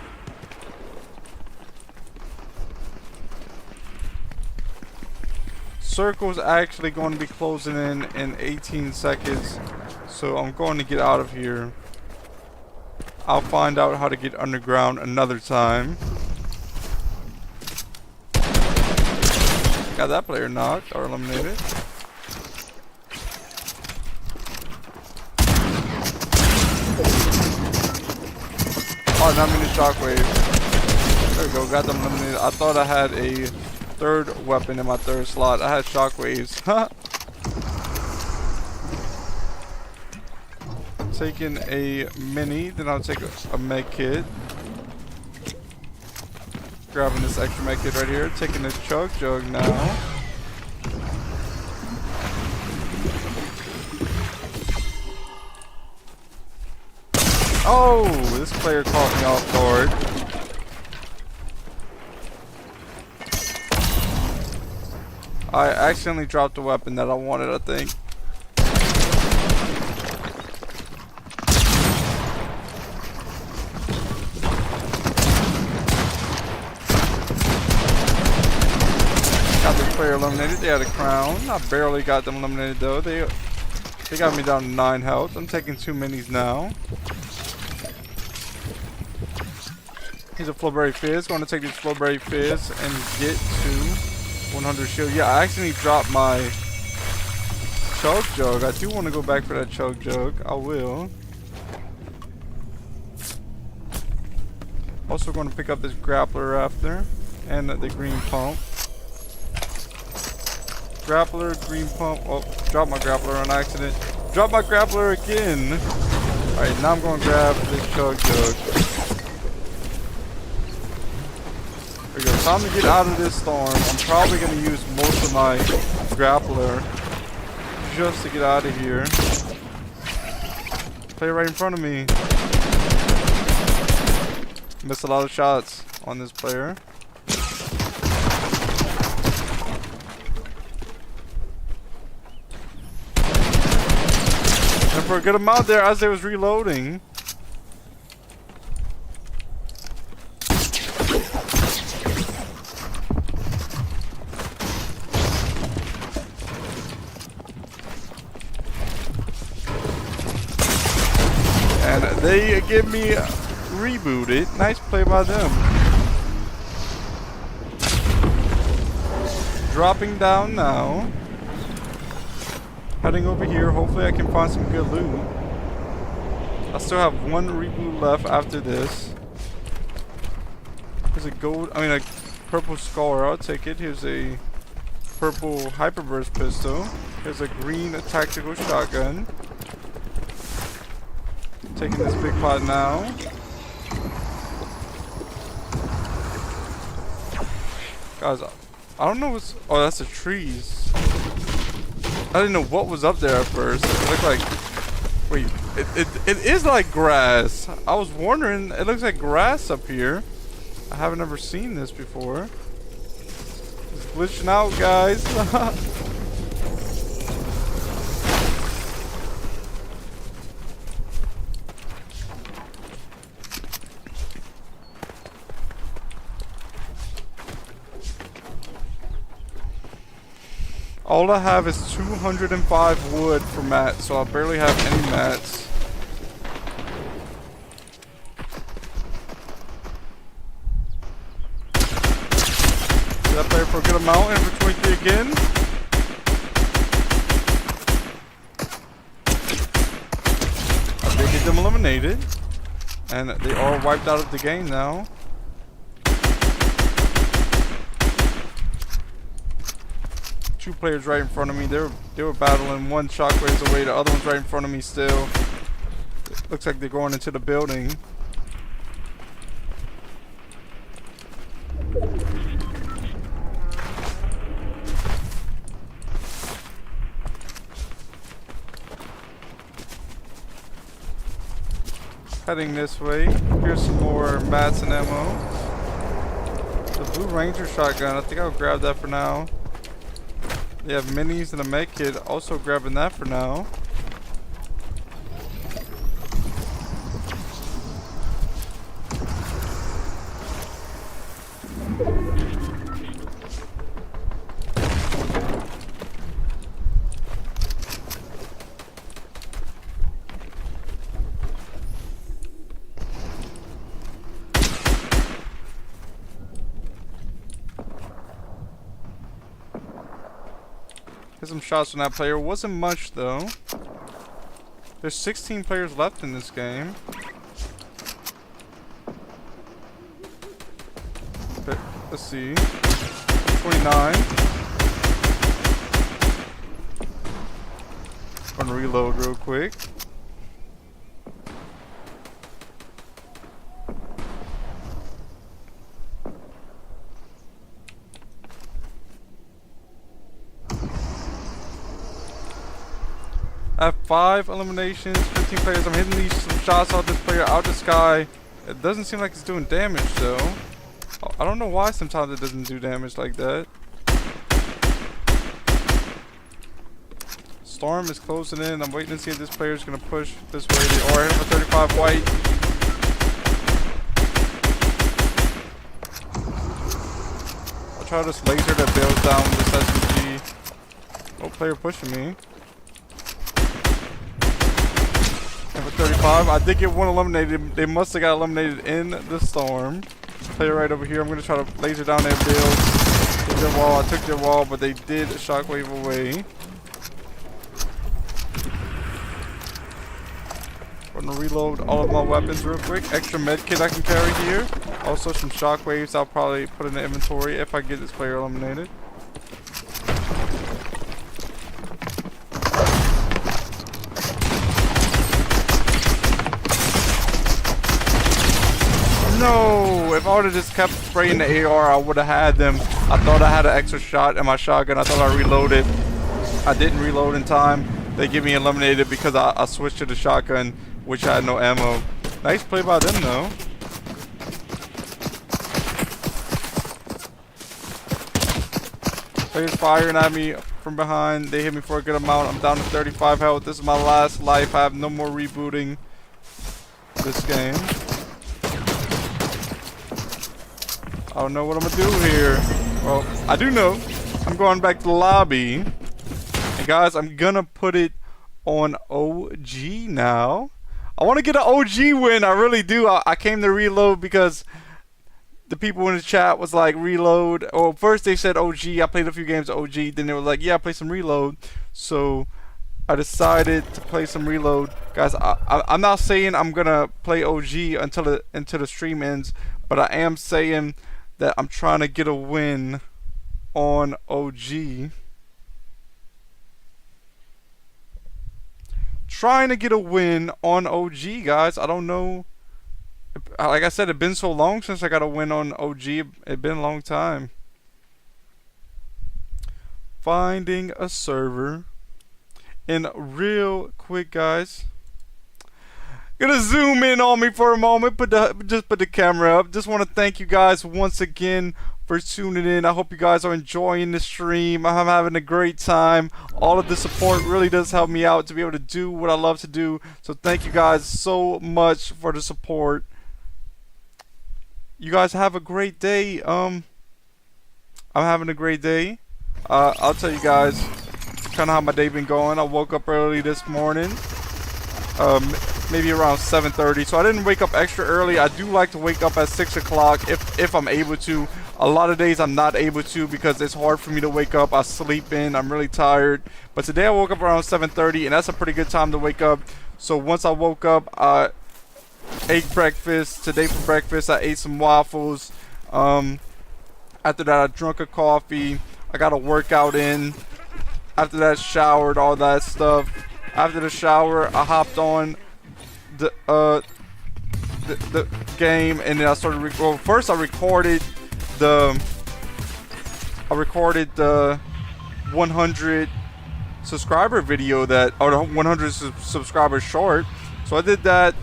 Circle's actually going to be closing in 18 seconds, so I'm going to get out of here. I'll find out how to get underground another time. Got that player knocked or eliminated. Oh, not mean the shockwave. There we go, got them eliminated. I thought I had a third weapon in my third slot. I had shockwaves. Taking a mini, then I'll take a med kit. Grabbing this extra med kit right here. Taking a chug jug now. Oh, this player caught me off guard. I accidentally dropped the weapon that I wanted, I think. Got this player eliminated. They had a crown. I barely got them eliminated though. They got me down to 9 health. I'm taking 2 minis now. Here's a Flowberry Fizz. Going to take this Flowberry Fizz and get to 100 shield. Yeah, I accidentally dropped my chug jug. I do want to go back for that chug jug. I will. Also going to pick up this grappler after. And the green pump. Grappler, green pump. Oh, dropped my grappler on accident. Dropped my grappler again. Alright, now I'm going to grab this chug jug. There we go. Time to get out of this storm. I'm probably going to use most of my grappler just to get out of here. Player right in front of me. Missed a lot of shots on this player. And for a good amount there as I was reloading. And they get me rebooted. Nice play by them. Dropping down now. Heading over here. Hopefully I can find some good loot. I still have 1 reboot left after this. There's a a purple scar. I'll take it. Here's a purple hyperburst pistol. Here's a green tactical shotgun. Taking this big pot now. Guys, I don't know what's... Oh, that's the trees. I didn't know what was up there at first. It looked like... Wait, it is like grass. I was wondering, it looks like grass up here. I haven't ever seen this before. It's glitching out, guys. All I have is 205 wood for mats, so I barely have any mats. Did I play for a good amount? And for 23 again. I did get them eliminated. And they are wiped out of the game now. Two players right in front of me. They were battling. One shockwaves away. The other one's right in front of me still. Looks like they're going into the building. Heading this way. Here's some more mats and ammo. The Blue Ranger shotgun. I think I'll grab that for now. They have minis and a med kit. Also grabbing that for now. Get some shots from that player. Wasn't much though. There's 16 players left in this game. Okay, let's see. 29. Gonna reload real quick. I have 5 eliminations, 15 players. I'm hitting these shots out this player out the sky. It doesn't seem like it's doing damage though. I don't know why sometimes it doesn't do damage like that. Storm is closing in. I'm waiting to see if this player is going to push this way. They are hitting for 35 white. I'll try this laser that bails down this SMG. Oh, player pushing me. And for 35, I did get one eliminated. They must have got eliminated in the storm. Player right over here. I'm going to try to laser down their build. Take their wall. I took their wall, but they did shockwave away. I'm going to reload all of my weapons real quick. Extra med kit I can carry here. Also some shockwaves I'll probably put in the inventory if I get this player eliminated. No! If I would have just kept spraying the AR, I would have had them. I thought I had an extra shot in my shotgun. I thought I reloaded. I didn't reload in time. They get me eliminated because I switched to the shotgun, which had no ammo. Nice play by them though. Players firing at me from behind. They hit me for a good amount. I'm down to 35 health. This is my last life. I have no more rebooting this game. I don't know what I'm gonna do here. Well, I do know. I'm going back to the lobby. And guys, I'm gonna put it on OG now. I want to get an OG win. I really do. I came to reload because the people in the chat was like, reload. Or first they said OG. I played a few games of OG. Then they were like, yeah, play some reload. So I decided to play some reload. Guys, I'm not saying I'm going to play OG until the stream ends. But I am saying that I'm trying to get a win on OG. trying to get a win on OG, guys. I don't know. Like I said, it's been so long since I got a win on OG. It's been a long time. Finding a server. And real quick, guys. Gonna zoom in on me for a moment. Just put the camera up. Just want to thank you guys once again for tuning in. I hope you guys are enjoying the stream. I'm having a great time. All of the support really does help me out to be able to do what I love to do. So thank you guys so much for the support. You guys have a great day. I'm having a great day. I'll tell you guys kind of how my day been going. I woke up early this morning. Maybe around 7:30, so I didn't wake up extra early. I do like to wake up at 6 o'clock if I'm able to. A lot of days I'm not able to because it's hard for me to wake up. I sleep in. I'm really tired. But today I woke up around 7:30, and that's a pretty good time to wake up. So once I woke up, I ate breakfast. Today for breakfast, I ate some waffles. After that, I drank a coffee. I got a workout in. After that, showered, all that stuff. After the shower, I hopped on the game, and then I started. Well, first I recorded the 100 subscriber video or the 100 subscriber short. So I did that,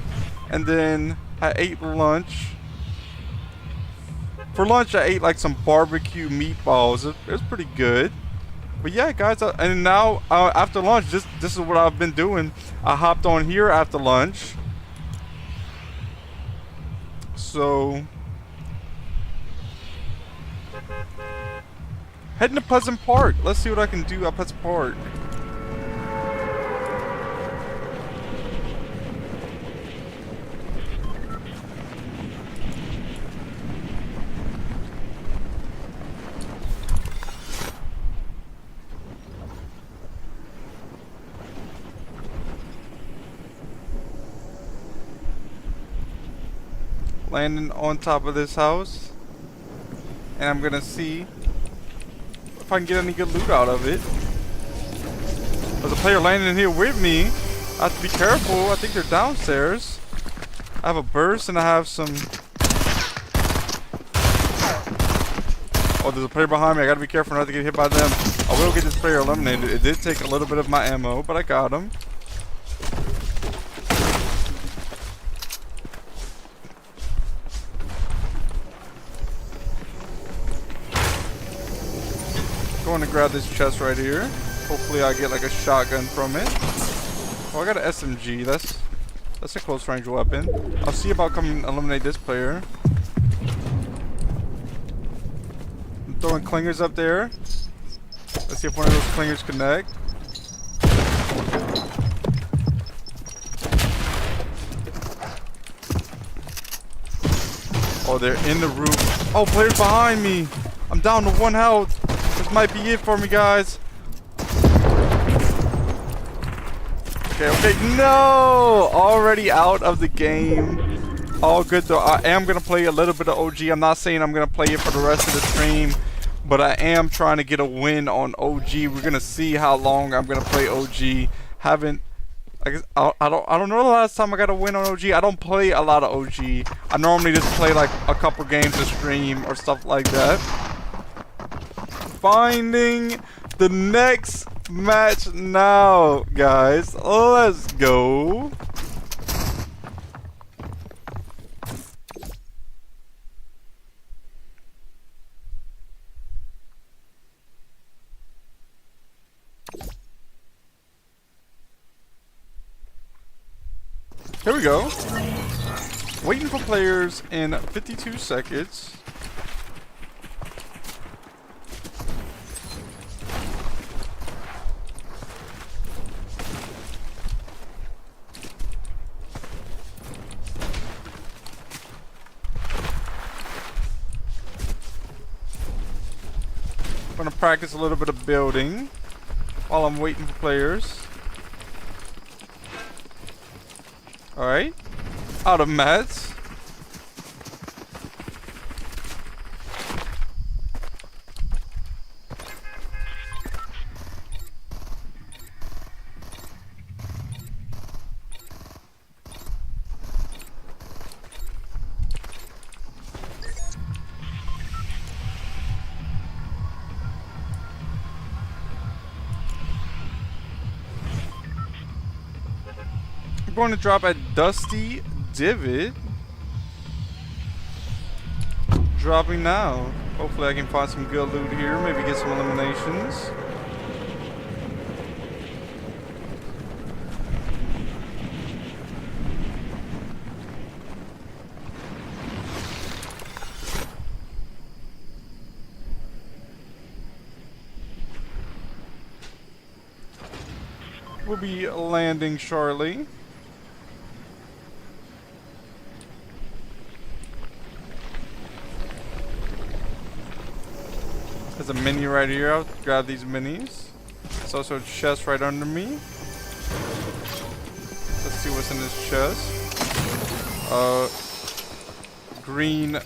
and then I ate lunch. For lunch, I ate like some barbecue meatballs. It was pretty good. But yeah, guys, and now after lunch, this is what I've been doing. I hopped on here after lunch. So heading to Pleasant Park. Let's see what I can do at Pleasant Park. Landing on top of this house, and I'm gonna see if I can get any good loot out of it. There's a player landing here with me. I have to be careful. I think they're downstairs. I have a burst and I have some. Oh, there's a player behind me. I gotta be careful not to get hit by them. I will get this player eliminated. It did take a little bit of my ammo, but I got him. Going to grab this chest right here. Hopefully I get like a shotgun from it. Oh, I got an SMG. That's a close range weapon. I'll see about coming and eliminate this player. I'm throwing clingers up there. Let's see if one of those clingers connect. Oh, they're in the roof. Oh, players behind me. I'm down to 1 health. This might be it for me, guys. Okay, no! Already out of the game. All good though. I am going to play a little bit of OG. I'm not saying I'm going to play it for the rest of the stream, but I am trying to get a win on OG. We're going to see how long I'm going to play OG. I don't know the last time I got a win on OG. I don't play a lot of OG. I normally just play like a couple games a stream or stuff like that. Finding the next match now, guys. Let's go. Here we go. Waiting for players in 52 seconds. I'm gonna practice a little bit of building while I'm waiting for players. Alright. Out of mats. going to drop at Dusty Divot. Dropping now. Hopefully I can find some good loot here. Maybe get some eliminations. We'll be landing shortly. There's a mini right here. I'll grab these minis. There's also a chest right under me. Let's see what's in this chest. Green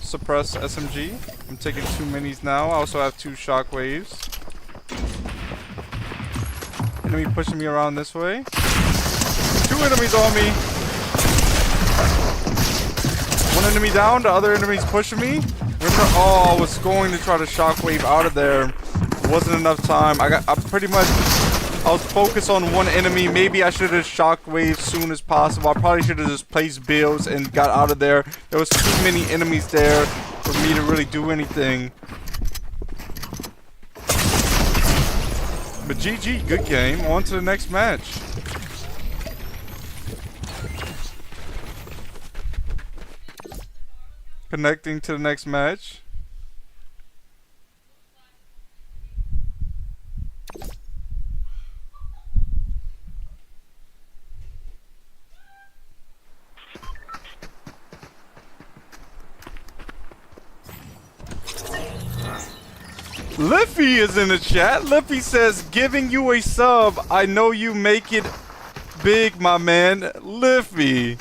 suppress SMG. I'm taking 2 minis now. I also have 2 shockwaves. Enemy pushing me around this way. 2 enemies on me. 1 enemy down. The other enemy's pushing me. Oh, I was going to try to shockwave out of there. Wasn't enough time. I was focused on 1 enemy. Maybe I should have shockwaved soon as possible. I probably should have just placed builds and got out of there. There was too many enemies there for me to really do anything. But GG, good game. On to the next match. Connecting to the next match. Liffy is in the chat. Liffy says, giving you a sub. I know you make it big, my man. Liffy,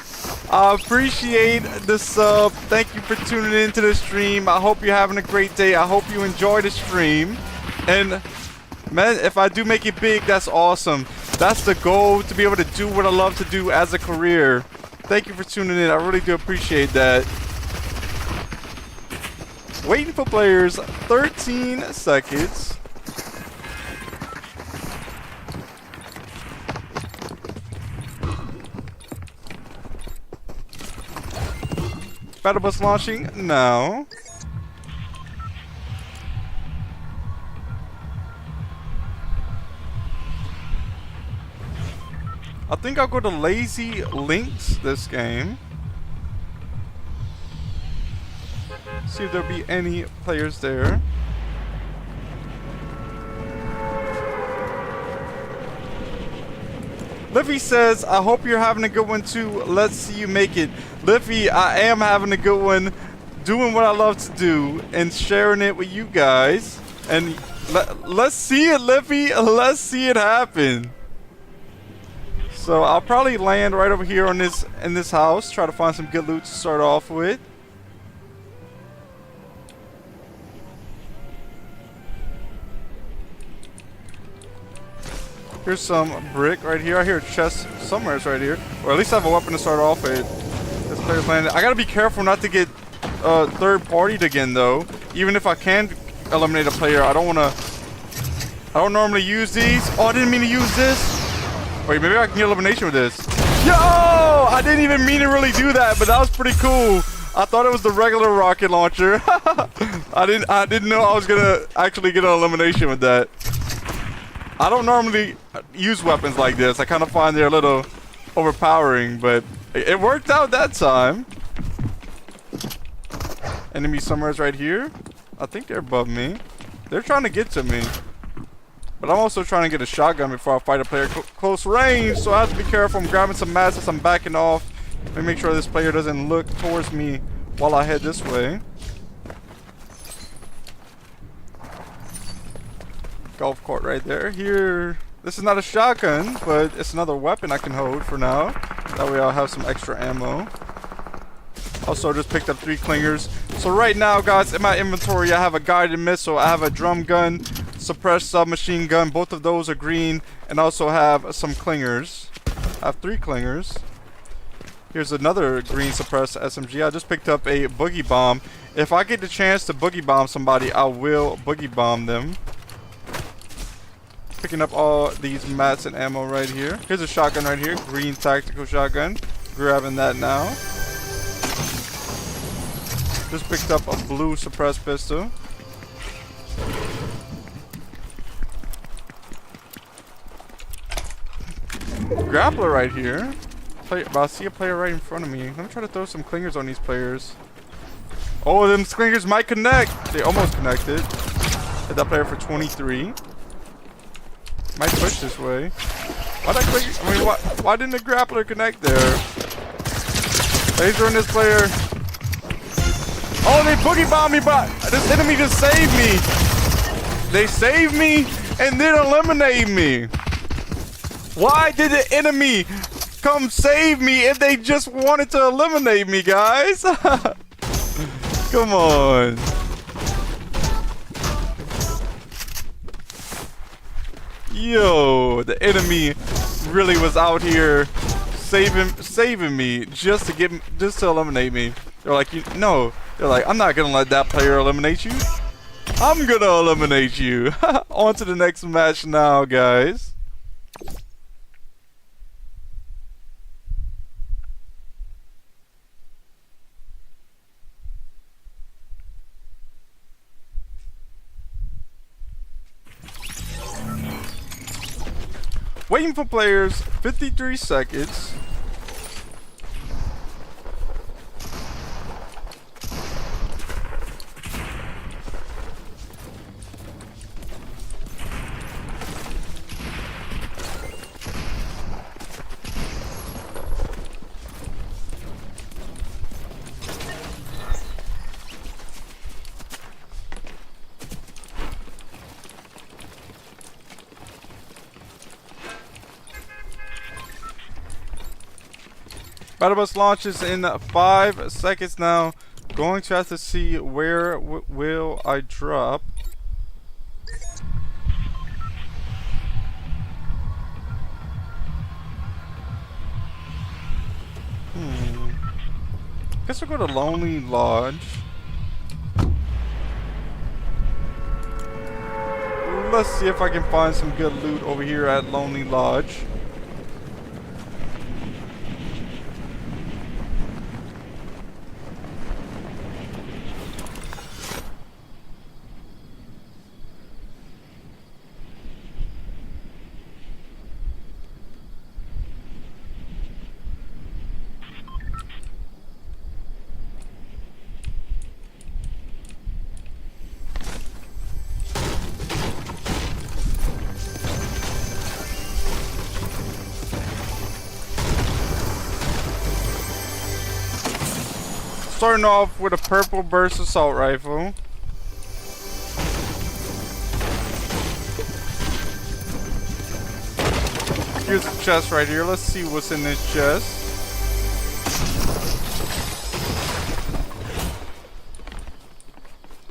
I appreciate the sub. Thank you for tuning into the stream. I hope you're having a great day. I hope you enjoy the stream. And man, if I do make it big, that's awesome. That's the goal, to be able to do what I love to do as a career. Thank you for tuning in. I really do appreciate that. Waiting for players, 13 seconds. Battle bus launching now. I think I'll go to Lazy Links this game. See if there'll be any players there. Liffy says, I hope you're having a good one too. Let's see you make it. Liffy, I am having a good one. Doing what I love to do and sharing it with you guys. And let's see it, Liffy. Let's see it happen. So I'll probably land right over here on in this house. Try to find some good loot to start off with. Here's some brick right here. I hear a chest somewhere right here. Or at least I have a weapon to start off with. This player's landed. I gotta be careful not to get third-partied again, though. Even if I can eliminate a player, I don't normally use these. Oh, I didn't mean to use this. Wait, maybe I can get elimination with this. Yo! I didn't even mean to really do that, but that was pretty cool. I thought it was the regular rocket launcher. I didn't know I was gonna actually get an elimination with that. I don't normally use weapons like this. I kind of find they're a little overpowering, but it worked out that time. Enemy somewhere's right here. I think they're above me. They're trying to get to me. But I'm also trying to get a shotgun before I fight a player close range, so I have to be careful. I'm grabbing some mats as I'm backing off. Let me make sure this player doesn't look towards me while I head this way. Golf cart right there. Here, this is not a shotgun, but it's another weapon I can hold for now. That way I'll have some extra ammo. Also just picked up 3 clingers. So right now, guys, in my inventory I have a guided missile, I have a drum gun, suppressed submachine gun. Both of those are green, and also have some clingers. I have 3 clingers. Here's another green suppressed SMG. I just picked up a boogie bomb. If I get the chance to boogie bomb somebody, I will boogie bomb them. Picking up all these mats and ammo right here. Here's a shotgun right here. Green tactical shotgun. Grabbing that now. Just picked up a blue suppressed pistol. Grappler right here. But I see a player right in front of me. Let me try to throw some clingers on these players. Oh, them clingers might connect. They almost connected. Hit that player for 23. Might push this way. Why didn't the grappler connect there? Laser on this player. Oh, they boogie bombed me, but this enemy just saved me. They saved me and then eliminate me. Why did the enemy come save me if they just wanted to eliminate me, guys? Come on. Yo, the enemy really was out here saving me just to eliminate me. They're like, no. They're like, I'm not gonna let that player eliminate you. I'm gonna eliminate you. On to the next match now, guys. Waiting for players, 53 seconds. Battle bus launches in 5 seconds now. Going to have to see where will I drop. Guess we'll go to Lonely Lodge. Let's see if I can find some good loot over here at Lonely Lodge. Starting off with a purple burst assault rifle. Here's a chest right here. Let's see what's in this chest.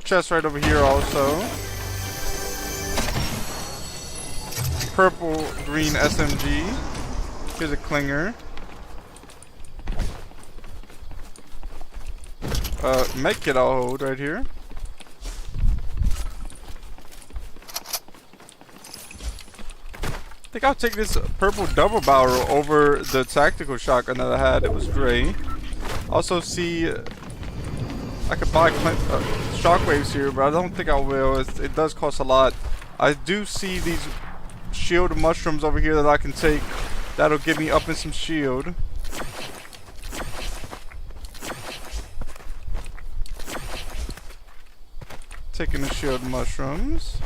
Chest right over here also. Purple green SMG. Here's a clinger. Medkit I'll hold right here. I think I'll take this purple double barrel over the tactical shotgun that I had. It was gray. Also see, I could buy shockwaves here, but I don't think I will. It does cost a lot. I do see these shield mushrooms over here that I can take. That'll give me up in some shield. Taking the shield mushrooms.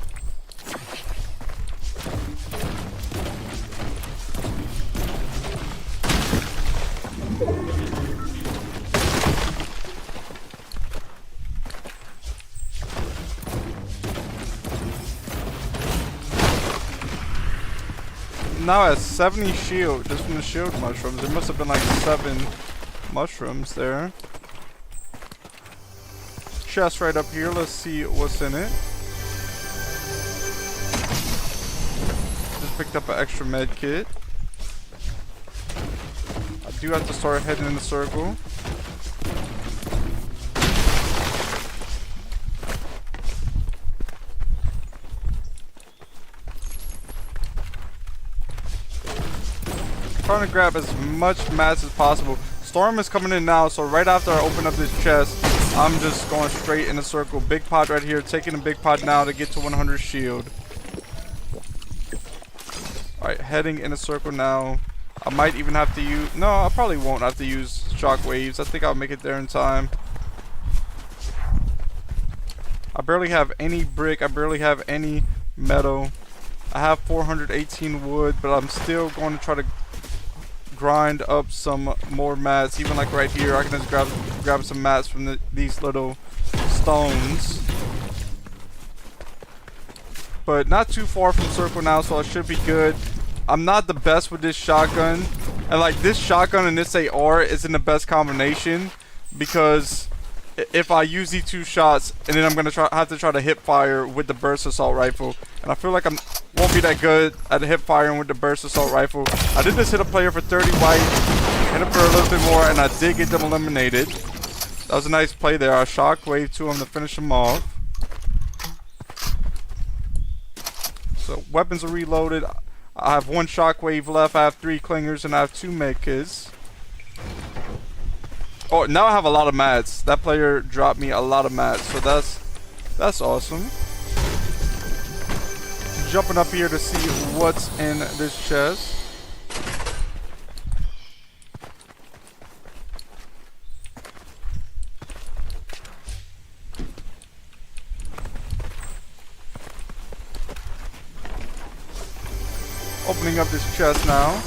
Now at 70 shield, just from the shield mushrooms. There must have been like 7 mushrooms there. Chest right up here. Let's see what's in it. Just picked up an extra med kit. I do have to start heading in the circle. trying to grab as much mats as possible. Storm is coming in now, so right after I open up this chest, I'm just going straight in a circle. Big pot right here, taking a big pot now to get to 100 shield. Alright, heading in a circle now. I might even have to use... No, I probably won't have to use shockwaves. I think I'll make it there in time. I barely have any brick. I barely have any metal. I have 418 wood, but I'm still going to try to grind up some more mats. Even like right here, I can just grab some mats from these little stones. But not too far from circle now, so I should be good. I'm not the best with this shotgun, and like this shotgun and this AR isn't the best combination, because if I use these two shots and then I'm gonna have to try to hip fire with the burst assault rifle, and I feel like I won't be that good at hip firing with the burst assault rifle. I did just hit a player for 30 white, hit him for a little bit more, and I did get them eliminated. That was a nice play there. I shockwave to him to finish him off. So weapons are reloaded. I have one shockwave left. I have 3 clingers and I have 2 medkits. Oh, now I have a lot of mats. That player dropped me a lot of mats, so that's awesome. Jumping up here to see what's in this chest. Opening up this chest now.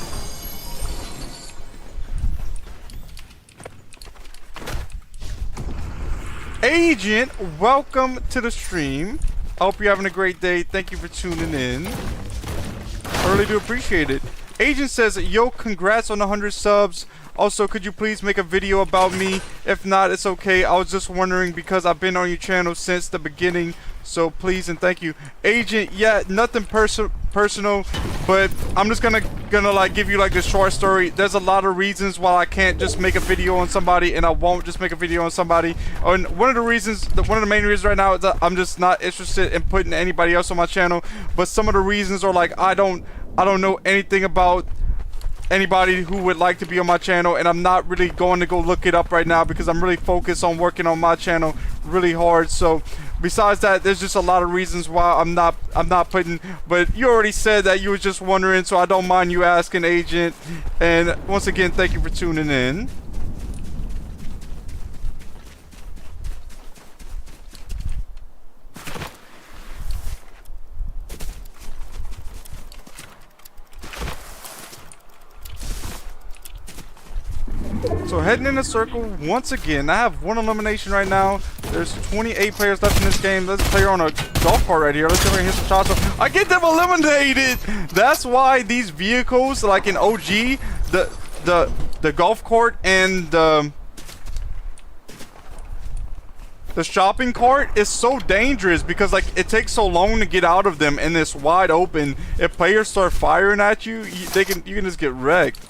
Agent, welcome to the stream. I hope you're having a great day. Thank you for tuning in. I really do appreciate it. Agent says, yo, congrats on 100 subs. Also, could you please make a video about me? If not, it's okay. I was just wondering because I've been on your channel since the beginning. So please and thank you. Agent, yeah, nothing personal, but I'm just gonna like give you like the short story. There's a lot of reasons why I can't just make a video on somebody, and I won't just make a video on somebody. And one of the main reasons right now is that I'm just not interested in putting anybody else on my channel. But some of the reasons are like I don't know anything about anybody who would like to be on my channel, and I'm not really going to go look it up right now because I'm really focused on working on my channel really hard. So besides that, there's just a lot of reasons why I'm not putting, but you already said that you were just wondering, so I don't mind you asking, Agent. And once again, thank you for tuning in. So heading in a circle once again. I have 1 elimination right now. There's 28 players left in this game. There's a player on a golf cart right here. Let's see if I can hit some shots. I get them eliminated. That's why these vehicles, like in OG, the golf cart and the shopping cart is so dangerous, because like it takes so long to get out of them and it's wide open. If players start firing at you, you can just get wrecked.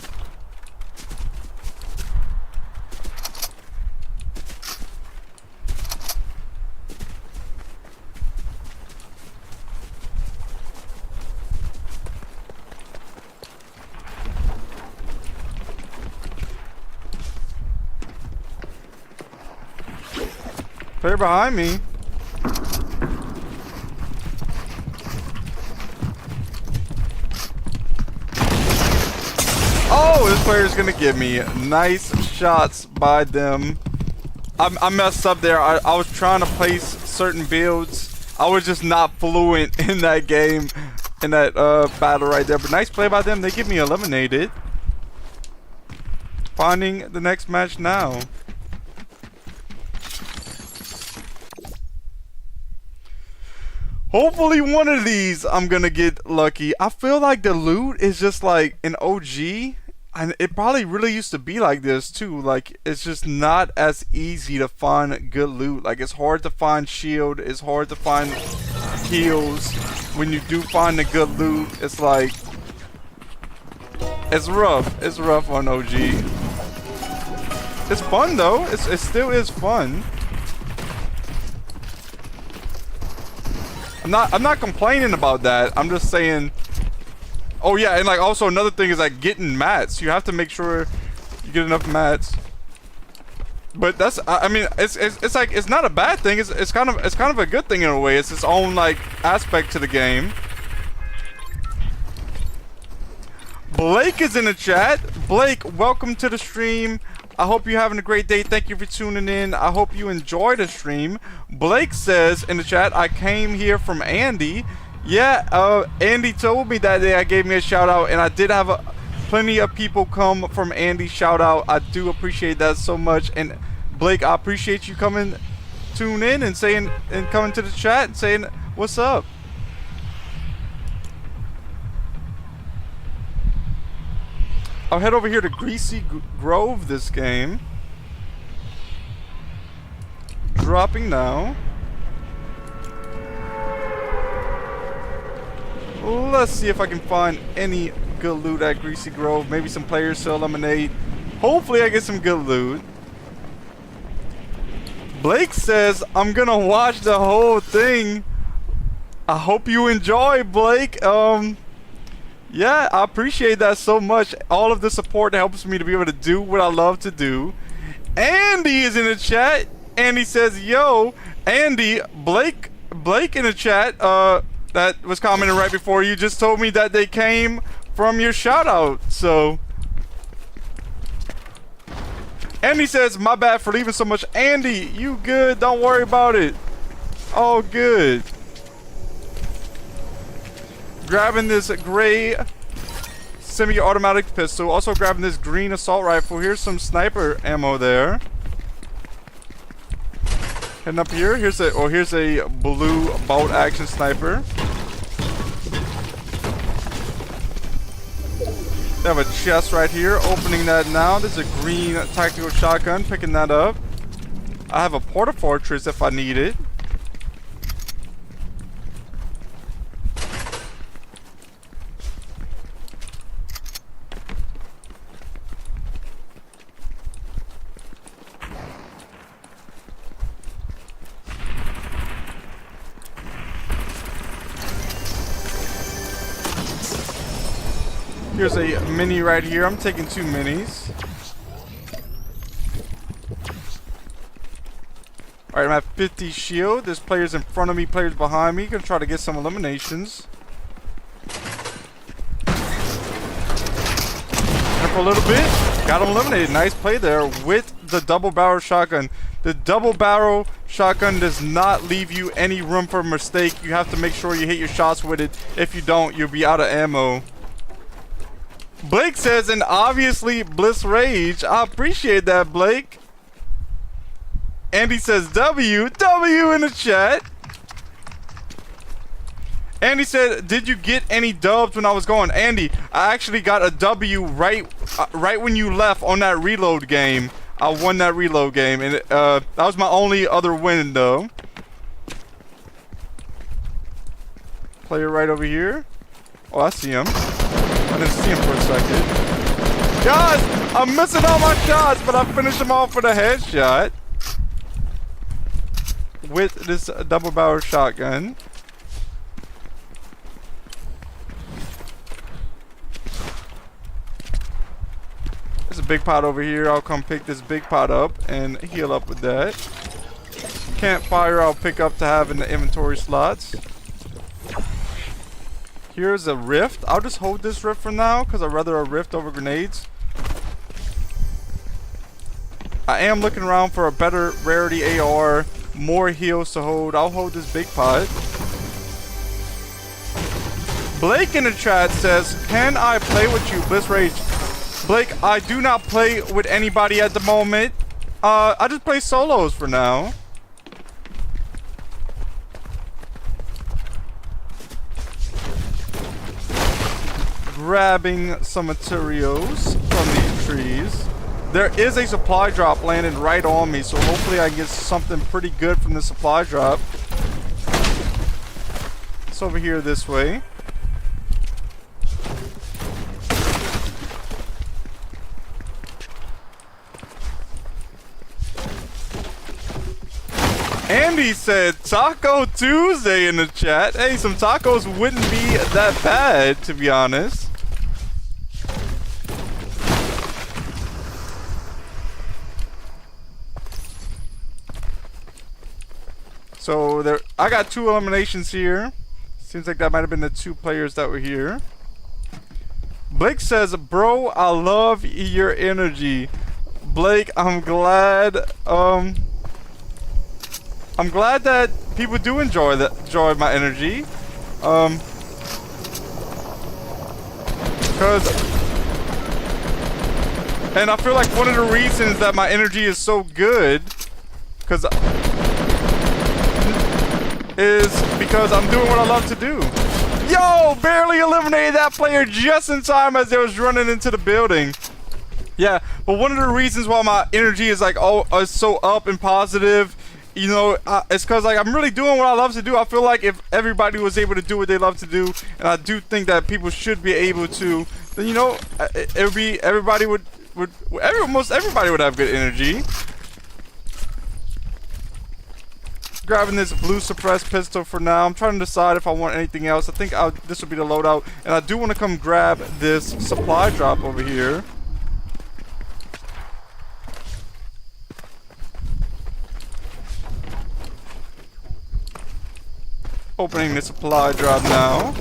Player behind me. Oh, this player is gonna give me nice shots by them. I messed up there. I was trying to place certain builds. I was just not fluent in that game, in that battle right there. But nice play by them. They get me eliminated. Finding the next match now. Hopefully one of these I'm gonna get lucky. I feel like the loot is just like an OG, and it probably really used to be like this too. Like it's just not as easy to find good loot. Like it's hard to find shield, it's hard to find heals. When you do find the good loot, it's like it's rough. It's rough on OG. It's fun though. It still is fun. I'm not complaining about that. I'm just saying Oh yeah, and like also another thing is like getting mats. You have to make sure you get enough mats. But that's, I mean, it's like, it's not a bad thing. It's kind of a good thing in a way. It's its own like aspect to the game. Blake is in the chat. Blake, welcome to the stream. I hope you're having a great day. Thank you for tuning in. I hope you enjoy the stream. Blake says in the chat, I came here from Andy. Yeah, Andy told me that day. I gave me a shout out, and I did have plenty of people come from Andy's shout out. I do appreciate that so much. And Blake, I appreciate you coming, tune in and saying, and coming to the chat and saying what's up. I'll head over here to Greasy Grove this game. Dropping now. Let's see if I can find any good loot at Greasy Grove. Maybe some players to eliminate. Hopefully I get some good loot. Blake says, I'm gonna watch the whole thing. I hope you enjoy, Blake. Yeah, I appreciate that so much. All of the support helps me to be able to do what I love to do. Andy is in the chat. Andy says, yo, Andy, Blake in the chat, that was commenting right before you, just told me that they came from your shout out. So Andy says, my bad for leaving so much. Andy, you good, don't worry about it. All good. Grabbing this gray semi-automatic pistol. Also grabbing this green assault rifle. Here's some sniper ammo there. Heading up here. Here's a blue bolt action sniper. They have a chest right here. Opening that now. There's a green tactical shotgun. Picking that up. I have a porta fortress if I need it. Here's a mini right here. I'm taking 2 minis. Alright, I'm at 50 shield. There's players in front of me, players behind me. Gonna try to get some eliminations. And for a little bit, got him eliminated. Nice play there with the double barrel shotgun. The double barrel shotgun does not leave you any room for a mistake. You have to make sure you hit your shots with it. If you don't, you'll be out of ammo. Blake says, and obviously Bliss Rage. I appreciate that, Blake. Andy says W in the chat. Andy said, did you get any dubs when I was going? Andy, I actually got a W right when you left on that reload game. I won that reload game, and that was my only other win though. Player right over here. Oh, I see him. I didn't see him for a second. Guys, I'm missing all my shots, but I finished them off with a headshot. With this double barrel shotgun. There's a big pot over here. I'll come pick this big pot up and heal up with that. Campfire I'll pick up to have in the inventory slots. Here's a rift. I'll just hold this rift for now because I'd rather a rift over grenades. I am looking around for a better rarity AR, more heals to hold. I'll hold this big pot. Blake in the chat says, can I play with you, Bliss Rage? Blake, I do not play with anybody at the moment. I just play solos for now. Grabbing some materials from these trees. There is a supply drop landing right on me, so hopefully I can get something pretty good from the supply drop. It's over here this way. Andy said Taco Tuesday in the chat. Hey, some tacos wouldn't be that bad, to be honest. So there, I got 2 eliminations here. Seems like that might have been the 2 players that were here. Blake says, "Bro, I love your energy." Blake, I'm glad that people do enjoy my energy. And I feel like one of the reasons that my energy is so good is because I'm doing what I love to do. Yo, barely eliminated that player just in time as they was running into the building. Yeah, but one of the reasons why my energy is like is so up and positive, you know, it's because like I'm really doing what I love to do. I feel like if everybody was able to do what they love to do, and I do think that people should be able to, then you know, it would be most everybody would have good energy. Grabbing this blue suppressed pistol for now. I'm trying to decide if I want anything else. I think this will be the loadout, and I do want to come grab this supply drop over here. Opening the supply drop now.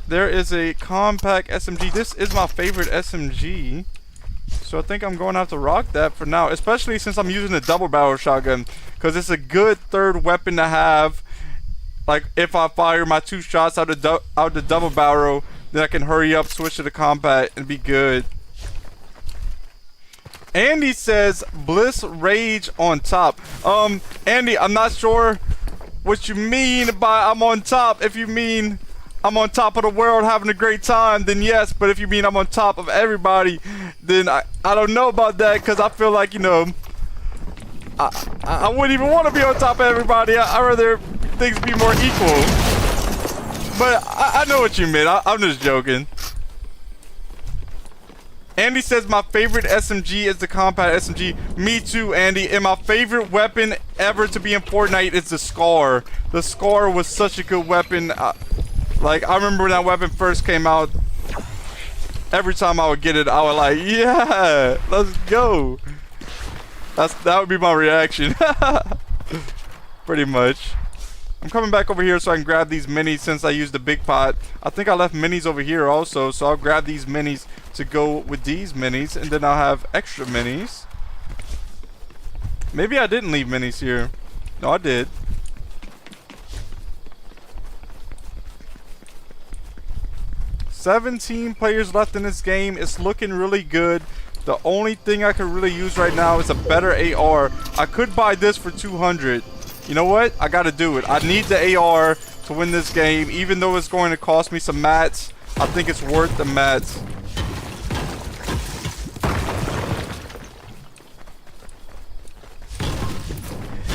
There is a compact SMG. This is my favorite SMG. So I think I'm going to have to rock that for now. Especially since I'm using a double barrel shotgun. Because it's a good third weapon to have. Like if I fire my 2 shots out the double barrel, then I can hurry up, switch to the compact, and be good. Andy says, "Bliss rage on top." Andy, I'm not sure what you mean by I'm on top. If you mean I'm on top of the world having a great time, then yes. But if you mean I'm on top of everybody, then I don't know about that, because I feel like, you know, I wouldn't even want to be on top of everybody. I'd rather things be more equal. But I know what you meant. I'm just joking. Andy says my favorite SMG is the compact SMG. Me too, Andy. And my favorite weapon ever to be in Fortnite is the Scar. The Scar was such a good weapon. Like, I remember when that weapon first came out. Every time I would get it, I was like, yeah, let's go. That would be my reaction. Pretty much. I'm coming back over here so I can grab these minis since I used the big pot. I think I left minis over here also, so I'll grab these minis to go with these minis, and then I'll have extra minis. Maybe I didn't leave minis here. No, I did. "17 players left in this game. It's looking really good. The only thing I could really use right now is a better AR. I could buy this for 200. You know what? I gotta do it. I need the AR to win this game. Even though it's going to cost me some mats, I think it's worth the mats.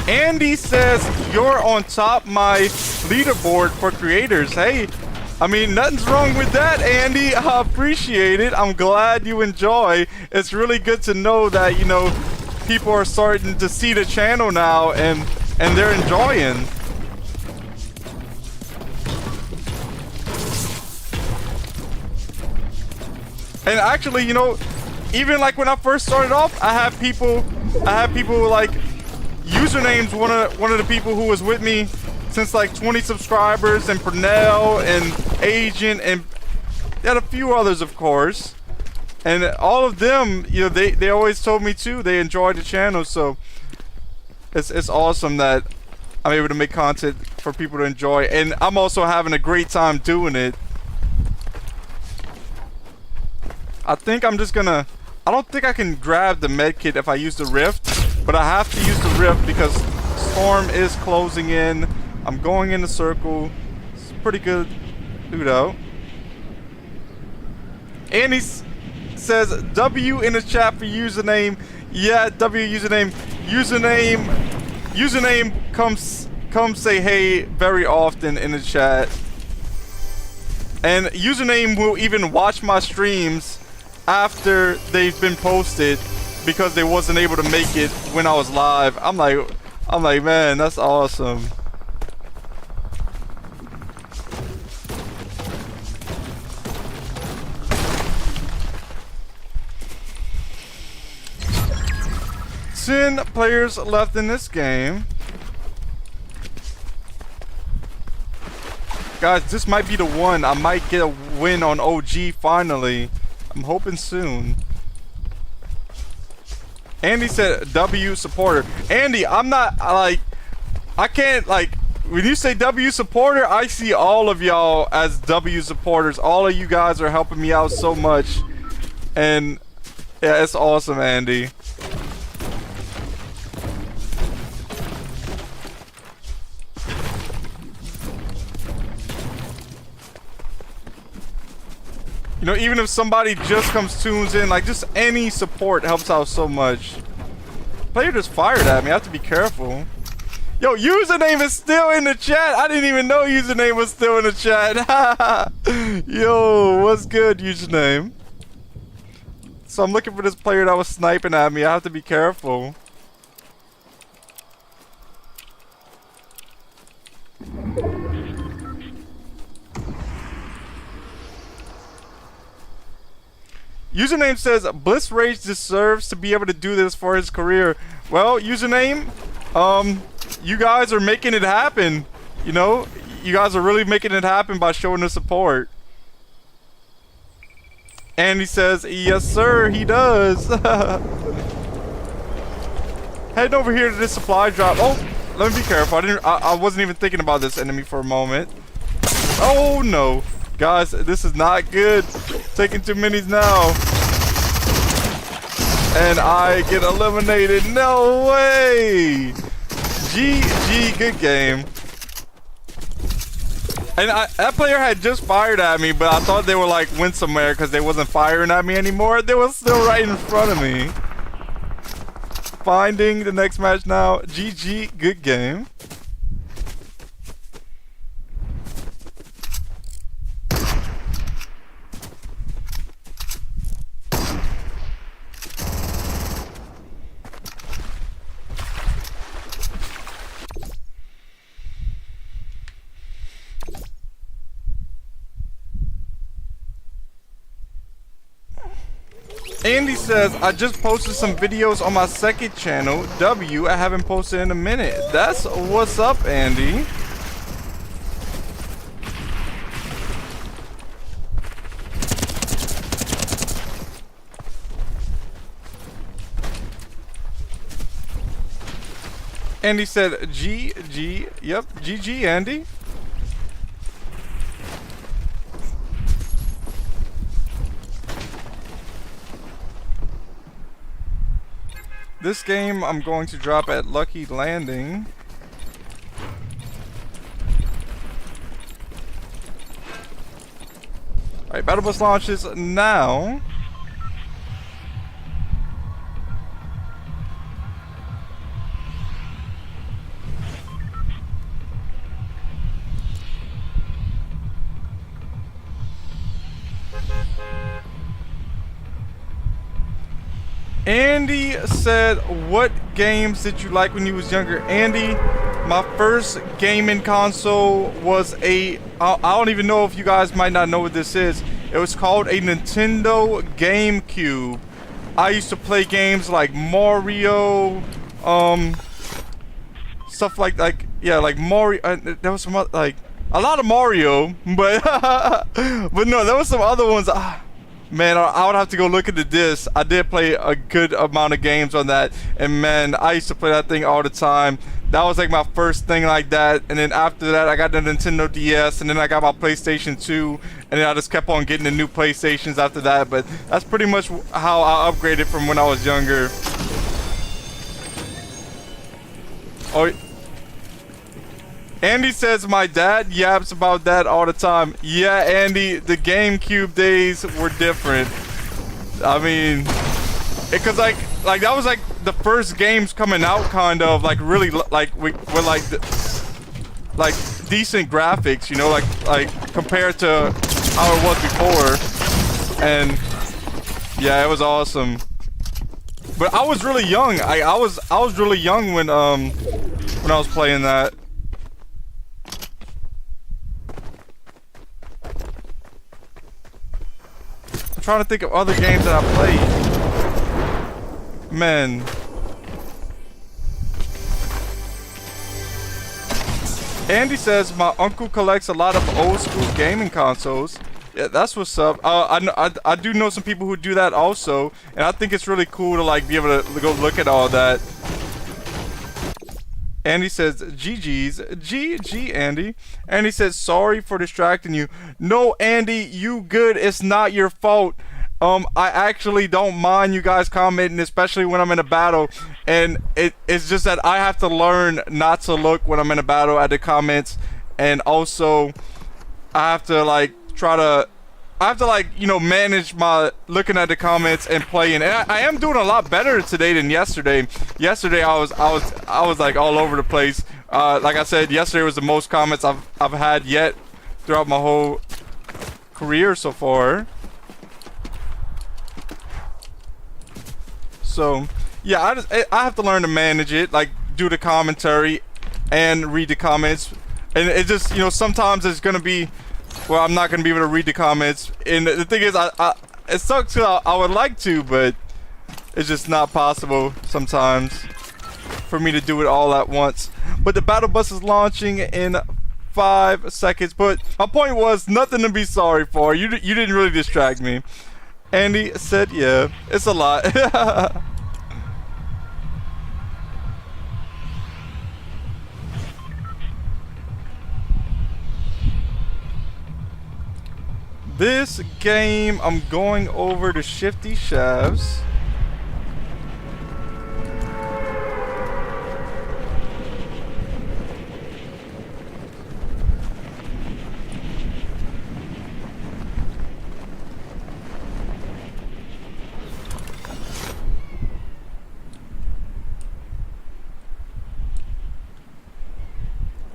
Andy says, "You're on top my leaderboard for creators." Hey, I mean, nothing's wrong with that, Andy. I appreciate it. I'm glad you enjoy. It's really good to know that, you know, people are starting to see the channel now and they're enjoying. And actually, you know, even like when I first started off, I have people like usernames. One of the people who was with me since like 20 subscribers, and Pernell and Agent, and they had a few others, of course. And all of them, you know, they always told me too they enjoyed the channel. So it's awesome that I'm able to make content for people to enjoy, and I'm also having a great time doing it. I think I'm just gonna, I don't think I can grab the med kit if I use the rift, but I have to use the rift because storm is closing in. I'm going in the circle. It's pretty good loot. And he says W in the chat for username. Yeah, W username. Username come say hey very often in the chat. And username will even watch my streams after they've been posted because they wasn't able to make it when I was live. I'm like, man, that's awesome. Ten players left in this game. guys, this might be the one. I might get a win on OG finally. I'm hoping soon. Andy said W supporter. Andy, I'm not like, I can't like, when you say W supporter, I see all of y'all as W supporters. All of you guys are helping me out so much. And yeah, it's awesome, Andy. You know, even if somebody just tunes in, like just any support helps out so much. Player just fired at me. I have to be careful. Yo, username is still in the chat. I didn't even know username was still in the chat. Yo, what's good, username? So I'm looking for this player that was sniping at me. I have to be careful. Username says blissrage deserves to be able to do this for his career. Well, username, you guys are making it happen. You know, you guys are really making it happen by showing the support. And he says, yes sir, he does. Heading over here to this supply drop. Oh, let me be careful. I wasn't even thinking about this enemy for a moment. Oh no. Guys, this is not good. Taking too minis now. And I get eliminated. No way. GG, good game. And that player had just fired at me, but I thought they were like went somewhere because they wasn't firing at me anymore. They were still right in front of me. Finding the next match now. GG, good game. Andy says, I just posted some videos on my second channel, W. I haven't posted in a minute. That's what's up, Andy. Andy said, GG. Yep, GG, Andy. This game I'm going to drop at Lucky Landing. Alright, Battle Bus launches now. Andy said, what games did you like when you was younger? Andy, my first gaming console was I don't even know if you guys might not know what this is. It was called a Nintendo GameCube. I used to play games like Mario, stuff like Mario. There was some like a lot of Mario, but but no, there was some other ones. Man, I would have to go look at the disc. I did play a good amount of games on that, and man, I used to play that thing all the time. That was like my first thing like that, and then after that, I got the Nintendo DS, and then I got my PlayStation 2, and then I just kept on getting the new PlayStations after that. But that's pretty much how I upgraded from when I was younger. Oh. Andy says my dad yaps about that all the time. Yeah, Andy, the GameCube days were different. I mean, because like that was like the first games coming out, kind of like really like with like decent graphics, you know, like compared to how it was before. And yeah, it was awesome. But I was really young. I was really young when I was playing that. Trying to think of other games that I played. Man. Andy says, my uncle collects a lot of old school gaming consoles. Yeah, that's what's up. I do know some people who do that also, and I think it's really cool to like be able to go look at all that. Andy says, GG's. GG, Andy. Andy says, sorry for distracting you. No, Andy, you good. It's not your fault. I actually don't mind you guys commenting, especially when I'm in a battle. And it's just that I have to learn not to look when I'm in a battle at the comments. And also, I have to like you know, manage my looking at the comments and playing. And I am doing a lot better today than yesterday. Yesterday I was like all over the place. Like I said, yesterday was the most comments I've had yet throughout my whole career so far. So yeah, I have to learn to manage it, like do the commentary and read the comments. And it just, you know, sometimes it's gonna be, well, I'm not gonna be able to read the comments. And the thing is, it sucks. I would like to, but it's just not possible sometimes for me to do it all at once. But the battle bus is launching in 5 seconds. But my point was nothing to be sorry for. You didn't really distract me. Andy said, yeah, it's a lot. This game, I'm going over to Shifty Shafts.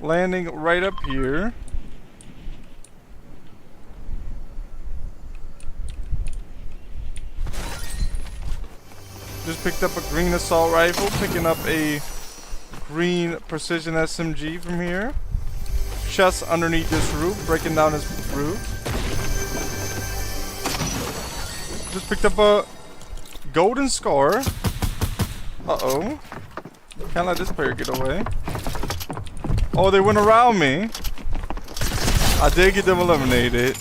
Landing right up here. Just picked up a green assault rifle, picking up a green precision SMG from here. Chest underneath this roof, breaking down this roof. Just picked up a golden scar. Uh-oh. Can't let this player get away. Oh, they went around me. I did get them eliminated.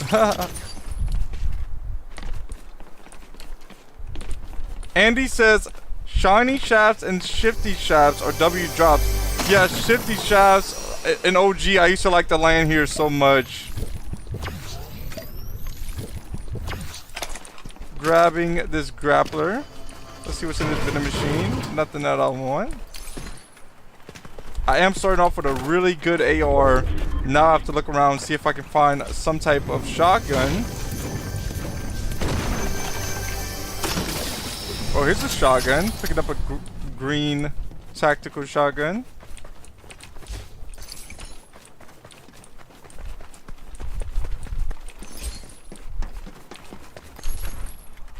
Andy says, shiny shafts and shifty shafts are W drops. Yeah, shifty shafts in OG, I used to like to land here so much. Grabbing this grappler. Let's see what's in this vending machine. Nothing that I want. I am starting off with a really good AR. Now I have to look around and see if I can find some type of shotgun. Oh, here's a shotgun. Picking up a green tactical shotgun.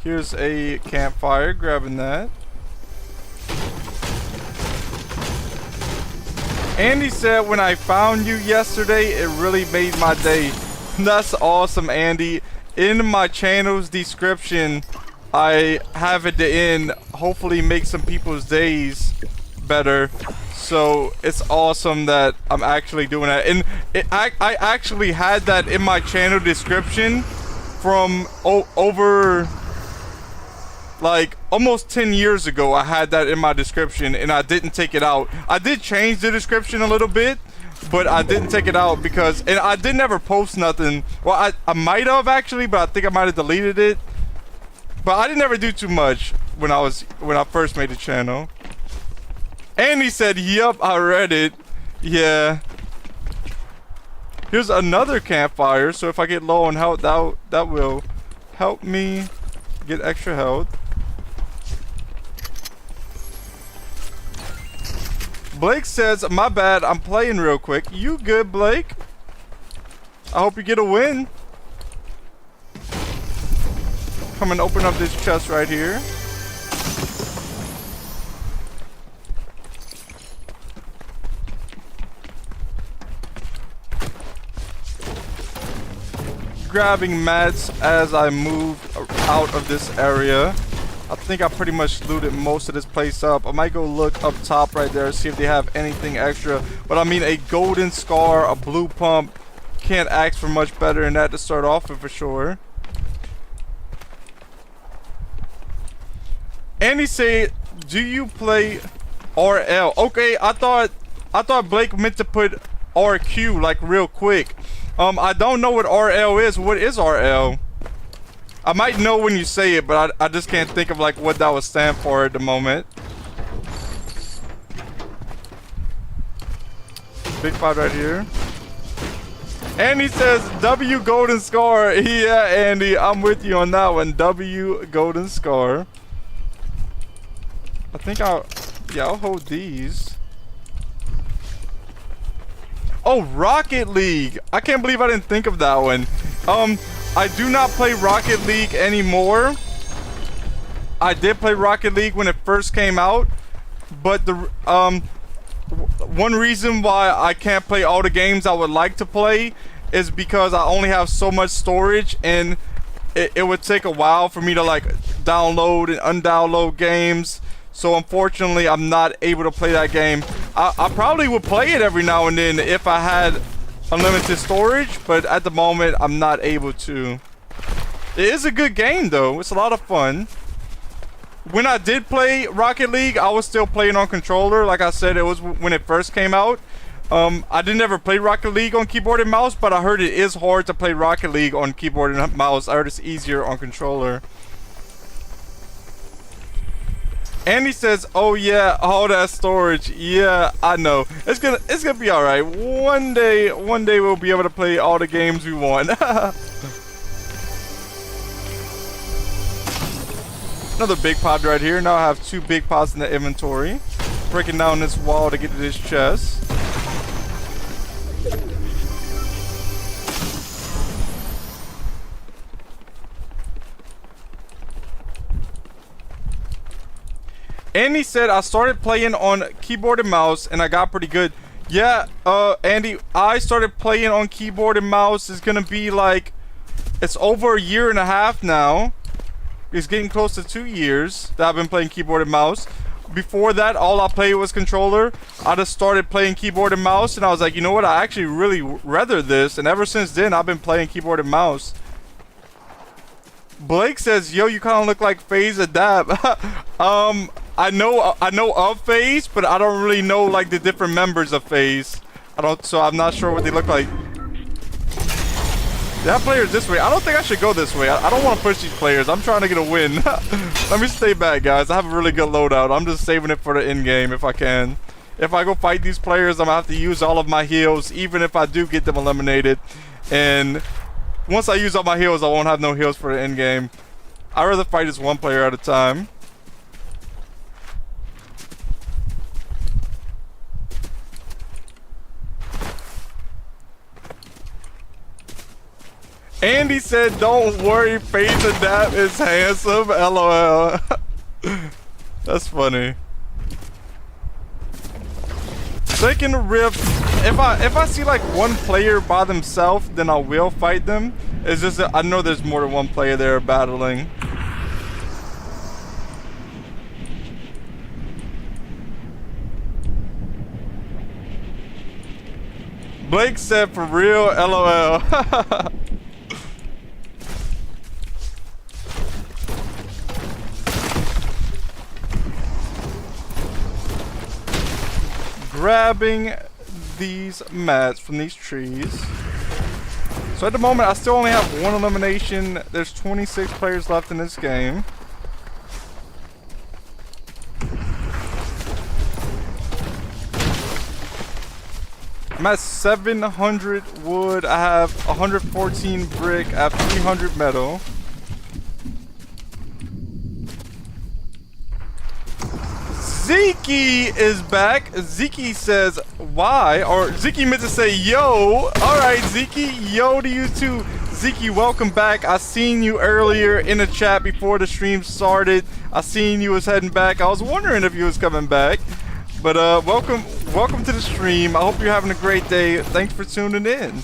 Here's a campfire. Grabbing that. Andy said, when I found you yesterday, it really made my day. That's awesome, Andy. In my channel's description, I have at the end, hopefully make some people's days better. So it's awesome that I'm actually doing that. And I actually had that in my channel description from over like almost 10 years ago. I had that in my description and I didn't take it out. I did change the description a little bit, but I didn't take it out because, and I didn't ever post nothing. Well, I might have actually, but I think I might have deleted it. But I didn't ever do too much when I first made the channel. And he said, "Yup, I read it." Yeah. Here's another campfire. So if I get low on health, that will help me get extra health. Blake says, "My bad, I'm playing real quick." You good, Blake? I hope you get a win. Come and open up this chest right here. Grabbing mats as I move out of this area. I think I pretty much looted most of this place up. I might go look up top right there, see if they have anything extra. But I mean, a golden scar, a blue pump. Can't ask for much better than that to start off with for sure. Andy say, do you play RL? Okay, I thought Blake meant to put RQ like real quick. I don't know what RL is. What is RL? I might know when you say it, but I just can't think of like what that would stand for at the moment. Big fight right here. Andy says W golden scar. Yeah, Andy, I'm with you on that one. W golden scar. I think I'll hold these. Oh, Rocket League. I can't believe I didn't think of that one. I do not play Rocket League anymore. I did play Rocket League when it first came out, but the one reason why I can't play all the games I would like to play is because I only have so much storage, and it would take a while for me to like download and undownload games. So unfortunately, I'm not able to play that game. I probably would play it every now and then if I had unlimited storage, but at the moment, I'm not able to. It is a good game though. It's a lot of fun. When I did play Rocket League, I was still playing on controller. Like I said, it was when it first came out. I didn't ever play Rocket League on keyboard and mouse, but I heard it is hard to play Rocket League on keyboard and mouse. I heard it's easier on controller. Andy says, "Oh yeah, all that storage. Yeah, I know. It's gonna be all right. One day we'll be able to play all the games we want." Another big pod right here. Now I have 2 big pods in the inventory. Breaking down this wall to get to this chest. Andy said, I started playing on keyboard and mouse and I got pretty good. Yeah, Andy, I started playing on keyboard and mouse. It's gonna be like, it's over a year and a half now. It's getting close to 2 years that I've been playing keyboard and mouse. Before that, all I played was controller. I just started playing keyboard and mouse and I was like, you know what, I actually really rather this. And ever since then, I've been playing keyboard and mouse. Blake says, yo, you kind of look like FaZe Adapt. I know of FaZe, but I don't really know like the different members of FaZe. So I'm not sure what they look like. That player's this way. I don't think I should go this way. I don't want to push these players. I'm trying to get a win. Let me stay back, guys. I have a really good loadout. I'm just saving it for the end game if I can. If I go fight these players, I'm gonna have to use all of my heals, even if I do get them eliminated. And once I use all my heals, I won't have no heals for the end game. I'd rather fight this one player at a time. Andy said, don't worry, FaZe Adapt is handsome, LOL. That's funny. Second Rift, if I see like one player by themselves, then I will fight them. It's just that I know there's more than one player there battling. Blake said, for real, LOL. Grabbing these mats from these trees. So at the moment, I still only have 1 elimination. There's 26 players left in this game. I'm at 700 wood. I have 114 brick. I have 300 metal. Zeke is back. Zeke says, why? Or Zeke meant to say, yo. Alright, Zeke. Yo to you too. Zeke, welcome back. I seen you earlier in the chat before the stream started. I seen you was heading back. I was wondering if you was coming back. But welcome to the stream. I hope you're having a great day. Thanks for tuning in.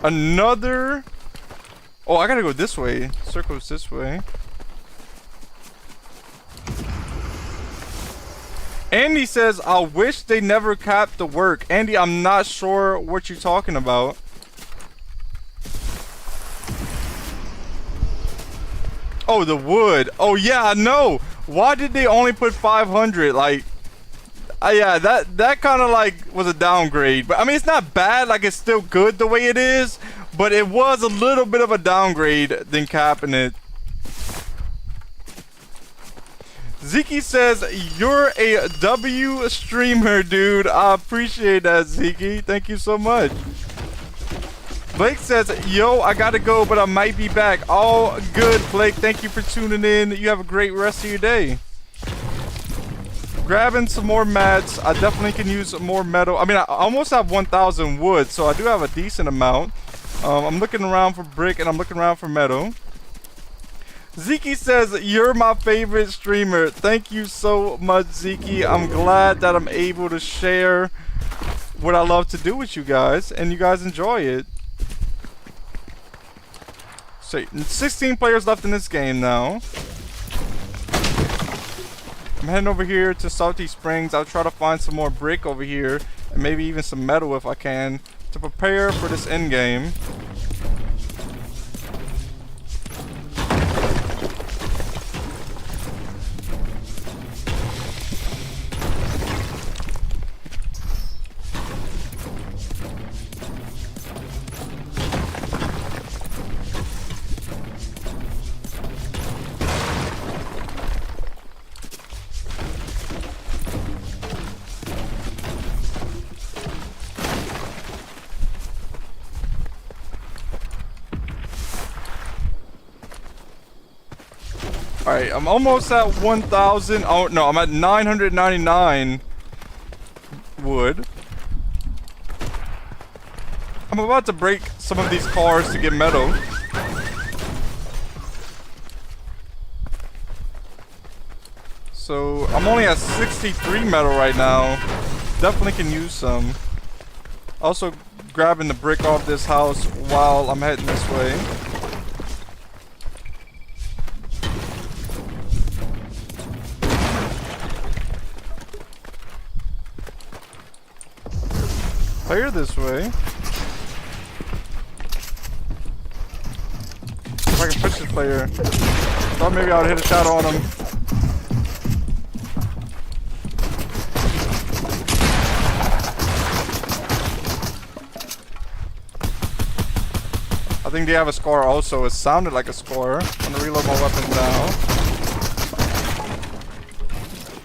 Another. Oh, I gotta go this way. Circle's this way. Andy says, I wish they never capped the work. Andy, I'm not sure what you're talking about. Oh, the wood. Oh, yeah, I know. Why did they only put 500? Like, yeah, that kind of like was a downgrade. But I mean, it's not bad. Like, it's still good the way it is. But it was a little bit of a downgrade than capping it. Zeke says, you're a W streamer, dude. I appreciate that, Zeke. Thank you so much. Blake says, yo, I gotta go, but I might be back. All good, Blake. Thank you for tuning in. You have a great rest of your day. Grabbing some more mats. I definitely can use more metal. I mean, I almost have 1,000 wood, so I do have a decent amount. I'm looking around for brick, and I'm looking around for metal. Zeke says, you're my favorite streamer. Thank you so much, Zeke. I'm glad that I'm able to share what I love to do with you guys, and you guys enjoy it. So, 16 players left in this game now. I'm heading over here to Salty Springs. I'll try to find some more brick over here, and maybe even some metal if I can, to prepare for this end game. Alright, I'm almost at 1,000. Oh, no, I'm at 999 wood. I'm about to break some of these cars to get metal. So, I'm only at 63 metal right now. Definitely can use some. Also, grabbing the brick off this house while I'm heading this way. Player this way. If I can push this player. Thought maybe I would hit a shot on him. I think they have a score also. It sounded like a score. I'm gonna reload my weapons now.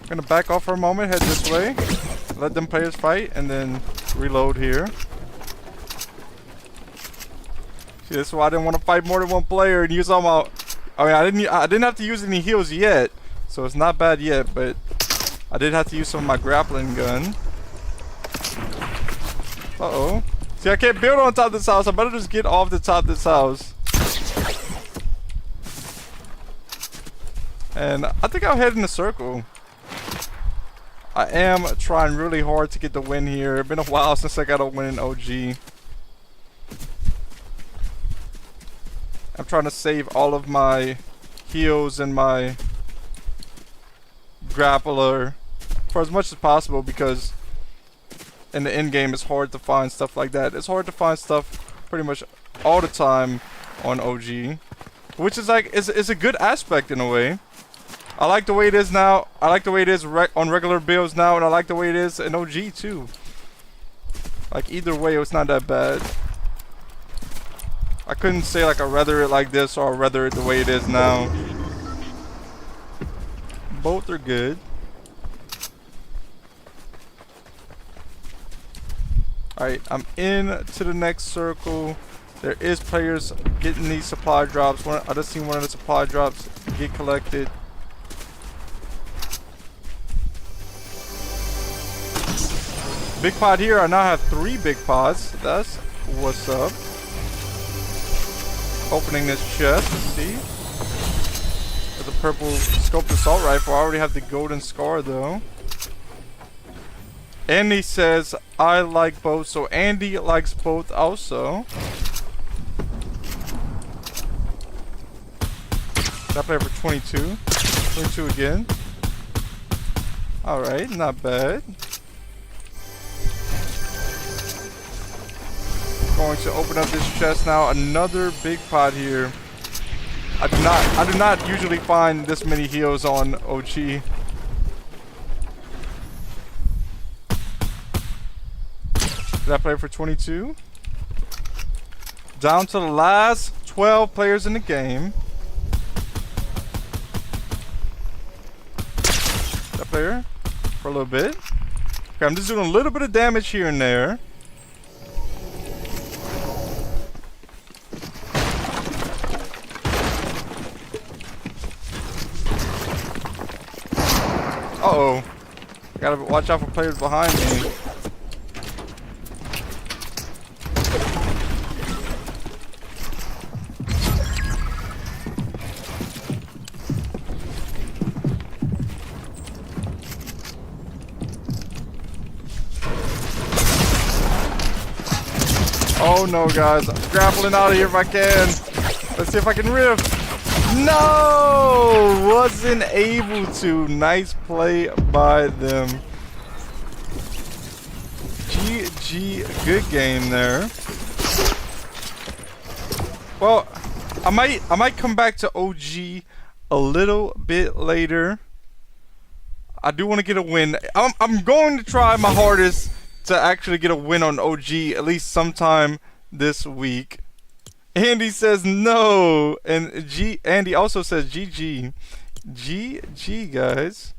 I'm gonna back off for a moment, head this way. Let them players fight, and then reload here. See, this is why I didn't want to fight more than one player and use all my. I mean, I didn't have to use any heals yet, so it's not bad yet. But I did have to use some of my grappling gun. Uh-oh. See, I can't build on top of this house. I better just get off the top of this house. And I think I'll head in a circle. I am trying really hard to get the win here. It's been a while since I got a win in OG. I'm trying to save all of my heals and my grappler for as much as possible, because in the end game it's hard to find stuff like that. It's hard to find stuff pretty much all the time on OG, which is like it's a good aspect in a way. I like the way it is now. I like the way it is on regular builds now, and I like the way it is in OG too. Like either way, it's not that bad. I couldn't say like I'd rather it like this or I'd rather it the way it is now. Both are good. Alright, I'm in to the next circle. There is players getting these supply drops. I just seen one of the supply drops get collected. Big pot here. I now have 3 big pots. That's what's up. Opening this chest. See? There's a purple scoped assault rifle. I already have the golden scar though. Andy says I like both. So Andy likes both also. That player for 22. 22 again. Alright, not bad. Going to open up this chest now. Another big pot here. I do not usually find this many heals on OG. That player for 22. Down to the last 12 players in the game. That player for a little bit. Okay, I'm just doing a little bit of damage here and there. Uh-oh. Gotta watch out for players behind me. Oh no, guys. I'm grappling out of here if I can. Let's see if I can riff. No! Wasn't able to. Nice play by them. GG. Good game there. Well, I might come back to OG a little bit later. I do want to get a win. I'm going to try my hardest to actually get a win on OG at least sometime this week. Andy says no, and Andy also says GG. GG, guys.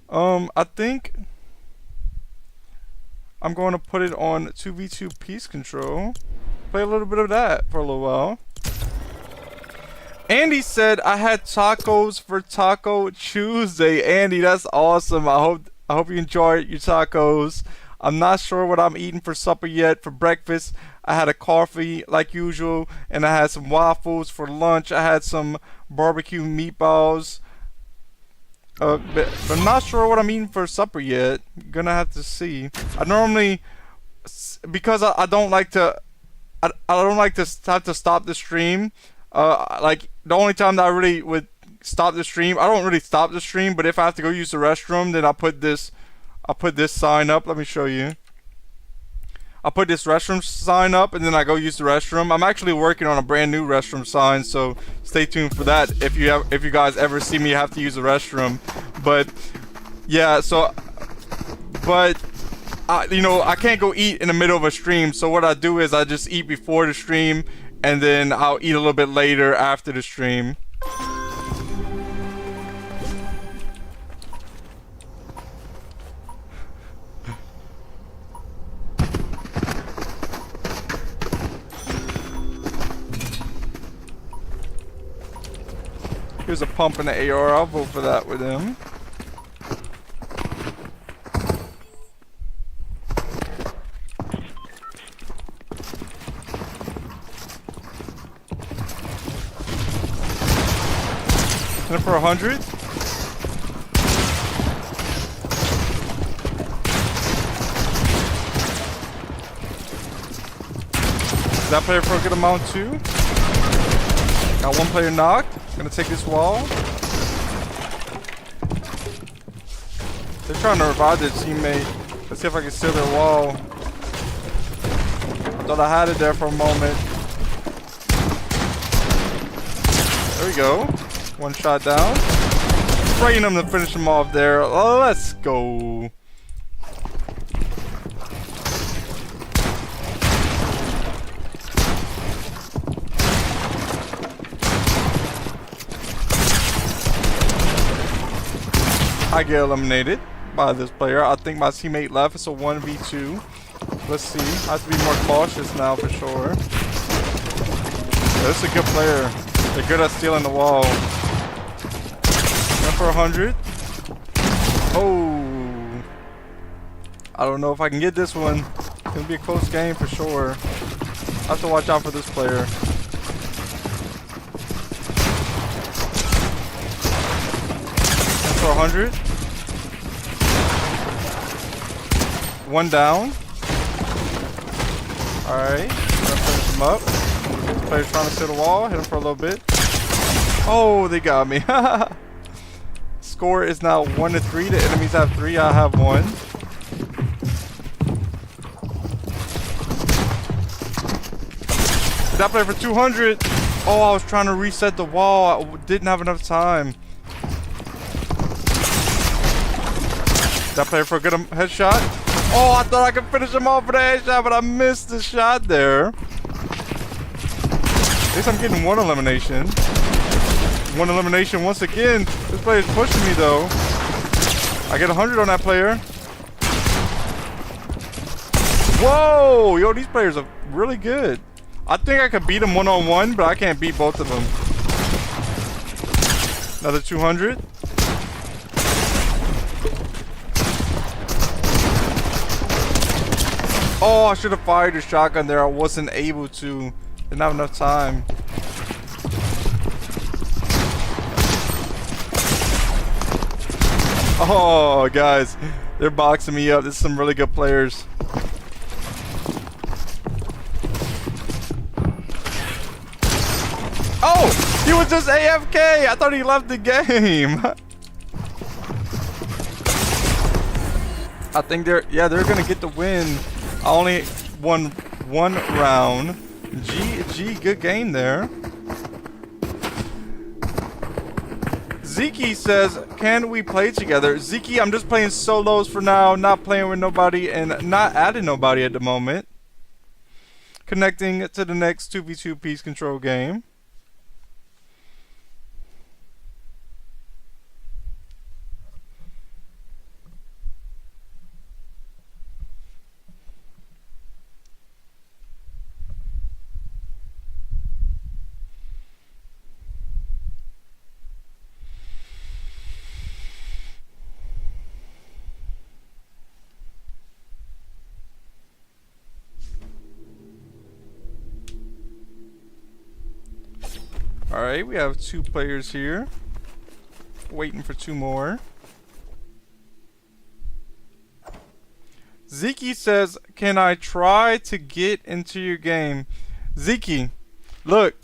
I think I'm going to put it on 2v2 Peace Control. Play a little bit of that for a little while. Andy said I had tacos for Taco Tuesday. Andy, that's awesome. I hope you enjoyed your tacos. I'm not sure what I'm eating for supper yet. For breakfast, I had a coffee like usual, and I had some waffles. For lunch, I had some barbecue meatballs. But I'm not sure what I'm eating for supper yet. Gonna have to see. I normally, because I don't like to, I don't like to have to stop the stream. Like the only time that I really would stop the stream, I don't really stop the stream, but if I have to go use the restroom, then I'll put this sign up. Let me show you. I'll put this restroom sign up, and then I go use the restroom. I'm actually working on a brand new restroom sign, so stay tuned for that if you guys ever see me have to use the restroom. But yeah, so you know, I can't go eat in the middle of a stream, so what I do is I just eat before the stream, and then I'll eat a little bit later after the stream. Here's a pump in the AR. I'll vote for that with him. And for 100. Is that player for a good amount too? Got one player knocked. Gonna take this wall. They're trying to revive their teammate. Let's see if I can steal their wall. Thought I had it there for a moment. There we go. One shot down. Spraying them to finish them off there. Oh, let's go. I get eliminated by this player. I think my teammate left. It's a 1v2. Let's see. I have to be more cautious now for sure. Yeah, this is a good player. They're good at stealing the wall. Went for 100. Oh. I don't know if I can get this one. It's going to be a close game for sure. I have to watch out for this player. Went for 100. One down. Alright. Gonna finish him up. Player's trying to sit the wall. Hit him for a little bit. Oh, they got me. Score is now 1-3. The enemies have 3. I have 1. That player for 200. Oh, I was trying to reset the wall. I didn't have enough time. That player for a good headshot. Oh, I thought I could finish him off with a headshot, but I missed the shot there. At least I'm getting 1 elimination. 1 elimination once again. This player's pushing me though. I get 100 on that player. Whoa! Yo, these players are really good. I think I could beat them one-on-one, but I can't beat both of them. Another 200. Oh, I should have fired a shotgun there. I wasn't able to. Didn't have enough time. Oh, guys. They're boxing me up. This is some really good players. Oh, he was just AFK. I thought he left the game. I think they're gonna get the win. I only won 1 round. GG, good game there. Zeke says, can we play together? Zeke, I'm just playing solos for now, not playing with nobody and not adding nobody at the moment. Connecting to the next 2v2 piece control game. Alright, we have 2 players here. Waiting for 2 more. Zeke says, can I try to get into your game? Zeke, look,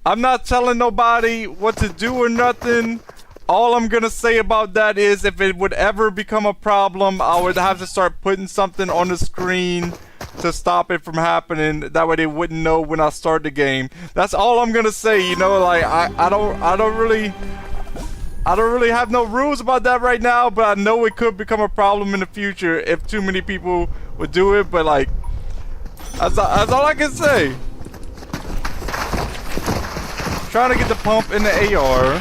I'm not telling nobody what to do or nothing. All I'm gonna say about that is if it would ever become a problem, I would have to start putting something on the screen to stop it from happening. That way they wouldn't know when I start the game. That's all I'm gonna say, you know, like I don't really have no rules about that right now, but I know it could become a problem in the future if too many people would do it, but like that's all I can say. Trying to get the pump in the AR.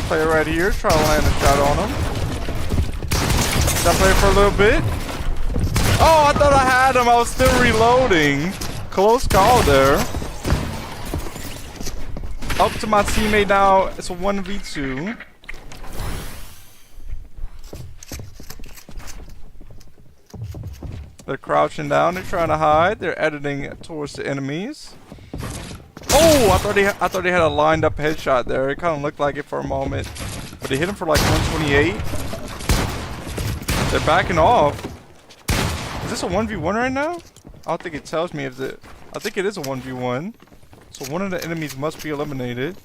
Player right here, try to land a shot on him. That player for a little bit. Oh, I thought I had him. I was still reloading. Close call there. Up to my teammate now. It's a 1v2. They're crouching down. They're trying to hide. They're editing towards the enemies. Oh, I thought they had a lined up headshot there. It kind of looked like it for a moment, but they hit him for like 128. They're backing off. Is this a 1v1 right now? I don't think it tells me if it. I think it is a 1v1. So one of the enemies must be eliminated.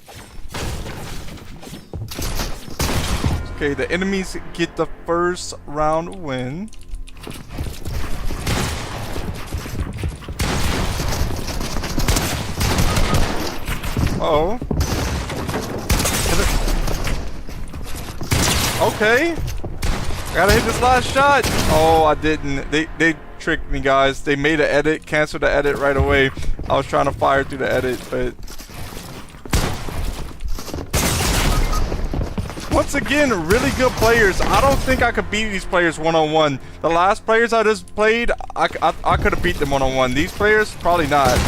Okay, the enemies get the first round win. Uh-oh. Okay. I gotta hit this last shot. Oh, I didn't. They tricked me, guys. They made an edit, canceled the edit right away. I was trying to fire through the edit, but once again, really good players. I don't think I could beat these players one-on-one. The last players I just played, I could have beat them one-on-one. These players, probably not.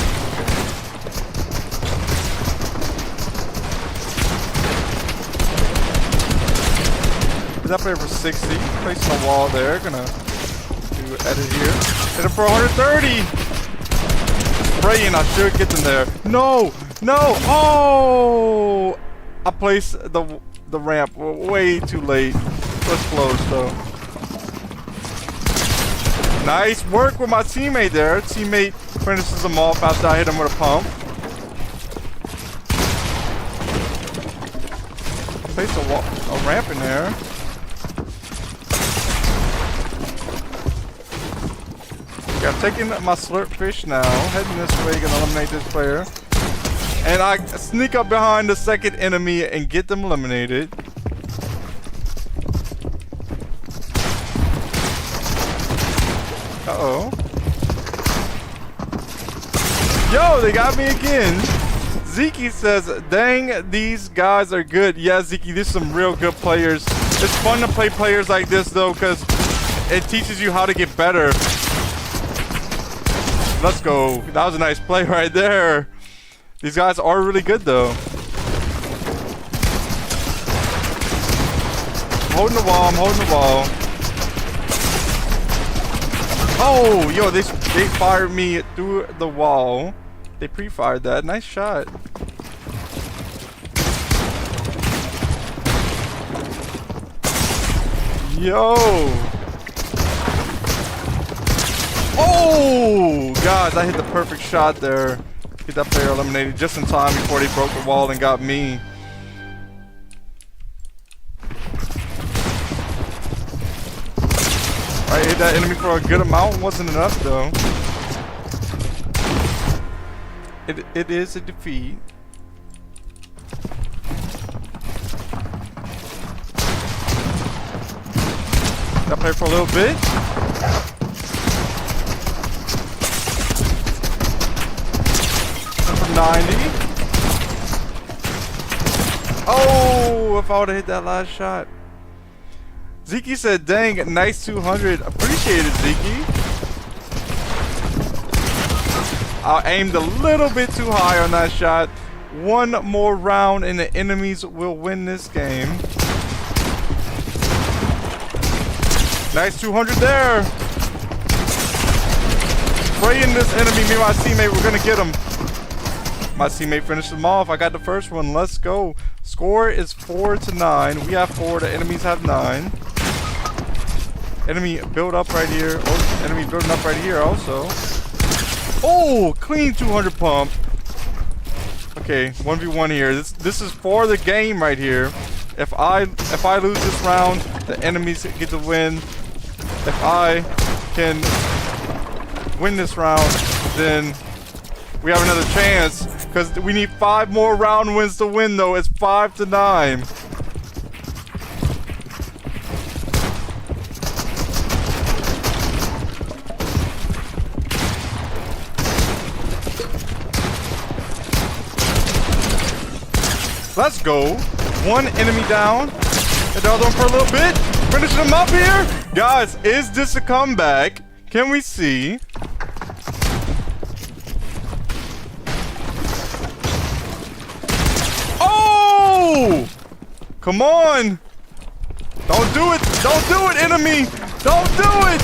That player for 60. Placing a wall there. Gonna do edit here. Hit him for 130. Spraying. I should get them there. No! No! Oh! I placed the ramp way too late. Was close though. Nice work with my teammate there. Teammate finishes him off after I hit him with a pump. Place a ramp in there. Okay, I'm taking my slurp fish now. Heading this way, gonna eliminate this player. And I sneak up behind the second enemy and get them eliminated. Uh-oh. Yo, they got me again. Zeke says, dang, these guys are good. Yeah, Zeke, there's some real good players. It's fun to play players like this, though, because it teaches you how to get better. Let's go. That was a nice play right there. These guys are really good, though. I'm holding the wall. I'm holding the wall. Oh, yo, they fired me through the wall. They pre-fired that. Nice shot. Yo. Oh, guys, I hit the perfect shot there. Get that player eliminated just in time before they broke the wall and got me. I hit that enemy for a good amount. Wasn't enough though. It is a defeat. Got played for a little bit. For 90. Oh, if I would have hit that last shot. Zeke said, dang, nice 200. Appreciate it, Zeke. I aimed a little bit too high on that shot. One more round and the enemies will win this game. Nice 200 there. Spraying this enemy, me and my teammate, we're gonna get him. My teammate finished him off. I got the first one. Let's go. Score is 4-9. We have 4. The enemies have 9. Enemy build up right here. Oh, enemy building up right here also. Oh, clean 200 pump. Okay, 1v1 here. This is for the game right here. If I lose this round, the enemies get to win. If I can win this round, then we have another chance. Because we need 5 more round wins to win though. It's 5-9. Let's go. One enemy down. And the other one for a little bit. Finishing him up here. Guys, is this a comeback? Can we see? Oh! Come on. Don't do it. Don't do it, enemy. Don't do it.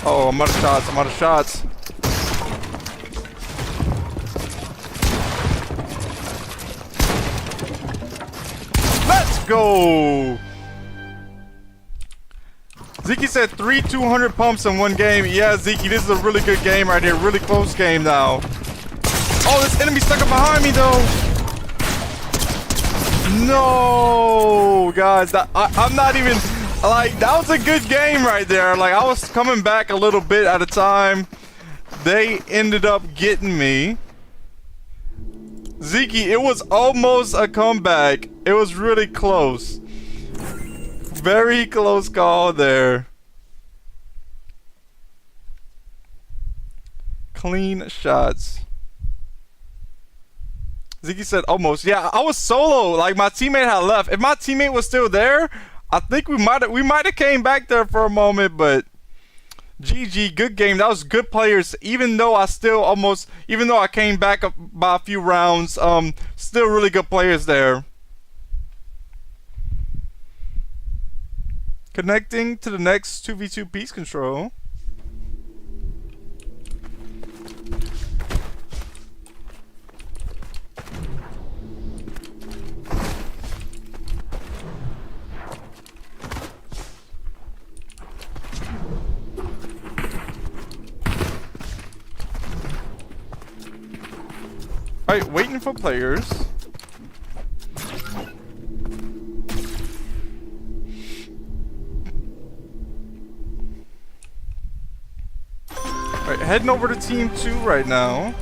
Oh, I'm out of shots. I'm out of shots. Let's go. Zeke said 3 200 pumps in one game. Yeah, Zeke, this is a really good game right here. Really close game now. Oh, this enemy stuck up behind me though. No, guys, I'm not even. Like, that was a good game right there. Like, I was coming back a little bit at a time. They ended up getting me. Zeke, it was almost a comeback. It was really close. Very close call there. Clean shots. Zeke said almost. Yeah, I was solo. Like, my teammate had left. If my teammate was still there, I think we might have came back there for a moment, but GG, good game. That was good players. Even though I came back up by a few rounds, still really good players there. Connecting to the next 2v2 piece control. Alright, waiting for players. Alright, heading over to team 2 right now.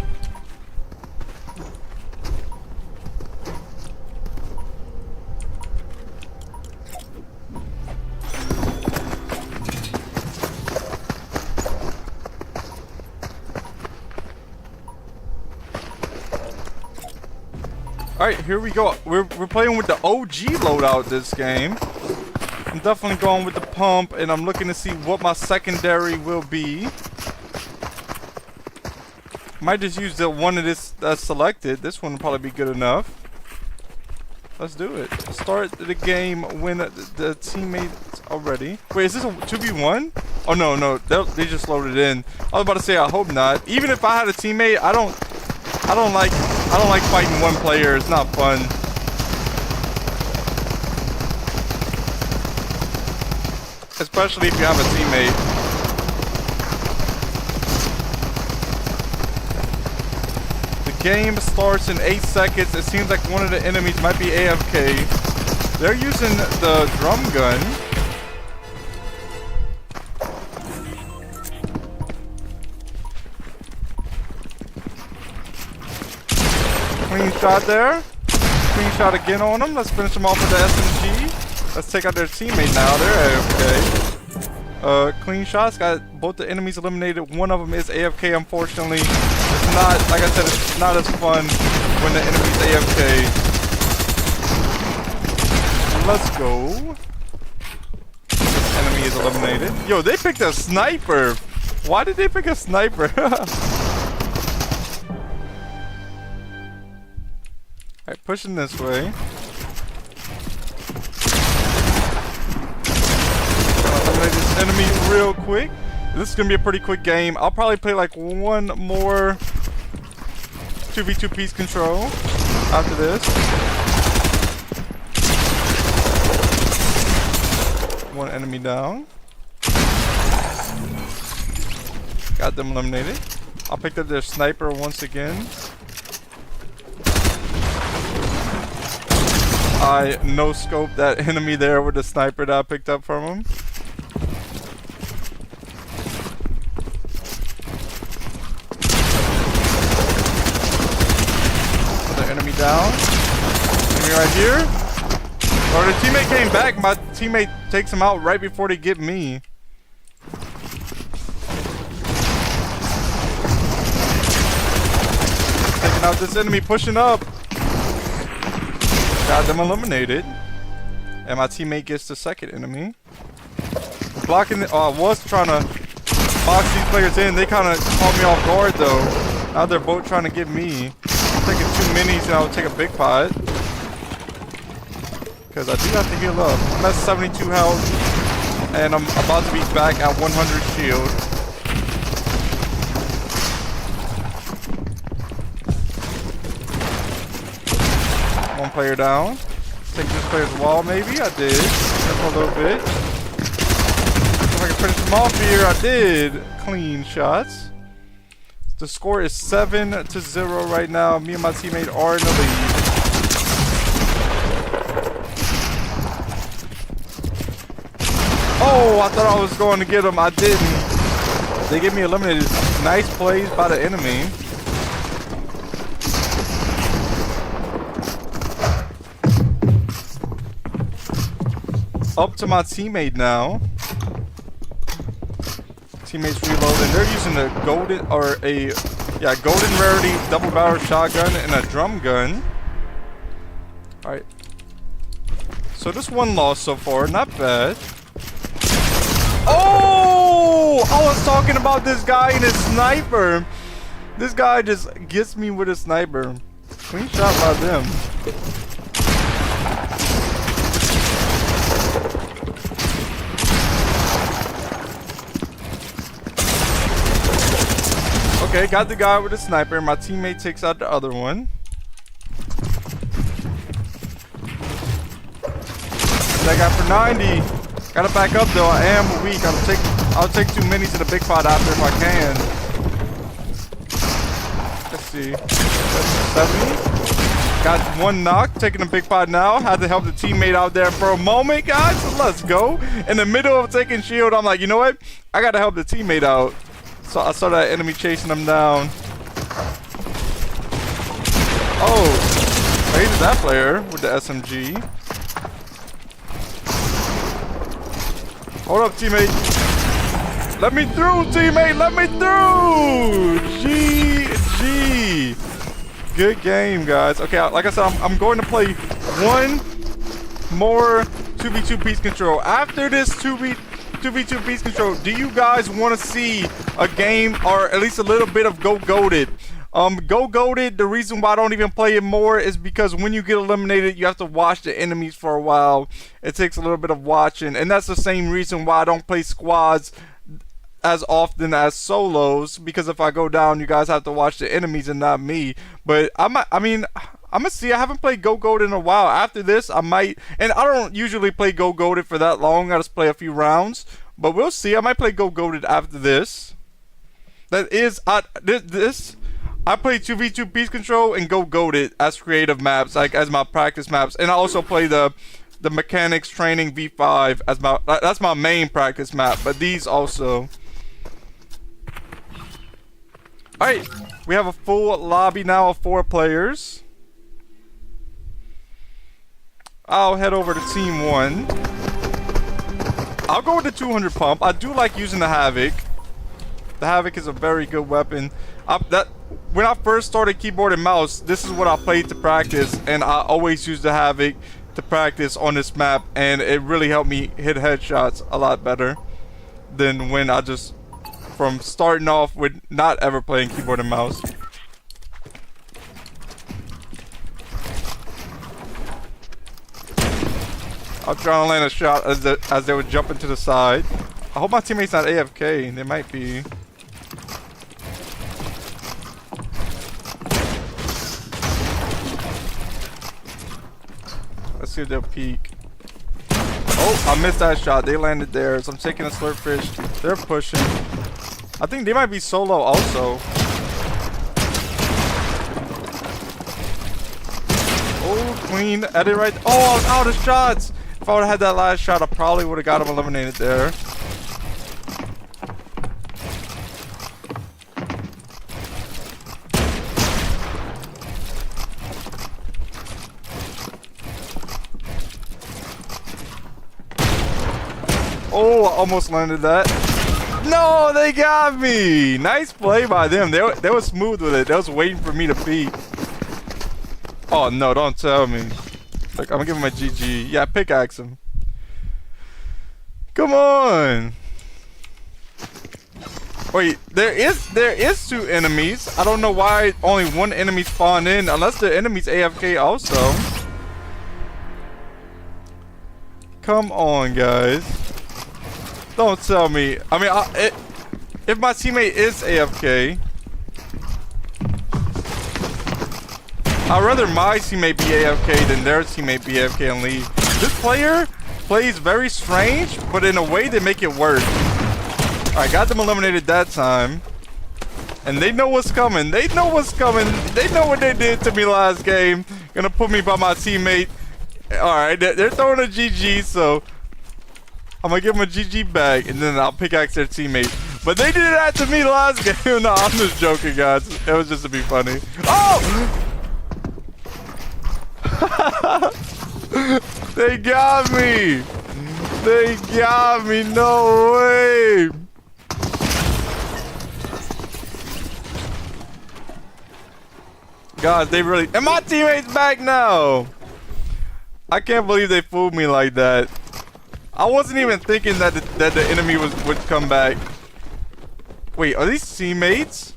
Alright, here we go. We're playing with the OG loadout this game. I'm definitely going with the pump, and I'm looking to see what my secondary will be. Might just use the one that's selected. This one will probably be good enough. Let's do it. Start the game when the teammates are ready. Wait, is this a 2v1? Oh no, they just loaded in. I was about to say I hope not. Even if I had a teammate, I don't like fighting one player. It's not fun. Especially if you have a teammate. The game starts in 8 seconds. It seems like one of the enemies might be AFK. They're using the drum gun. Clean shot there. Clean shot again on them. Let's finish them off with the SMG. Let's take out their teammate now. They're AFK. Clean shots. Got both the enemies eliminated. One of them is AFK, unfortunately. It's not, like I said, it's not as fun when the enemy's AFK. Let's go. This enemy is eliminated. Yo, they picked a sniper. Why did they pick a sniper? Alright, pushing this way. Eliminate this enemy real quick. This is gonna be a pretty quick game. I'll probably play like one more 2v2 piece control after this. One enemy down. Got them eliminated. I'll pick up their sniper once again. I no-scoped that enemy there with the sniper that I picked up from him. Another enemy down. Enemy right here. Or the teammate came back. My teammate takes him out right before they get me. Taking out this enemy, pushing up. Got them eliminated. And my teammate gets the second enemy. Blocking the, I was trying to box these players in. They kind of caught me off guard though. Now they're both trying to get me. I'm taking 2 minis and I'll take a big pot. Because I do have to heal up. I'm at 72 health. And I'm about to be back at 100 shield. One player down. Take this player's wall, maybe. I did. For a little bit. If I can finish him off here, I did. Clean shots. The score is 7-0 right now. Me and my teammate are in the lead. Oh, I thought I was going to get him. I didn't. They get me eliminated. Nice plays by the enemy. Up to my teammate now. Teammates reloading. They're using a golden golden rarity double barrel shotgun and a drum gun. Alright. So this one loss so far, not bad. Oh! I was talking about this guy and his sniper. This guy just gets me with a sniper. Clean shot by them. Okay, got the guy with the sniper. My teammate takes out the other one. That guy for 90. Gotta back up though. I am weak. I'll take 2 minis in the big pot after if I can. Let's see. That's 70. Got 1 knock. Taking the big pot now. Had to help the teammate out there for a moment, guys. So let's go. In the middle of taking shield, I'm like, you know what? I gotta help the teammate out. So I saw that enemy chasing him down. Oh, I hated that player with the SMG. Hold up, teammate. Let me through, teammate. Let me through. GG. Good game, guys. Okay, like I said, I'm going to play 1 more 2v2 piece control. After this 2v2 piece control, do you guys want to see a game or at least a little bit of Go Goated? Go Goated, the reason why I don't even play it more is because when you get eliminated, you have to watch the enemies for a while. It takes a little bit of watching, and that's the same reason why I don't play squads as often as solos, because if I go down, you guys have to watch the enemies and not me. But I'm gonna see. I haven't played Go Goated in a while. After this, I might, and I don't usually play Go Goated for that long. I just play a few rounds, but we'll see. I might play Go Goated after this. That is, I play 2v2 Peace Control and Go Goated as creative maps, like as my practice maps, and I also play the Mechanics Training V5 as that's my main practice map. But these also. All right, we have a full lobby now of 4 players. I'll head over to team 1. I'll go with the 200 pump. I do like using the Havoc. The Havoc is a very good weapon. When I first started keyboard and mouse, this is what I played to practice, and I always use the Havoc to practice on this map, and it really helped me hit headshots a lot better than when I just, from starting off with not ever playing keyboard and mouse. I'm trying to land a shot as they were jumping to the side. I hope my teammate's not AFK. They might be. Let's see if they'll peek. Oh, I missed that shot. They landed there, so I'm taking a slurp fish. They're pushing. I think they might be solo also. Oh, clean. Edit right. Oh, I was out of shots. If I would have had that last shot, I probably would have got him eliminated there. Oh, I almost landed that. No, they got me. Nice play by them. They were smooth with it. They was waiting for me to peek. Oh, no, don't tell me. Look, I'm gonna give him a GG. Yeah, pickaxe him. Come on. Wait, there is 2 enemies. I don't know why only 1 enemy spawned in, unless the enemy's AFK also. Come on, guys. Don't tell me. I mean, if my teammate is AFK, I'd rather my teammate be AFK than their teammate be AFK and leave. This player plays very strange, but in a way they make it work. Alright, got them eliminated that time. And they know what's coming. They know what's coming. They know what they did to me last game. Gonna put me by my teammate. Alright, they're throwing a GG, so I'm gonna give them a GG back, and then I'll pickaxe their teammate. But they did that to me last game. No, I'm just joking, guys. It was just to be funny. Oh! They got me. They got me. No way. Guys, they really... And my teammate's back now. I can't believe they fooled me like that. I wasn't even thinking that the enemy would come back. Wait, are these teammates?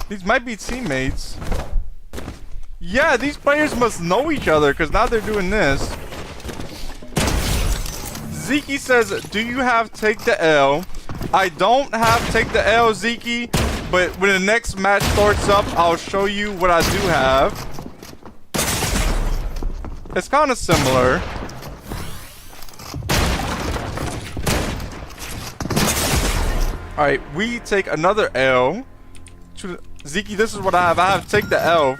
These might be teammates. Yeah, these players must know each other, because now they're doing this. Zeke says, do you have Take the L? I don't have Take the L, Zeke, but when the next match starts up, I'll show you what I do have. It's kind of similar. Alright, we take another L. Zeke, this is what I have. I have take the L.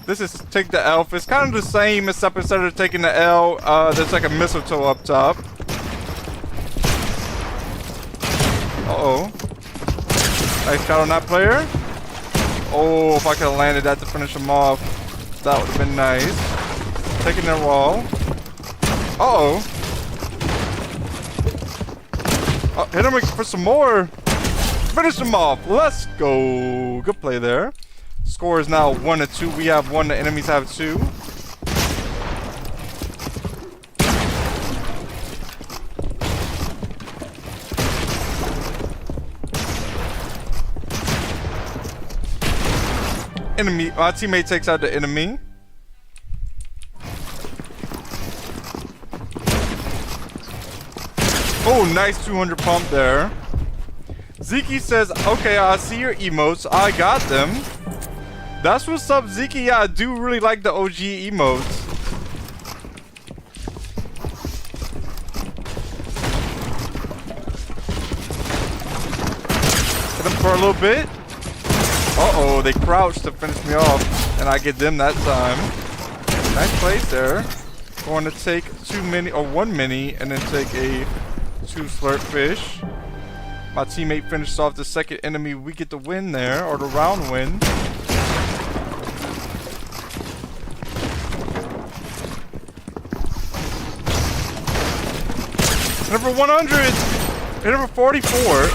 This is take the elf. It's kind of the same, except instead of taking the L, there's like a mistletoe up top. Uh-oh. Nice shot on that player. Oh, if I could have landed that to finish him off, that would have been nice. Taking their wall. Uh-oh. Oh, hit him for some more. Finish him off. Let's go. Good play there. Score is now 1-2. We have 1. The enemies have 2. Enemy. My teammate takes out the enemy. Oh, nice 200 pump there. Zeke says, okay, I see your emotes. I got them. That's what's up, Zeke. Yeah, I do really like the OG emotes. Hit him for a little bit. Uh-oh, they crouched to finish me off. And I get them that time. Nice place there. Going to take 2 mini, or 1 mini, and then take a 2 slurp fish. My teammate finishes off the second enemy. We get the win there, or the round win. Number 100! And number 44!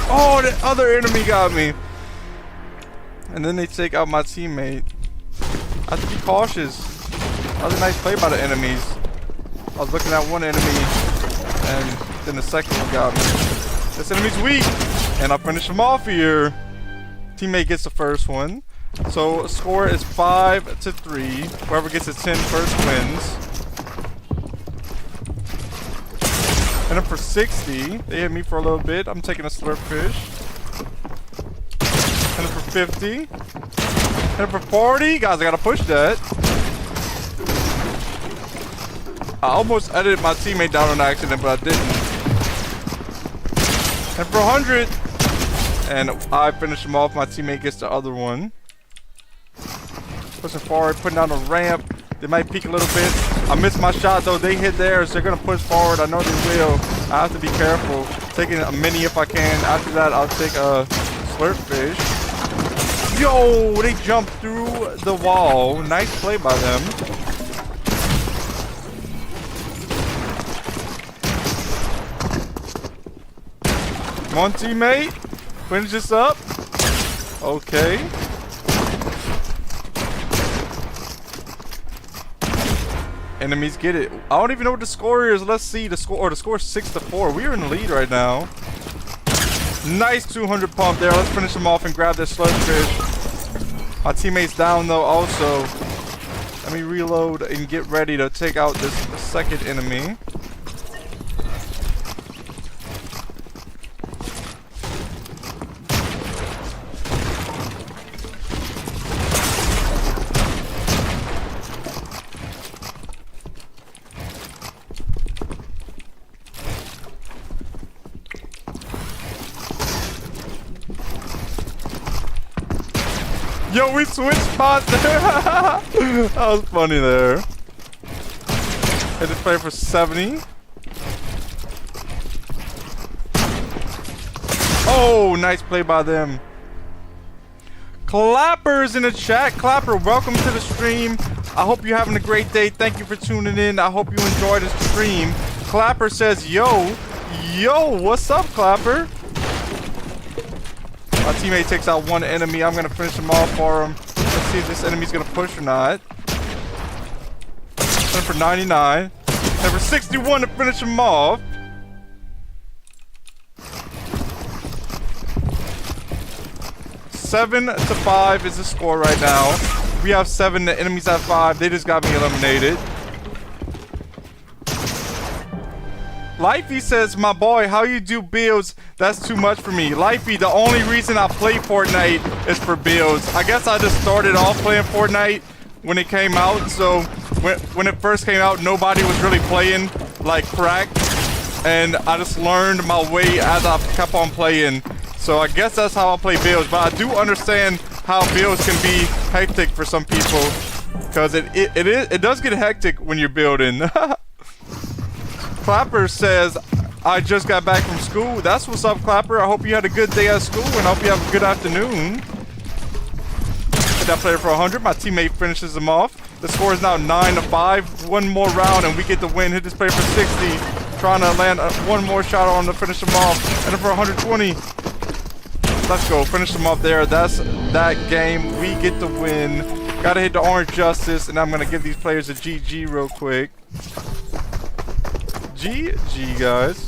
Oh, the other enemy got me! And then they take out my teammate. I have to be cautious. That was a nice play by the enemies. I was looking at one enemy, and then the second one got me. This enemy's weak! And I finish him off here. Teammate gets the first one. So score is 5-3. Whoever gets a 10 first wins. And then for 60, they hit me for a little bit. I'm taking a slurp fish. And then for 50. And then for 40. Guys, I gotta push that. I almost edited my teammate down on accident, but I didn't. And for 100. And I finish him off. My teammate gets the other one. Pushing forward, putting down a ramp. They might peek a little bit. I missed my shot though. They hit theirs. They're gonna push forward. I know they will. I have to be careful. Taking a mini if I can. After that, I'll take a slurp fish. Yo, they jumped through the wall. Nice play by them. Come on, teammate. Finish this up. Okay. Enemies get it. I don't even know what the score is. Let's see the score. Or the score is 6-4. We're in the lead right now. Nice 200 pump there. Let's finish them off and grab this slurp fish. My teammate's down though also. Let me reload and get ready to take out this second enemy. Yo, we switched spots there. That was funny there. Hit this player for 70. Oh, nice play by them. Clapper's in the chat. Clapper, welcome to the stream. I hope you're having a great day. Thank you for tuning in. I hope you enjoyed the stream. Clapper says, yo, what's up, Clapper? My teammate takes out one enemy. I'm going to finish him off for him. Let's see if this enemy's going to push or not. And for 99. And for 61 to finish him off. Seven to 5 is the score right now. We have 7. The enemies have 5. They just got me eliminated. Lifey says, my boy, how you do builds? That's too much for me. Lifey, the only reason I play Fortnite is for builds. I guess I just started off playing Fortnite when it came out. So when it first came out, nobody was really playing like crack. And I just learned my way as I kept on playing. So I guess that's how I play builds. But I do understand how builds can be hectic for some people. Because it does get hectic when you're building. Clapper says, I just got back from school. That's what's up, Clapper. I hope you had a good day at school and I hope you have a good afternoon. Hit that player for 100. My teammate finishes him off. The score is now 9-5. One more round and we get the win. Hit this player for 60. Trying to land one more shot on to finish him off. And then for 120. Let's go. Finish him off there. That's that game. We get the win. Gotta hit the orange justice. And I'm going to give these players a GG real quick. GG, guys.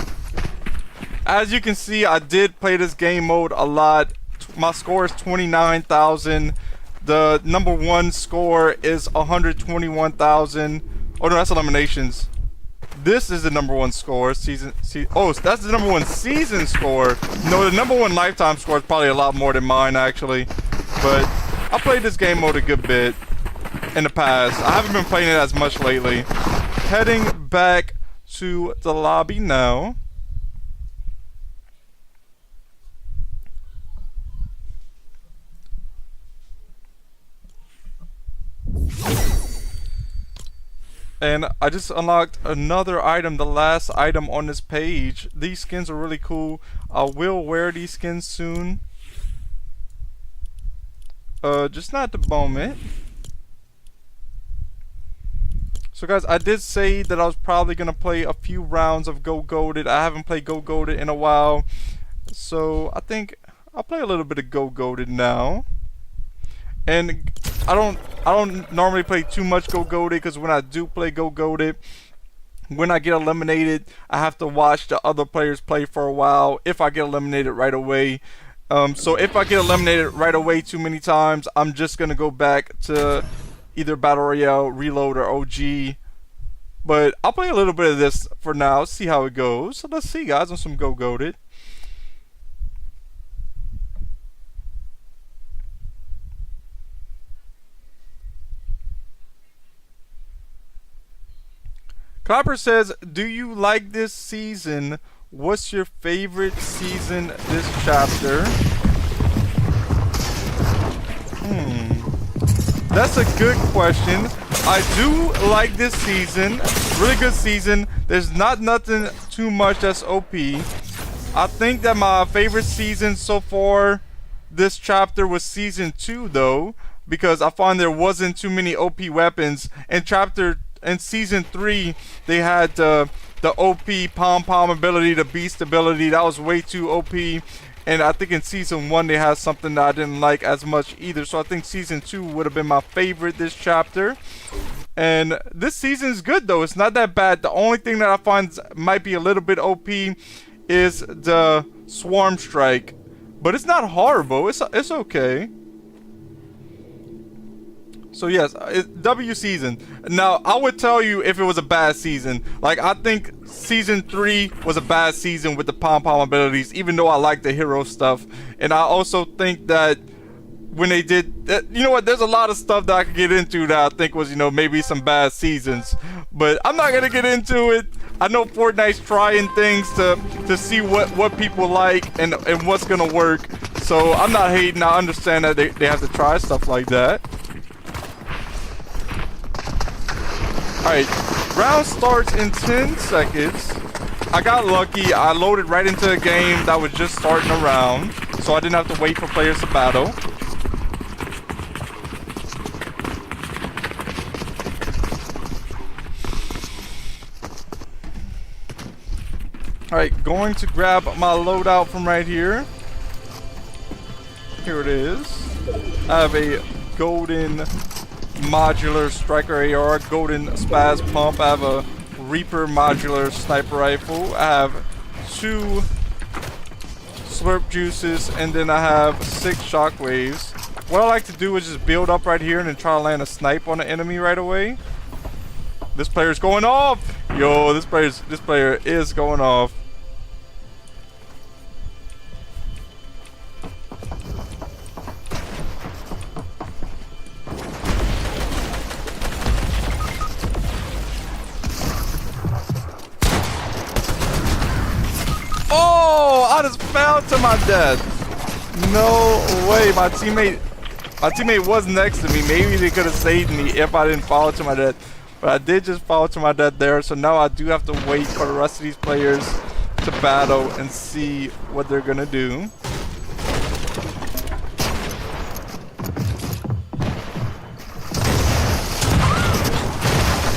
As you can see, I did play this game mode a lot. My score is 29,000. The number one score is 121,000. Oh no, that's eliminations. This is the number one score. Oh, that's the number one season score. No, the number one lifetime score is probably a lot more than mine, actually. But I played this game mode a good bit in the past. I haven't been playing it as much lately. Heading back to the lobby now. And I just unlocked another item, the last item on this page. These skins are really cool. I will wear these skins soon. Just not at the moment. So guys, I did say that I was probably going to play a few rounds of Go Goated. I haven't played Go Goated in a while. So I think I'll play a little bit of Go Goated now. And I don't normally play too much Go Goated because when I do play Go Goated, when I get eliminated, I have to watch the other players play for a while if I get eliminated right away. So if I get eliminated right away too many times, I'm just going to go back to either Battle Royale, Reload, or OG. But I'll play a little bit of this for now, see how it goes. So let's see, guys, on some Go Goated. Clapper says, do you like this season? What's your favorite season this chapter? That's a good question. I do like this season. Really good season. There's nothing too much that's OP. I think that my favorite season so far this chapter was season 2 though, because I found there wasn't too many OP weapons. In season 3 they had the OP pom-pom ability, the beast ability. That was way too OP. And I think in season 1 they had something that I didn't like as much either. So I think season 2 would have been my favorite this chapter. And this season is good though. It's not that bad. The only thing that I find might be a little bit OP is the swarm strike. But it's not horrible. It's okay. So yes, W season. Now, I would tell you if it was a bad season. Like, I think season 3 was a bad season with the pom-pom abilities, even though I like the hero stuff. And I also think that when they did that, you know what, there's a lot of stuff that I could get into that I think was, you know, maybe some bad seasons. But I'm not gonna get into it. I know Fortnite's trying things to see what people like and what's gonna work. So I'm not hating. I understand that they have to try stuff like that. Alright, round starts in 10 seconds. I got lucky. I loaded right into a game that was just starting a round, so I didn't have to wait for players to battle. Alright, going to grab my loadout from right here. Here it is. I have a golden modular striker AR, golden spaz pump. I have a Reaper modular sniper rifle. I have 2 slurp juices, and then I have 6 shockwaves. What I like to do is just build up right here and then try to land a snipe on the enemy right away. this player's going off. Yo, this player is going off. Oh, I just fell to my death. No way. My teammate was next to me. Maybe they could have saved me if I didn't fall to my death. But I did just fall to my death there. So now I do have to wait for the rest of these players to battle and see what they're gonna do.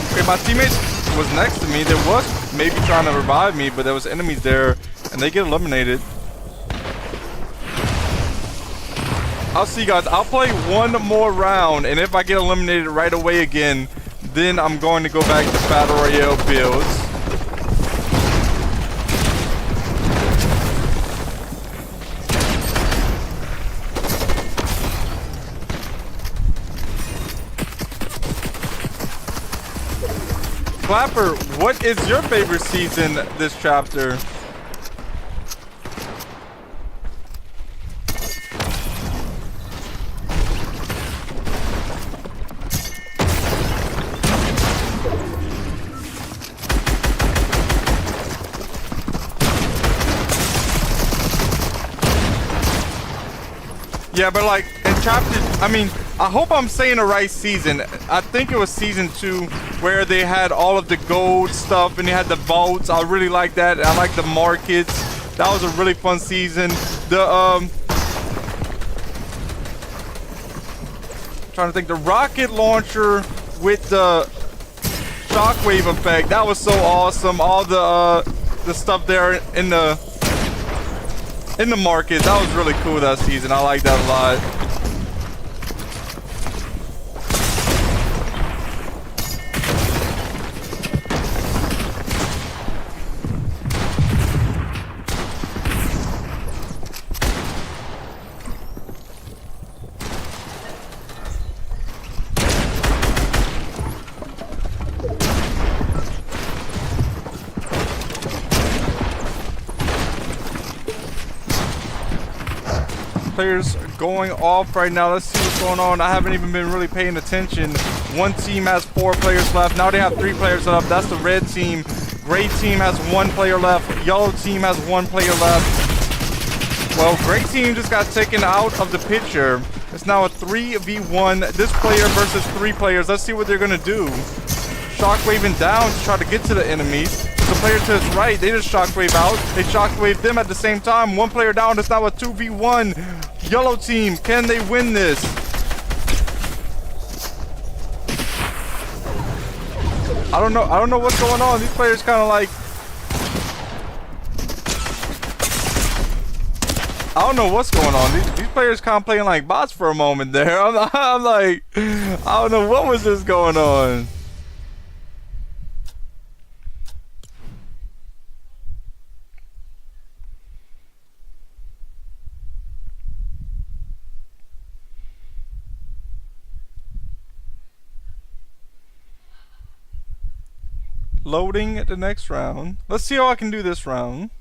Okay, my teammate was next to me. They was maybe trying to revive me, but there was enemies there and they get eliminated. I'll see you guys. I'll play one more round, and if I get eliminated right away again, then I'm going to go back to Battle Royale builds. Clapper, what is your favorite season this chapter? Yeah, but like in chapter, I mean, I hope I'm saying the right season. I think it was season 2 where they had all of the gold stuff and they had the vaults. I really like that. I like the markets. That was a really fun season. Trying to think, the rocket launcher with the shockwave effect. That was so awesome. All the stuff there in the market, that was really cool that season. I like that a lot. Players going off right now. Let's see what's going on. I haven't even been really paying attention. One team has 4 players left. Now they have 3 players left. That's the red team. Gray team has 1 player left. Yellow team has 1 player left. Well, gray team just got taken out of the picture. It's now a 3v1. This player versus 3 players. Let's see what they're gonna do. Shockwaving down to try to get to the enemies. The player to his right, they just shockwave out. They shockwave them at the same time. 1 player down. It's now a 2v1. Yellow team, can they win this? I don't know what's going on. These players kind of like, I don't know what's going on. These players kind of playing like bots for a moment there. I'm like, I don't know what was just going on. Loading the next round. Let's see how I can do this round.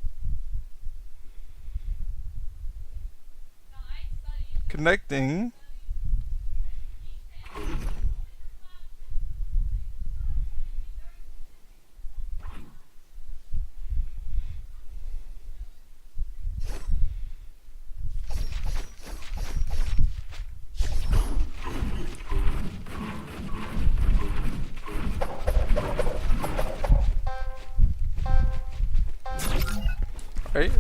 Connecting. Right.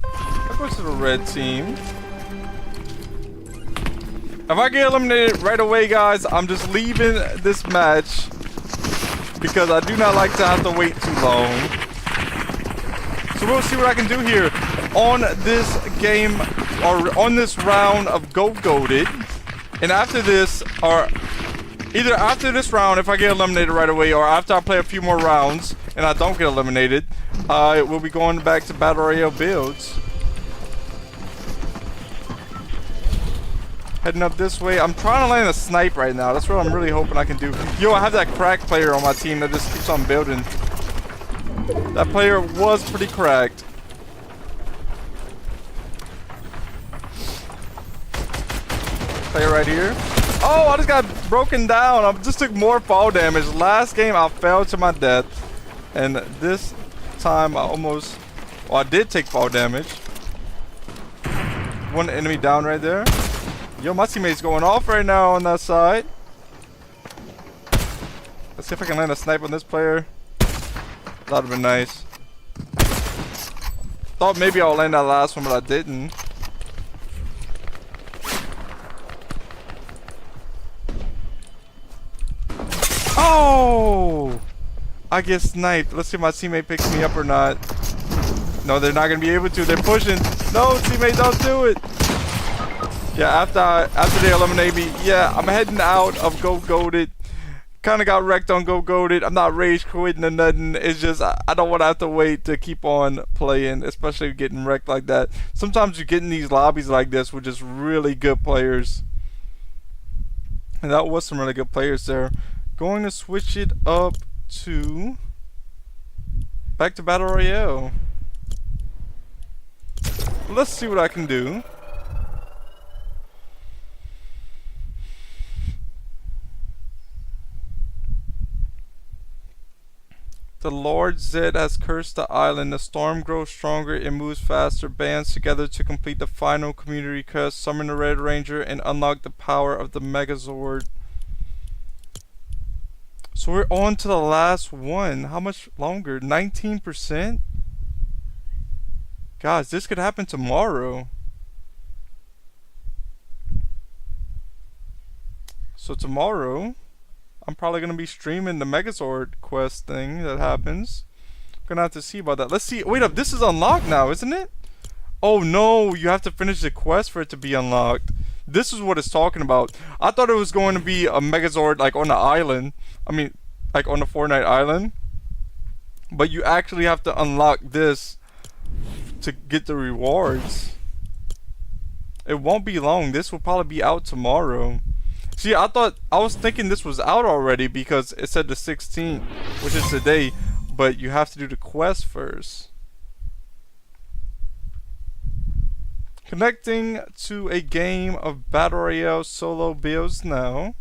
That goes to the red team. If I get eliminated right away, guys, I'm just leaving this match because I do not like to have to wait too long. So we'll see what I can do here on this game, or on this round of Go Goated. And after this, or either after this round, if I get eliminated right away, or after I play a few more rounds and I don't get eliminated, we'll be going back to Battle Royale builds. Heading up this way. I'm trying to land a snipe right now. That's what I'm really hoping I can do. Yo, I have that crack player on my team that just keeps on building. That player was pretty cracked. Player right here. Oh, I just got broken down. I just took more fall damage. Last game, I fell to my death. And this time, I almost... Well, I did take fall damage. One enemy down right there. Yo, my teammate's going off right now on that side. Let's see if I can land a snipe on this player. That would have been nice. Thought maybe I'll land that last one, but I didn't. Oh! I get sniped. Let's see if my teammate picks me up or not. No, they're not going to be able to. They're pushing. No, teammate, don't do it. Yeah, after they eliminate me, yeah, I'm heading out of Go Goated. Kind of got wrecked on Go Goated. I'm not rage quitting or nothing. It's just I don't want to have to wait to keep on playing, especially getting wrecked like that. Sometimes you get in these lobbies like this with just really good players. And that was some really good players there. Going to switch it up to back to Battle Royale. Let's see what I can do. The Lord Zed has cursed the island. The storm grows stronger, it moves faster. Bands together to complete the final community quest. Summon the Red Ranger and unlock the power of the Megazord. So we're on to the last one. How much longer? 19%? Guys, this could happen tomorrow. So tomorrow, I'm probably going to be streaming the Megazord quest thing that happens. Gonna have to see about that. Let's see. Wait up, this is unlocked now, isn't it? Oh no, you have to finish the quest for it to be unlocked. This is what it's talking about. I thought it was going to be a Megazord like on the island. I mean, like on the Fortnite island. But you actually have to unlock this to get the rewards. It won't be long. This will probably be out tomorrow. See, I was thinking this was out already because it said the 16th, which is today, but you have to do the quest first. Connecting to a game of Battle Royale solo builds now.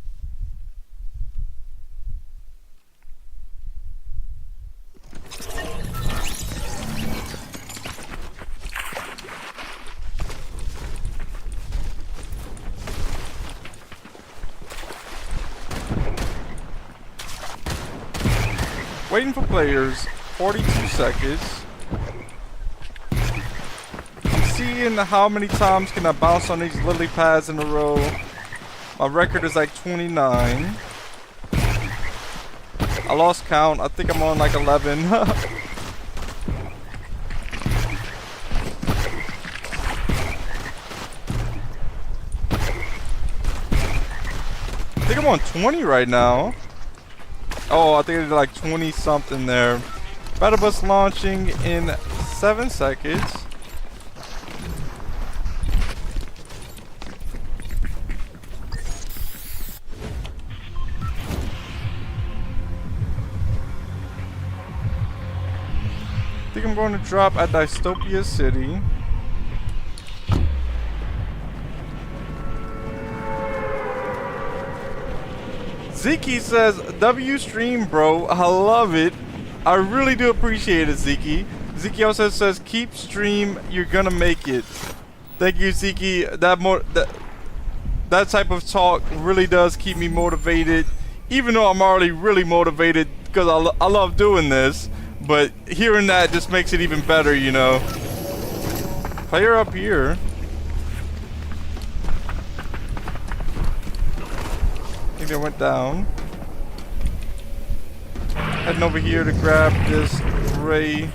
Waiting for players, 42 seconds. I'm seeing how many times can I bounce on these lily pads in a row. My record is like 29. I lost count. I think I'm on like 11. I think I'm on 20 right now. Oh, I think it's like 20 something there. Battle bus launching in 7 seconds. I think I'm going to drop at Dystopia City. Ziki says, W stream, bro. I love it. I really do appreciate it, Ziki. Ziki also says, keep stream. You're gonna make it. Thank you, Ziki. That type of talk really does keep me motivated. Even though I'm already really motivated because I love doing this. But hearing that just makes it even better, you know. Player up here. I think they went down. Heading over here to grab this Ray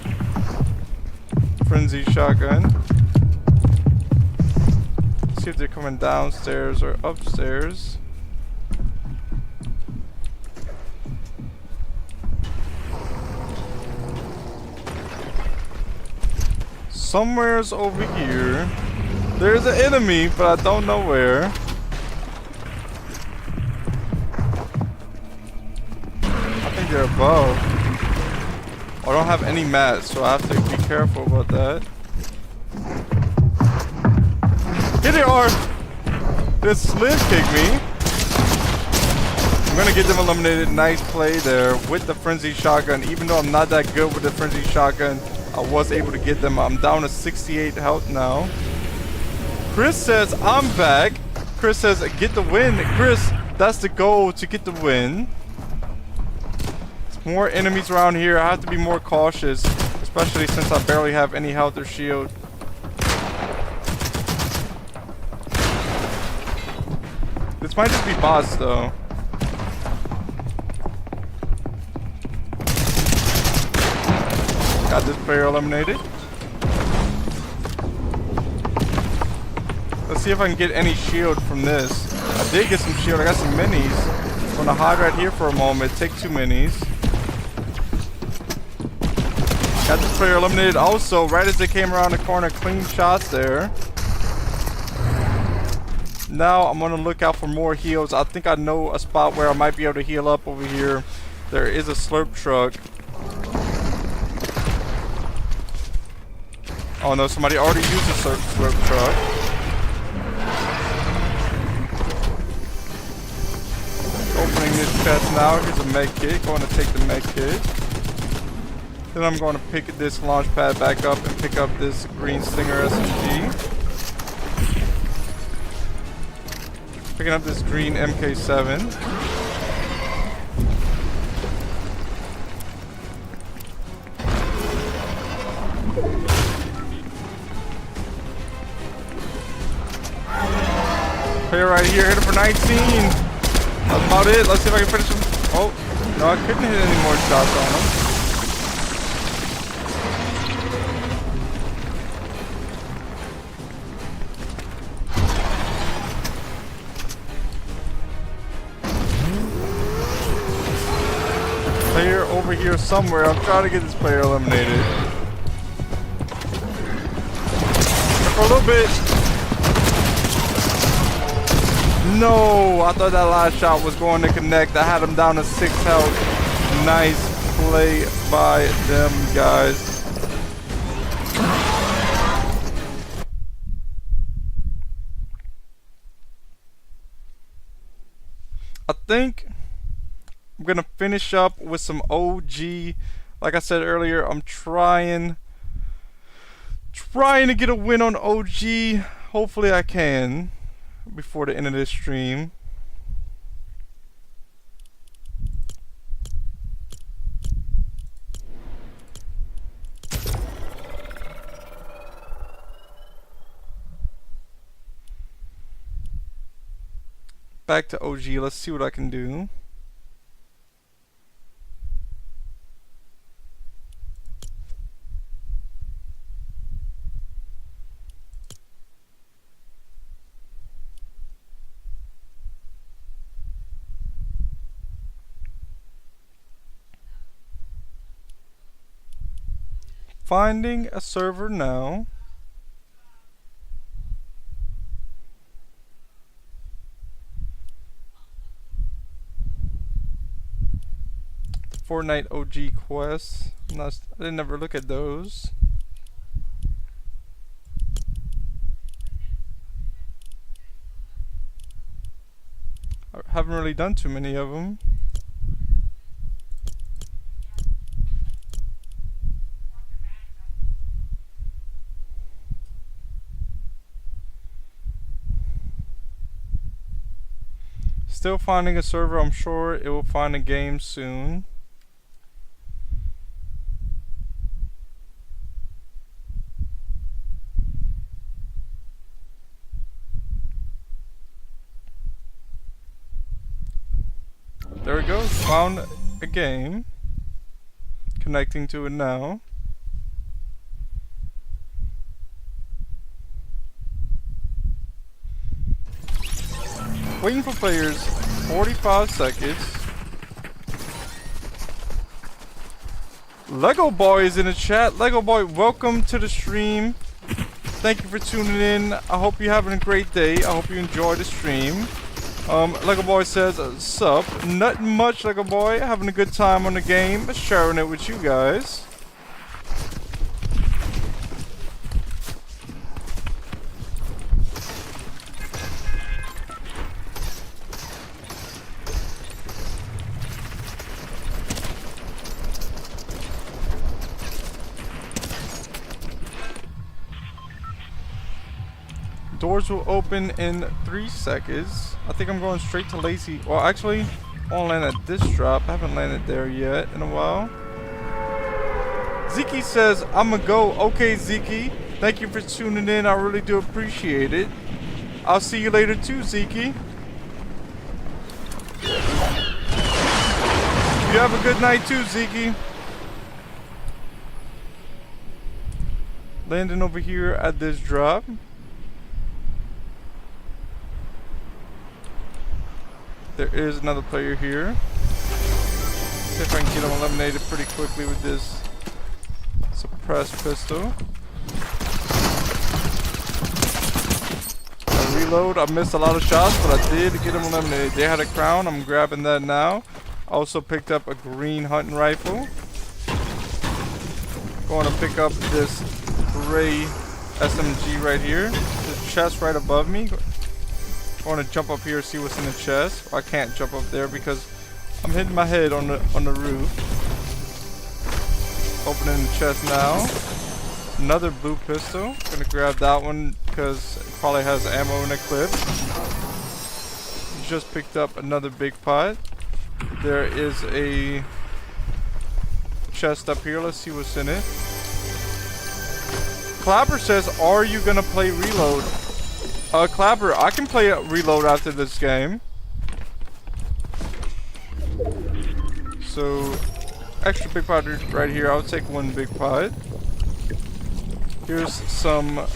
Frenzy shotgun. See if they're coming downstairs or upstairs. Somewhere's over here. There's an enemy, but I don't know where. here above. I don't have any mats, so I have to be careful about that. Here they are! This Slim kicked me. I'm gonna get them eliminated. Nice play there with the frenzy shotgun. Even though I'm not that good with the frenzy shotgun, I was able to get them. I'm down to 68 health now. Chris says, I'm back. Chris says, get the win. Chris, that's the goal, to get the win. There's more enemies around here. I have to be more cautious, especially since I barely have any health or shield. This might just be bots though. Got this player eliminated. Let's see if I can get any shield from this. I did get some shield. I got some minis. I'm gonna hide right here for a moment. Take 2 minis. Got this player eliminated also right as they came around the corner. Clean shots there. Now I'm gonna look out for more heals. I think I know a spot where I might be able to heal up over here. There is a slurp truck. Oh no, somebody already used a slurp truck. Opening this chest now. Here's a med kit. Going to take the med kit. Then I'm going to pick this launch pad back up and pick up this green Stinger SMG. Picking up this green MK7. Player right here, hit him for 19. That's about it. Let's see if I can finish him. Oh, no, I couldn't hit any more shots on him. Player over here somewhere. I'm trying to get this player eliminated. For a little bit. No, I thought that last shot was going to connect. I had him down to 6 health. Nice play by them guys. I think I'm gonna finish up with some OG. Like I said earlier, I'm trying to get a win on OG. Hopefully I can before the end of this stream. Back to OG. Let's see what I can do. Finding a server now. The Fortnite OG quests. I didn't ever look at those. I haven't really done too many of them. Still finding a server. I'm sure it will find a game soon. There we go. Found a game. Connecting to it now. Waiting for players. 45 seconds. Lego Boy is in the chat. Lego Boy, welcome to the stream. Thank you for tuning in. I hope you're having a great day. I hope you enjoy the stream. Like a boy says, sup? Nothing much, like a boy. Having a good time on the game, sharing it with you guys. Doors will open in 3 seconds. I think I'm going straight to Lacey. Well, actually, I'll land at this drop. I haven't landed there yet in a while. Zeke says, I'ma go. Okay, Zeke. Thank you for tuning in. I really do appreciate it. I'll see you later too, Zeke. You have a good night too, Zeke. Landing over here at this drop. There is another player here. See if I can get him eliminated pretty quickly with this suppressed pistol. I reload. I missed a lot of shots, but I did get him eliminated. They had a crown. I'm grabbing that now. Also picked up a green hunting rifle. Going to pick up this gray SMG right here. The chest right above me. I want to jump up here, see what's in the chest. Well, I can't jump up there because I'm hitting my head on the roof. Opening the chest now. Another blue pistol. Gonna grab that one because it probably has ammo in the clip. Just picked up another big pot. There is a chest up here. Let's see what's in it. Clapper says, "Are you gonna play Reload?" Clapper, I can play Reload after this game. So, extra big pot right here. I'll take one big pot. Here's some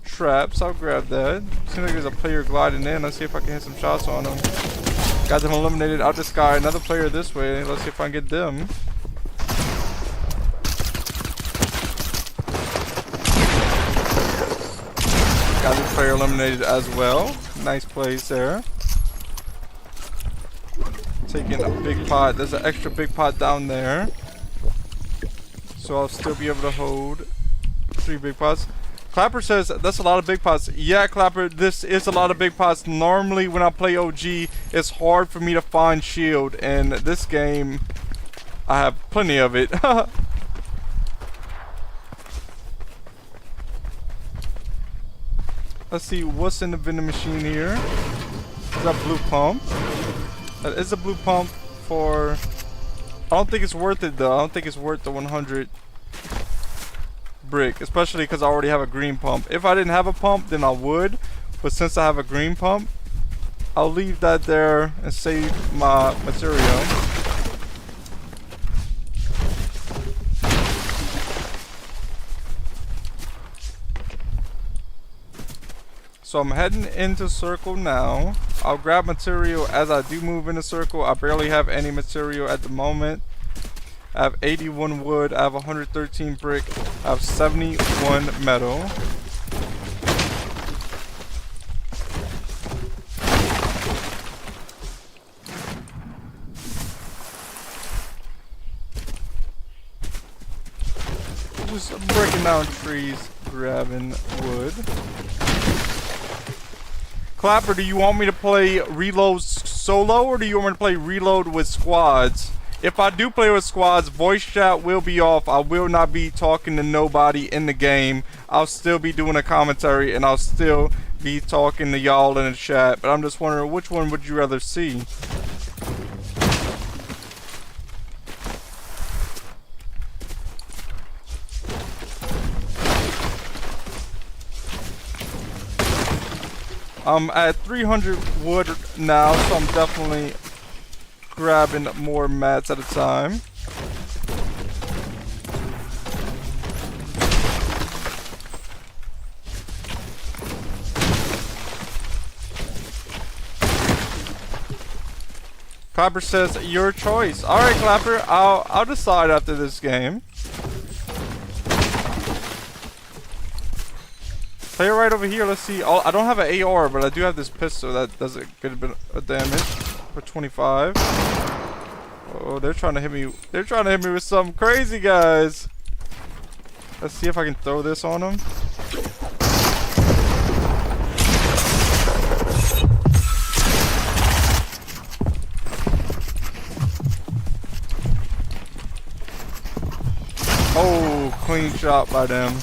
traps. I'll grab that. Seems like there's a player gliding in. Let's see if I can hit some shots on him. Got them eliminated out the sky. Another player this way. Let's see if I can get them. Got this player eliminated as well. Nice plays there. Taking a big pot. There's an extra big pot down there. So I'll still be able to hold 3 big pots. Clapper says, that's a lot of big pots. Yeah, Clapper, this is a lot of big pots. Normally when I play OG, it's hard for me to find shield. And this game, I have plenty of it. Let's see what's in the vending machine here. Is that blue pump? That is a blue pump for... I don't think it's worth it though. I don't think it's worth the 100 brick. Especially because I already have a green pump. If I didn't have a pump, then I would. But since I have a green pump, I'll leave that there and save my material. So I'm heading into circle now. I'll grab material as I do move in the circle. I barely have any material at the moment. I have 81 wood. I have 113 brick. I have 71 metal. Just breaking down trees, grabbing wood. Clapper, do you want me to play Reload solo or do you want me to play Reload with squads? If I do play with squads, voice chat will be off. I will not be talking to nobody in the game. I'll still be doing a commentary and I'll still be talking to y'all in the chat. But I'm just wondering, which one would you rather see? I'm at 300 wood now, so I'm definitely grabbing more mats at a time. Clapper says, your choice. Alright, Clapper, I'll decide after this game. Player right over here. Let's see. Oh, I don't have an AR, but I do have this pistol that does a good bit of damage for 25. Oh, they're trying to hit me. They're trying to hit me with something crazy, guys. Let's see if I can throw this on them. Oh, clean shot by them.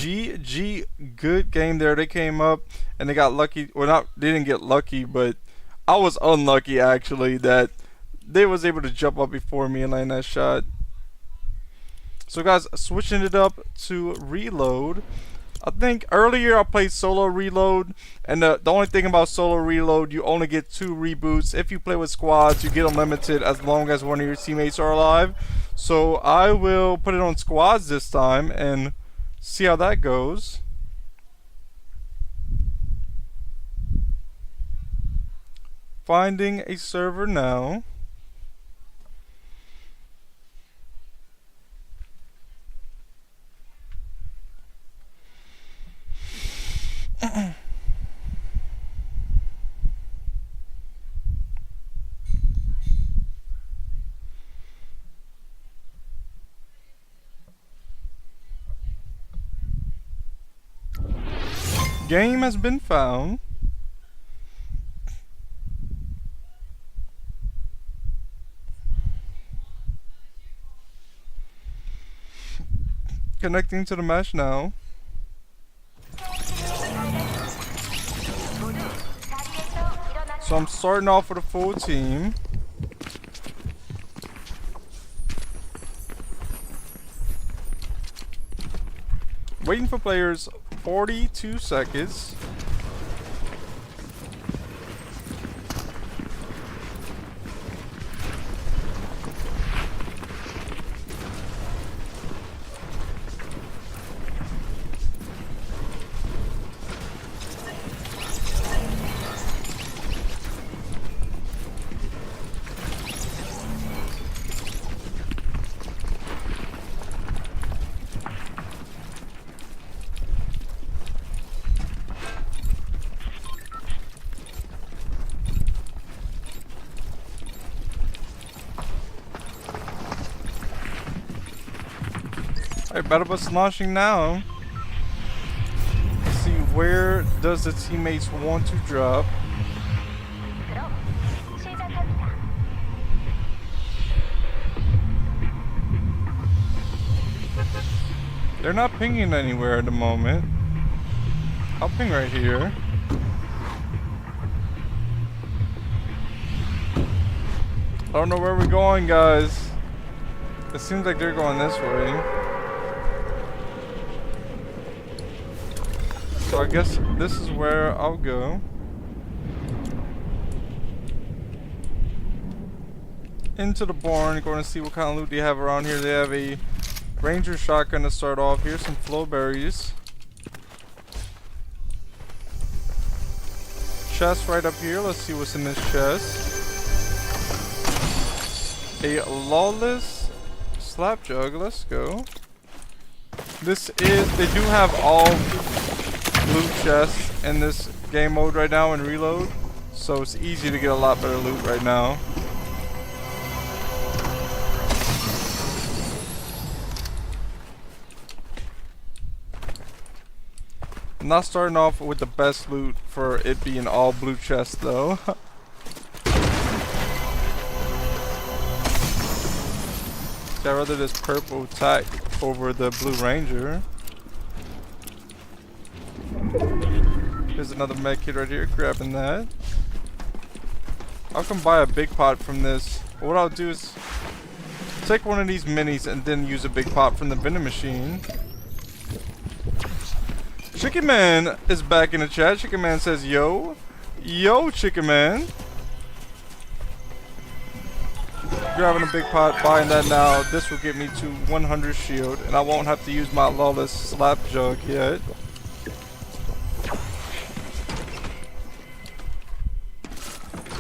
GG, good game there. They came up and they got lucky. Well, they didn't get lucky, but I was unlucky actually that they was able to jump up before me and land that shot. So guys, switching it up to reload. I think earlier I played solo reload, and the only thing about solo reload, you only get 2 reboots. If you play with squads, you get unlimited as long as one of your teammates are alive. So I will put it on squads this time and see how that goes. Finding a server now. Game has been found. Connecting to the mesh now. So I'm starting off with a full team. Waiting for players 42 seconds. Alright, battle bus launching now. Let's see, where does the teammates want to drop? They're not pinging anywhere at the moment. I'll ping right here. I don't know where we're going, guys. It seems like they're going this way. So I guess this is where I'll go. Into the barn, going to see what kind of loot they have around here. They have a Ranger shotgun to start off. Here's some flowberries. Chest right up here. Let's see what's in this chest. A lawless slap jug. Let's go. This is, they do have all loot chests in this game mode right now in reload, so it's easy to get a lot better loot right now. I'm not starting off with the best loot for it being all blue chests though. I'd rather this purple tack over the blue ranger. Here's another med kit right here, grabbing that. I can buy a big pot from this. What I'll do is take one of these minis and then use a big pot from the vending machine. Chicken Man is back in the chat. Chicken Man says, yo. Yo, Chicken Man. Grabbing a big pot, buying that now. This will get me to 100 shield, and I won't have to use my lawless slap jug yet.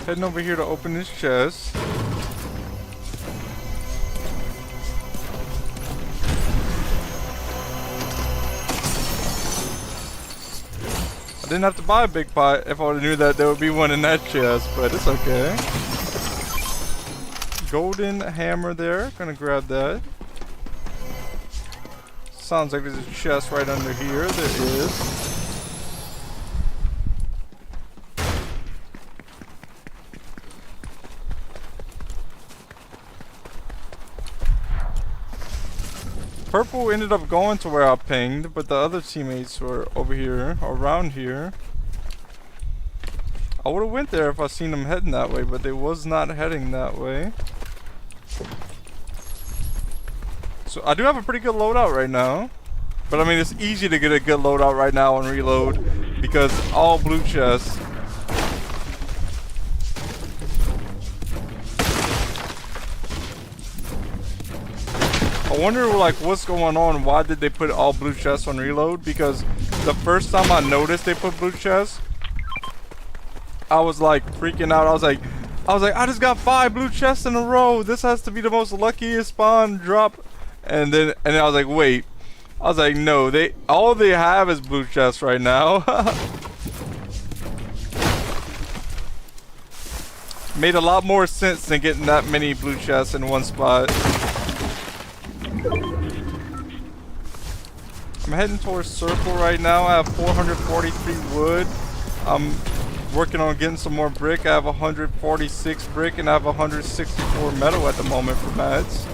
Heading over here to open this chest. didn't have to buy a big pot if I would have knew that there would be one in that chest, but it's okay. Golden hammer there. Gonna grab that. Sounds like there's a chest right under here. There is. Purple ended up going to where I pinged, but the other teammates were over here, around here. I would have went there if I seen them heading that way, but they was not heading that way. So I do have a pretty good loadout right now. But I mean, it's easy to get a good loadout right now on reload because all blue chests. I wonder like what's going on. Why did they put all blue chests on reload? Because the first time I noticed they put blue chests, I was like freaking out. I was like, I just got 5 blue chests in a row. This has to be the most luckiest spawn drop. And then I was like, wait. I was like, no, all they have is blue chests right now. Made a lot more sense than getting that many blue chests in one spot. I'm heading towards circle right now. I have 443 wood. I'm working on getting some more brick. I have 146 brick and I have 164 metal at the moment for mats.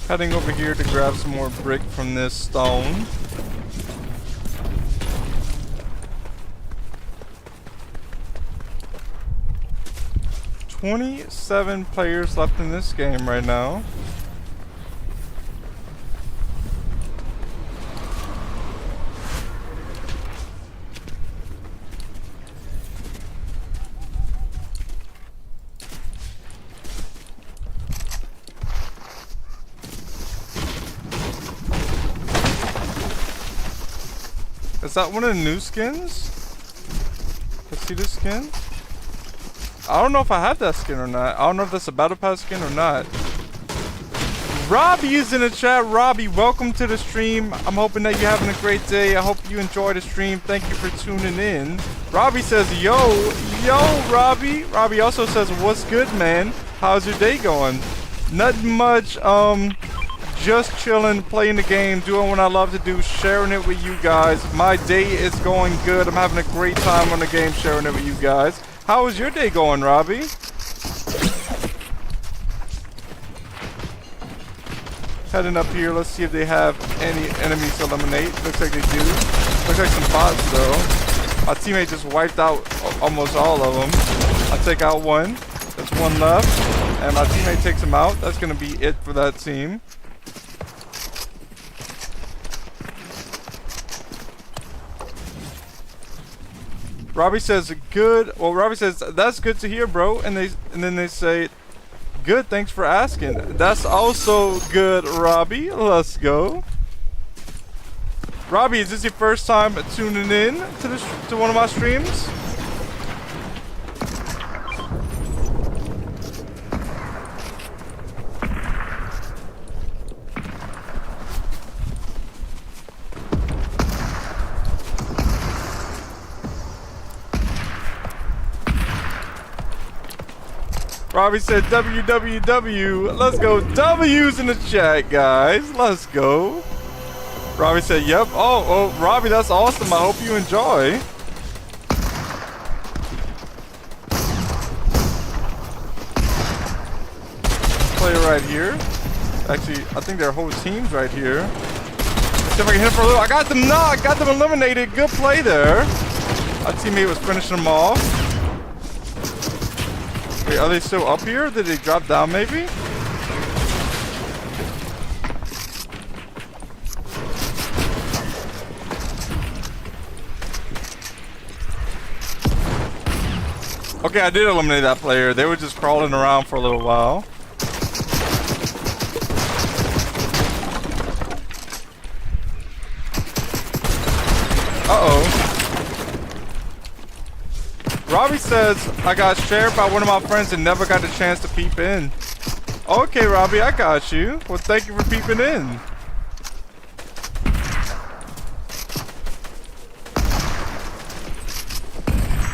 Heading over here to grab some more brick from this stone. "27 players left in this game right now. Is that one of the new skins? Let's see this skin. I don't know if I have that skin or not. I don't know if that's a battle pass skin or not. Robbie is in the chat. Robbie, welcome to the stream. I'm hoping that you're having a great day. I hope you enjoy the stream. Thank you for tuning in. Robbie says, yo, Robbie. Robbie also says, what's good, man? How's your day going? Nothing much. Just chilling, playing the game, doing what I love to do, sharing it with you guys. My day is going good. I'm having a great time on the game, sharing it with you guys. How is your day going, Robbie? Heading up here, let's see if they have any enemies to eliminate. Looks like they do. Looks like some bots though. My teammate just wiped out almost all of them. I'll take out one. There's one left. And my teammate takes him out. That's going to be it for that team. Robbie says good. Well, Robbie says that's good to hear, bro. And then they say, good. Thanks for asking. That's also good, Robbie. Let's go. Robbie, is this your first time tuning in to one of my streams? Robbie said WWW. Let's go. W's in the chat, guys. Let's go. Robbie said, yep. Oh, Robbie, that's awesome. I hope you enjoy. Player right here. Actually, I think their whole team's right here. Let's see if I can hit him for a little. I got them. No, I got them eliminated. Good play there. My teammate was finishing them off. Wait, are they still up here? Did they drop down maybe? Okay, I did eliminate that player. They were just crawling around for a little while. Robbie says I got shared by one of my friends and never got the chance to peep in. Okay, Robbie, I got you. Well, thank you for peeping in.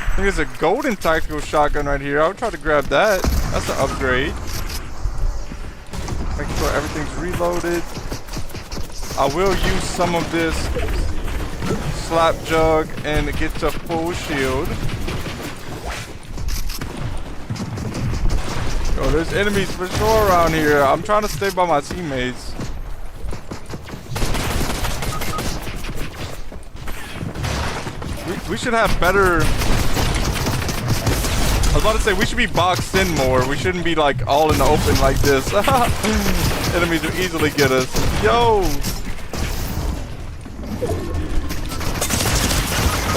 I think there's a golden tactical shotgun right here. I'll try to grab that. That's an upgrade. Make sure everything's reloaded. I will use some of this slap jug and get to full shield. Oh, there's enemies for sure around here. I'm trying to stay by my teammates. We should have better... I was about to say, we should be boxed in more. We shouldn't be like all in the open like this. Enemies will easily get us. Yo!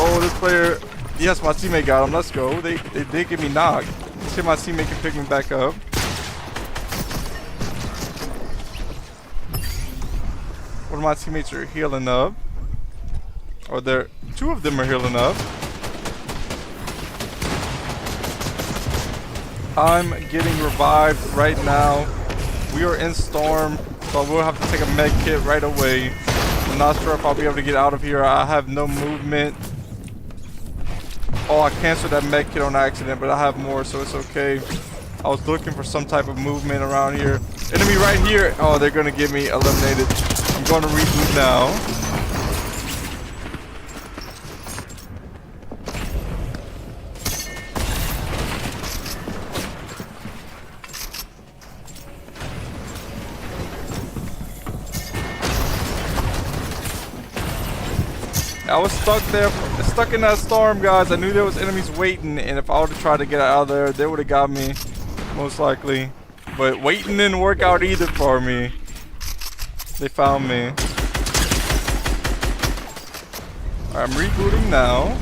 Oh, this player... Yes, my teammate got him. Let's go. They did get me knocked. Let's see if my teammate can pick me back up. One of my teammates are healing up. Or two of them are healing up. I'm getting revived right now. We are in storm, so we'll have to take a med kit right away. I'm not sure if I'll be able to get out of here. I have no movement. Oh, I canceled that med kit on accident, but I have more, so it's okay. I was looking for some type of movement around here. Enemy right here. Oh, they're gonna get me eliminated. I'm going to reboot now. I was stuck in that storm, guys. I knew there was enemies waiting, and if I would have tried to get out of there, they would have got me, most likely. But waiting didn't work out either for me. They found me. Alright, I'm rebooting now.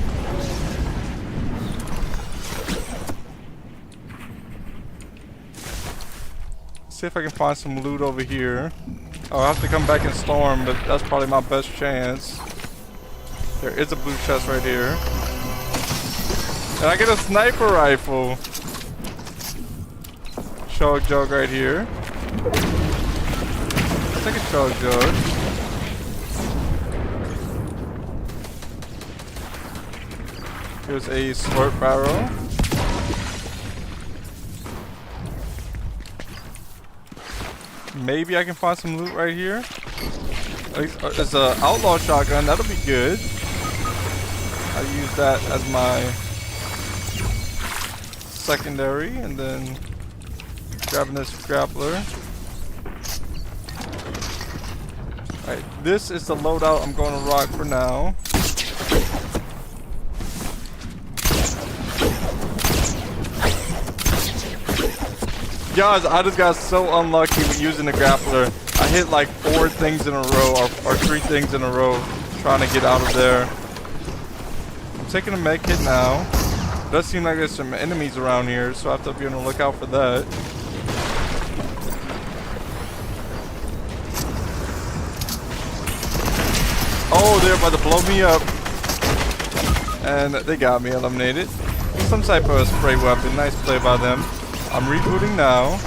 See if I can find some loot over here. Oh, I'll have to come back and storm, but that's probably my best chance. There is a blue chest right here. And I get a sniper rifle. Chug jug right here. I'll take a chug jug. Here's a slurp barrel. Maybe I can find some loot right here. At least it's an outlaw shotgun. That'll be good. I use that as my secondary, and then grabbing this grappler. Alright, this is the loadout I'm going to rock for now. Guys, I just got so unlucky with using the grappler. I hit like 4 things in a row, or 3 things in a row, trying to get out of there. I'm taking a med kit now. It does seem like there's some enemies around here, so I have to be on the lookout for that. Oh, they're about to blow me up. And they got me eliminated. Some type of spray weapon. Nice play by them. I'm rebooting now.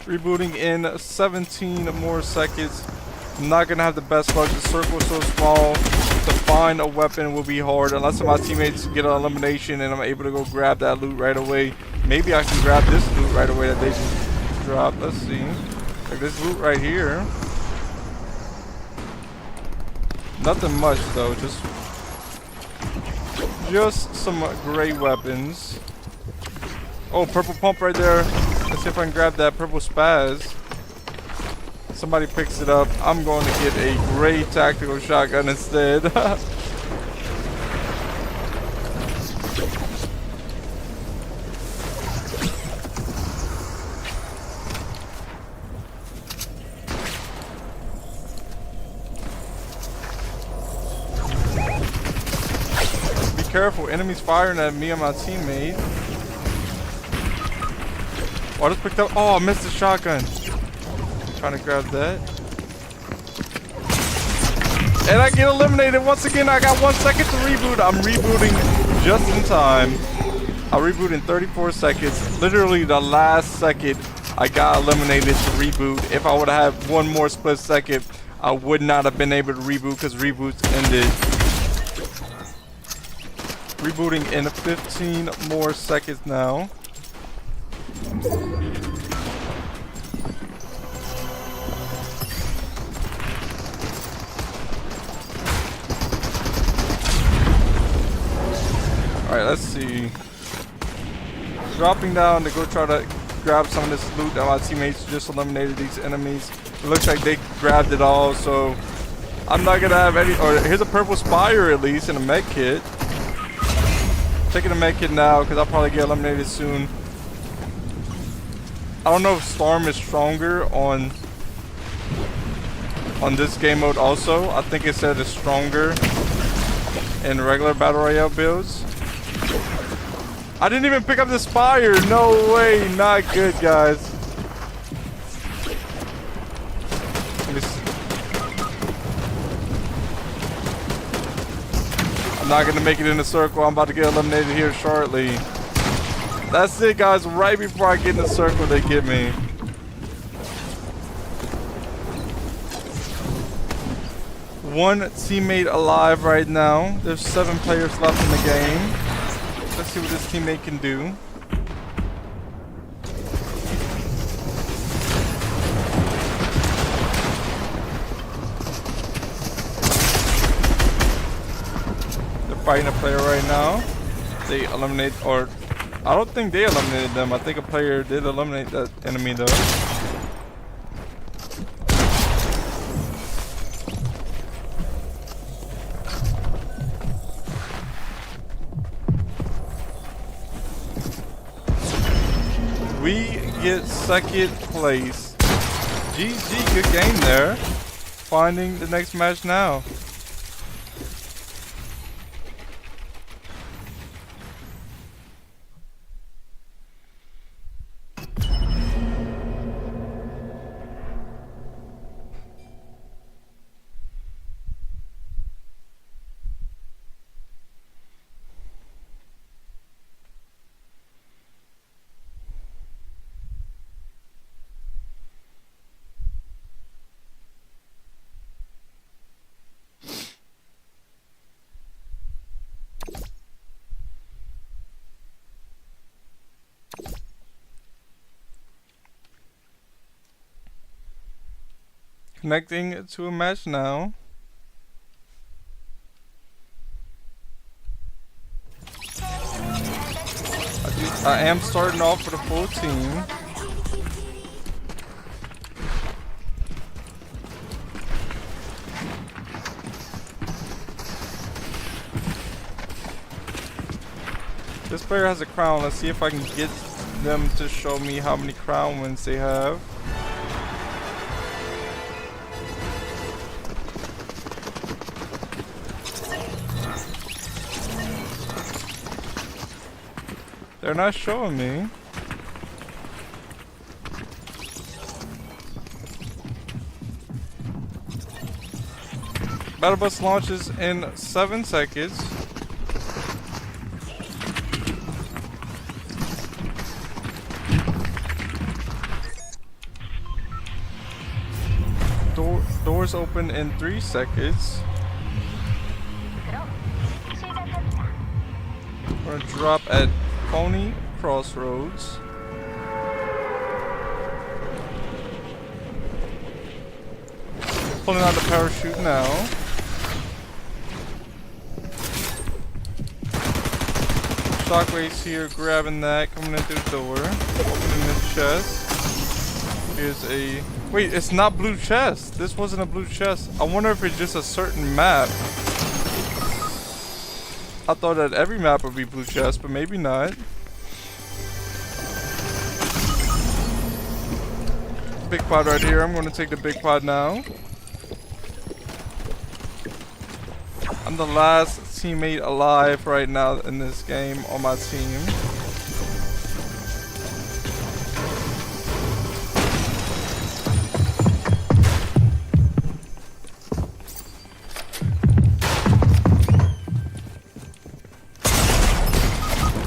Rebooting in 17 more seconds. I'm not gonna have the best luck. The circle is so small. To find a weapon will be hard unless my teammates get an elimination and I'm able to go grab that loot right away. Maybe I can grab this loot right away that they just dropped. Let's see. Like this loot right here. Nothing much though. Just some gray weapons. Oh, purple pump right there. Let's see if I can grab that purple spaz. Somebody picks it up. I'm going to get a gray tactical shotgun instead. careful. Enemies firing at me and my teammate. Oh, I just picked up. Oh, I missed the shotgun. Trying to grab that. And I get eliminated once again. I got 1 second to reboot. I'm rebooting just in time. I reboot in 34 seconds. Literally the last second I got eliminated to reboot. If I would have had one more split second, I would not have been able to reboot because reboots ended. Rebooting in 15 more seconds now. Alright, let's see. Dropping down to go try to grab some of this loot that my teammates just eliminated these enemies. It looks like they grabbed it all, so I'm not gonna have any. Or here's a purple spire at least and a med kit. Taking a med kit now because I'll probably get eliminated soon. I don't know if Storm is stronger on this game mode also. I think it said it's stronger in regular Battle Royale builds. I didn't even pick up the spire. No way. Not good, guys. Let me see. I'm not going to make it in the circle. I'm about to get eliminated here shortly. That's it, guys. Right before I get in the circle, they get me. One teammate alive right now. There's 7 players left in the game. Let's see what this teammate can do. They're fighting a player right now. They eliminate, or I don't think they eliminated them. I think a player did eliminate that enemy though. We get 2nd place. GG, good game there. Finding the next match now. Connecting to a match now. I am starting off with a full team. This player has a crown. Let's see if I can get them to show me how many crown wins they have. They're not showing me. Battle bus launches in 7 seconds. Doors open in 3 seconds. We're gonna drop at Pony Crossroads. Pulling out the parachute now. Shockwave's here, grabbing that, coming in through the door, opening the chest. Here's a... Wait, it's not blue chest. This wasn't a blue chest. I wonder if it's just a certain map. I thought that every map would be blue chest, but maybe not. Big pod right here. I'm going to take the big pod now. I'm the last teammate alive right now in this game on my team.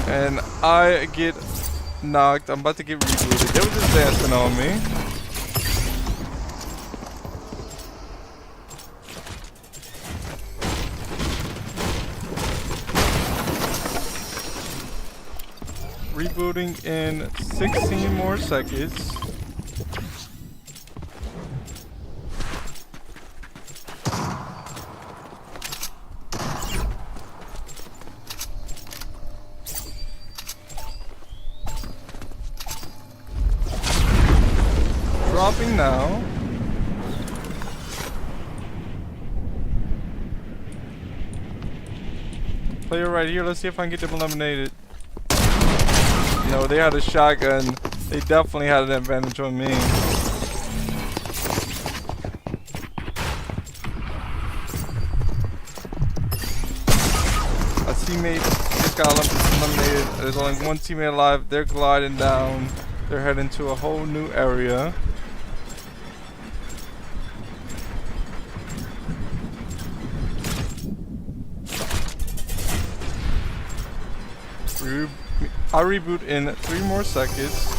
And I get knocked. I'm about to get rebooted. They were just dancing on me. Rebooting in 16 more seconds. Dropping now. Player right here. Let's see if I can get them eliminated. No, they had a shotgun. They definitely had an advantage on me. A teammate just got eliminated. There's only one teammate alive. They're gliding down. They're heading to a whole new area. I'll reboot in 3 more seconds.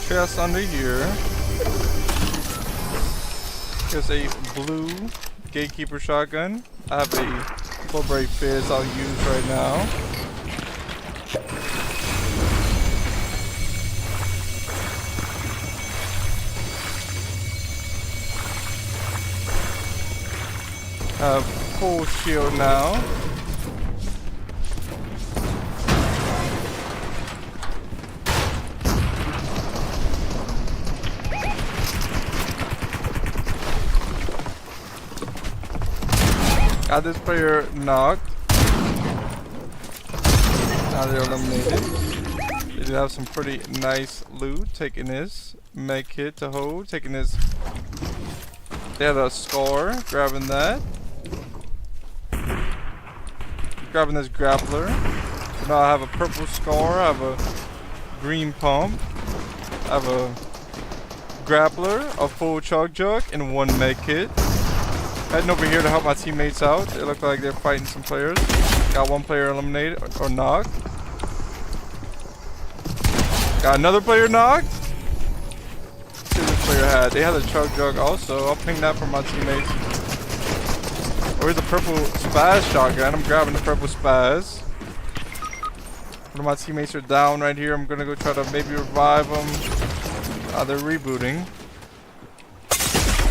Chest under here. Here's a blue gatekeeper shotgun. I have a full break fizz I'll use right now. I have full shield now. Got this player knocked. Now they're eliminated. They do have some pretty nice loot. Taking this med kit to hold. Taking this. They had a scar. Grabbing that. Grabbing this grappler. So now I have a purple scar. I have a green pump. I have a grappler, a full chug jug, and 1 med kit. Heading over here to help my teammates out. They look like they're fighting some players. Got 1 player eliminated or knocked. Got another player knocked. Let's see what this player had. They had a chug jug also. I'll ping that for my teammates. Where's the purple spaz shotgun? I'm grabbing the purple spaz. One of my teammates are down right here. I'm gonna go try to maybe revive them. They're rebooting.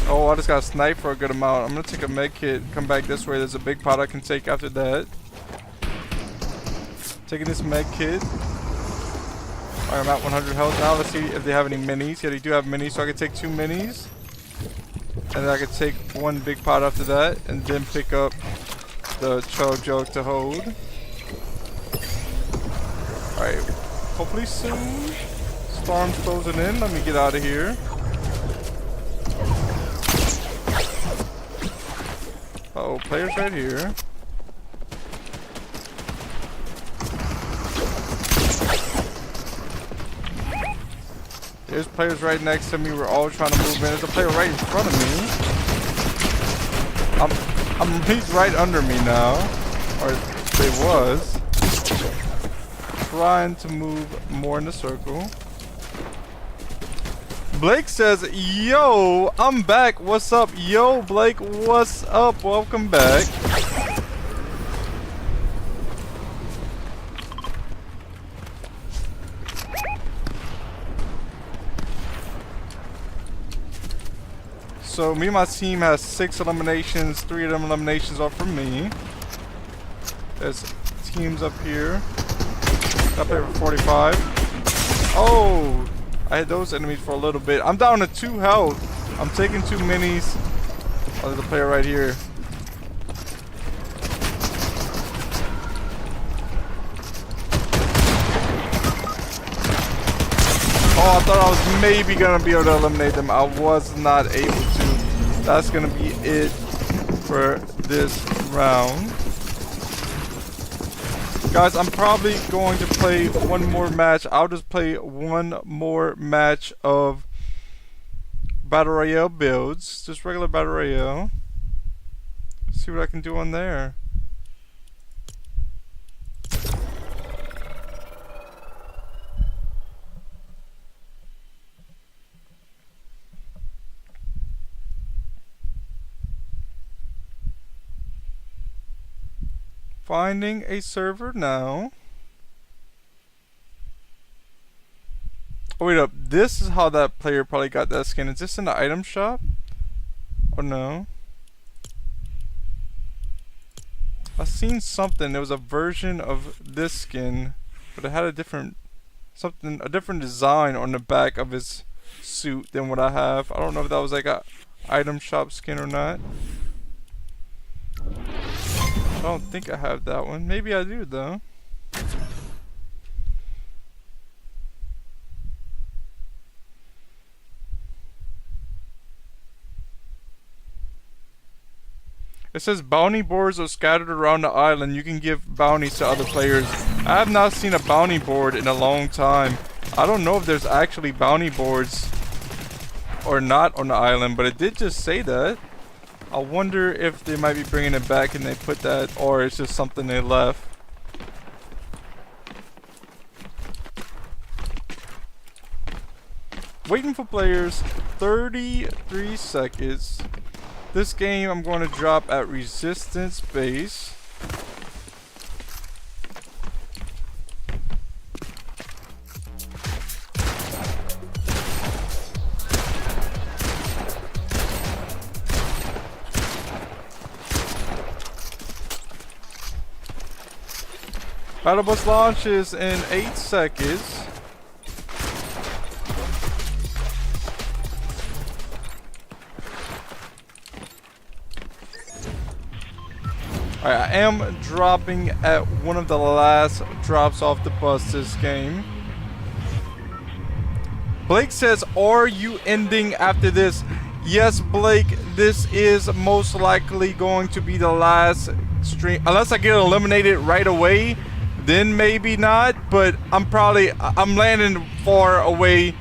Oh, I just got sniped for a good amount. I'm gonna take a med kit, come back this way. There's a big pot I can take after that. Taking this med kit. Alright, I'm at 100 health now. Let's see if they have any minis. Yeah, they do have minis, so I can take 2 minis. And then I can take 1 big pot after that, and then pick up the chug jug to hold. Alright, hopefully soon. Storm's closing in. Let me get out of here. Uh-oh, players right here. There's players right next to me. We're all trying to move in. There's a player right in front of me. He's right under me now. Or they was. Trying to move more in the circle. Blake says, yo, I'm back. What's up? Yo, Blake, what's up? Welcome back. So me and my team has 6 eliminations. 3 of them eliminations are from me. There's teams up here. Got player for 45. Oh, I had those enemies for a little bit. I'm down to 2 health. I'm taking 2 minis. Oh, there's a player right here. Oh, I thought I was maybe gonna be able to eliminate them. I was not able to. That's gonna be it for this round. Guys, I'm probably going to play one more match. I'll just play one more match of Battle Royale builds. Just regular Battle Royale. See what I can do on there. Finding a server now. Oh, wait up. This is how that player probably got that skin. Is this in the item shop? Or no? I've seen something. There was a version of this skin, but it had a different a different design on the back of his suit than what I have. I don't know if that was like a item shop skin or not. I don't think I have that one. Maybe I do though. It says bounty boards are scattered around the island. You can give bounties to other players. I have not seen a bounty board in a long time. I don't know if there's actually bounty boards or not on the island, but it did just say that. I wonder if they might be bringing it back and they put that, or it's just something they left. Waiting for players. 33 seconds. This game I'm going to drop at resistance base. Battle bus launches in 8 seconds. Alright, I am dropping at one of the last drops off the bus this game. Blake says, are you ending after this? Yes, Blake, this is most likely going to be the last stream. Unless I get eliminated right away, then maybe not. But I'm landing far away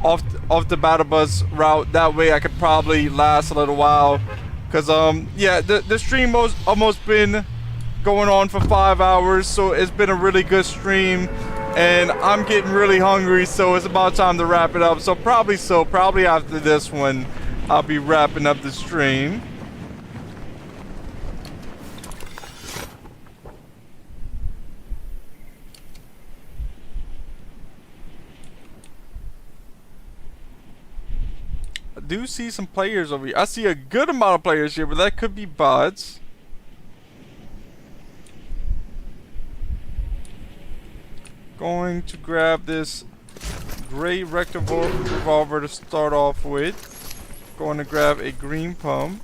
off the battle bus route. That way I could probably last a little while. Cause yeah, the stream almost been going on for 5 hours, so it's been a really good stream, and I'm getting really hungry, so it's about time to wrap it up. So probably after this one, I'll be wrapping up the stream. I do see some players over here. I see a good amount of players here, but that could be bots. Going to grab this gray revolver to start off with. Going to grab a green pump.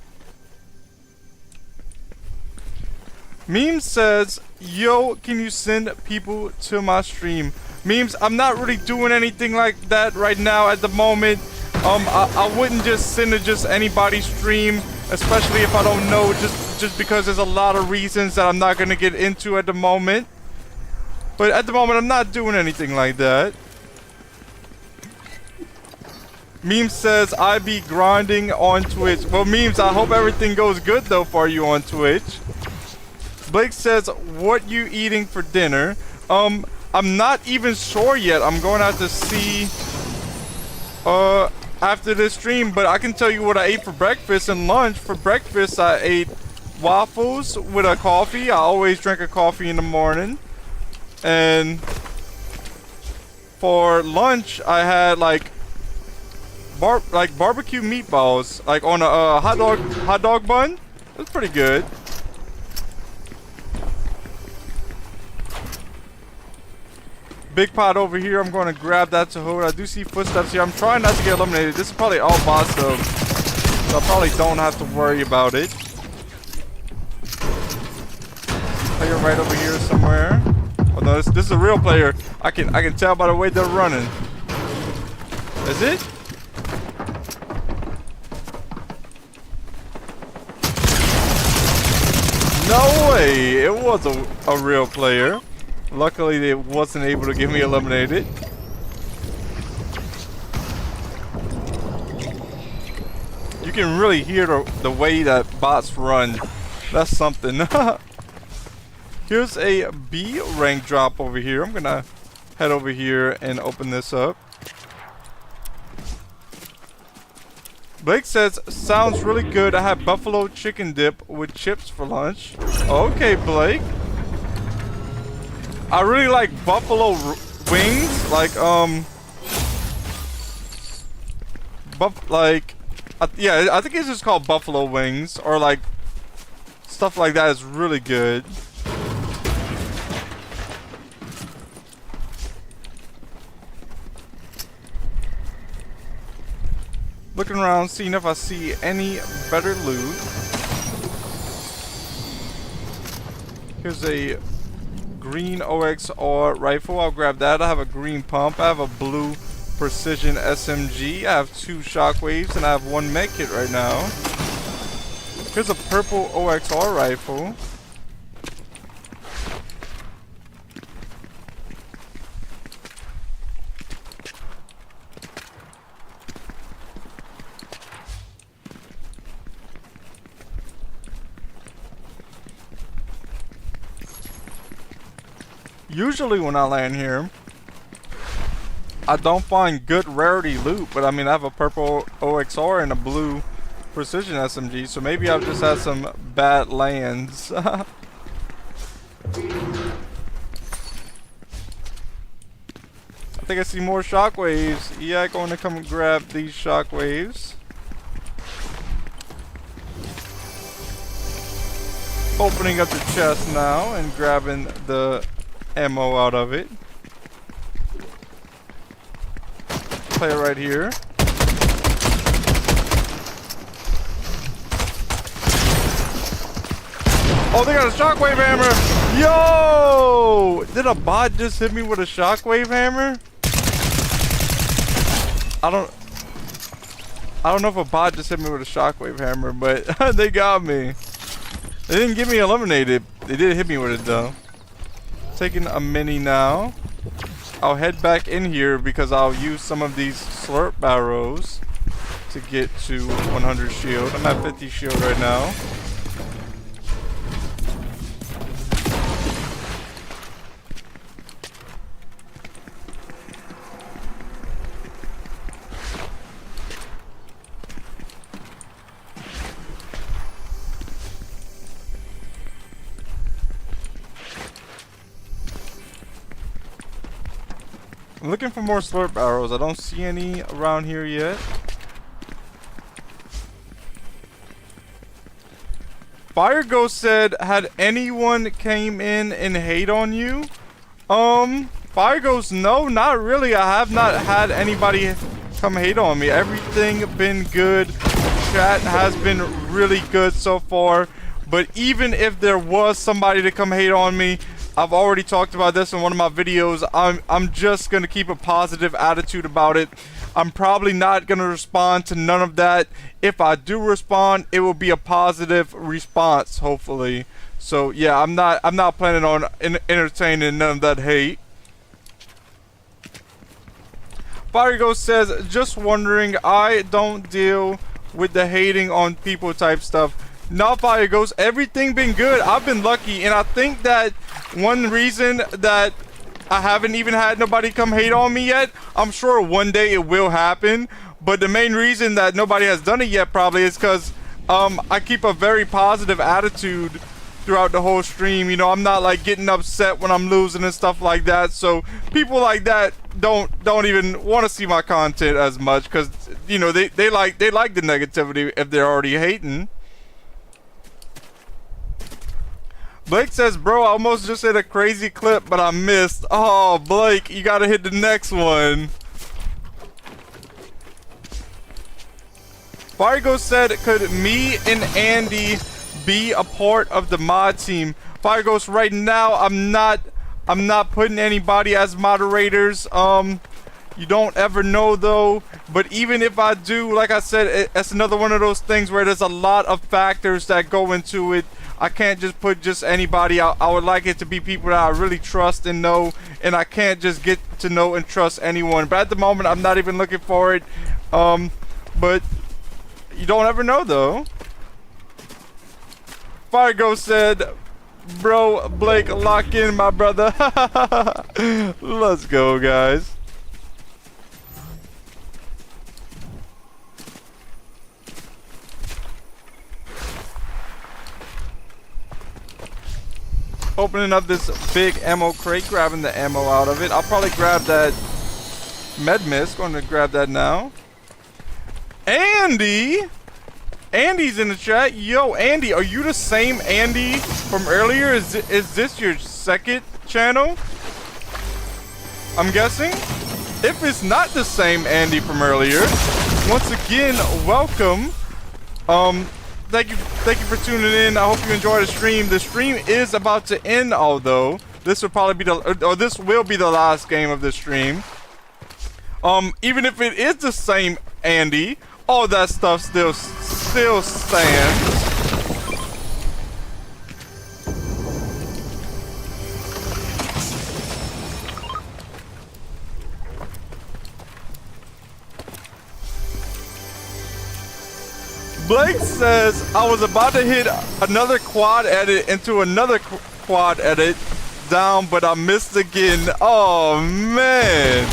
Meme says, yo, can you send people to my stream? Memes, I'm not really doing anything like that right now at the moment. I wouldn't just send to just anybody's stream, especially if I don't know, just because there's a lot of reasons that I'm not gonna get into at the moment. But at the moment, I'm not doing anything like that. Meme says, I be grinding on Twitch. Well, Memes, I hope everything goes good though for you on Twitch. Blake says, what you eating for dinner? I'm not even sure yet. I'm going to have to see after this stream, but I can tell you what I ate for breakfast and lunch. For breakfast, I ate waffles with a coffee. I always drink a coffee in the morning. And for lunch, I had like barbecue meatballs, like on a hot dog bun. It was pretty good. Big pot over here. I'm going to grab that to hold. I do see footsteps here. I'm trying not to get eliminated. This is probably all boss though, so I probably don't have to worry about it. Player right over here somewhere. Oh no, this is a real player. I can tell by the way they're running. Is it? No way! It was a real player. Luckily, they wasn't able to get me eliminated. You can really hear the way that bots run. That's something. Here's a B rank drop over here. I'm gonna head over here and open this up. Blake says, sounds really good. I had buffalo chicken dip with chips for lunch. Okay, Blake. I really like buffalo wings. Like, yeah, I think it's just called buffalo wings. Or like, stuff like that is really good. Looking around, seeing if I see any better loot. Here's a green OXR rifle. I'll grab that. I have a green pump. I have a blue precision SMG. I have 2 shockwaves and I have 1 med kit right now. Here's a purple OXR rifle. Usually when I land here, I don't find good rarity loot, but I mean I have a purple OXR and a blue precision SMG, so maybe I've just had some bad lands. I think I see more shockwaves. Yeah, going to come and grab these shockwaves. Opening up the chest now and grabbing the ammo out of it. Player right here. Oh, they got a shockwave hammer. Yo! Did a bot just hit me with a shockwave hammer? I don't know if a bot just hit me with a shockwave hammer, but they got me. They didn't get me eliminated. They did hit me with it though. Taking a mini now. I'll head back in here because I'll use some of these slurp barrels to get to 100 shield. I'm at 50 shield right now. I'm looking for more slurp arrows. I don't see any around here yet. Fire Ghost said, had anyone came in and hate on you? Fire Ghost, no, not really. I have not had anybody come hate on me. Everything been good. Chat has been really good so far. But even if there was somebody to come hate on me, I've already talked about this in one of my videos. I'm just gonna keep a positive attitude about it. I'm probably not gonna respond to none of that. If I do respond, it will be a positive response, hopefully. So yeah, I'm not planning on entertaining none of that hate. Fire Ghost says, just wondering, I don't deal with the hating on people type stuff. No, Fire Ghost, everything been good. I've been lucky, and I think that one reason that I haven't even had nobody come hate on me yet, I'm sure one day it will happen, but the main reason that nobody has done it yet probably is because I keep a very positive attitude throughout the whole stream. You know, I'm not like getting upset when I'm losing and stuff like that, so people like that don't even want to see my content as much because, you know, they like the negativity if they're already hating. Blake says, bro, I almost just hit a crazy clip, but I missed. Oh, Blake, you gotta hit the next one. Fargo said, could me and Andy be a part of the mod team? Fargo's right now, I'm not putting anybody as moderators. You don't ever know though, but even if I do, like I said, it's another one of those things where there's a lot of factors that go into it. I can't just put just anybody out. I would like it to be people that I really trust and know, and I can't just get to know and trust anyone. But at the moment, I'm not even looking for it. But you don't ever know though. Fargo said, bro, Blake, lock in, my brother. Let's go, guys. Opening up this big ammo crate, grabbing the ammo out of it. I'll probably grab that med mist. Going to grab that now. Andy! Andy's in the chat. Yo, Andy, are you the same Andy from earlier? Is this your second channel? I'm guessing. If it's not the same Andy from earlier, once again, welcome. Thank you for tuning in. I hope you enjoyed the stream. The stream is about to end, although this will probably be this will be the last game of the stream. Even if it is the same Andy, all that stuff still stands. Blake says, I was about to hit another quad edit into another quad edit down, but I missed again. Oh, man.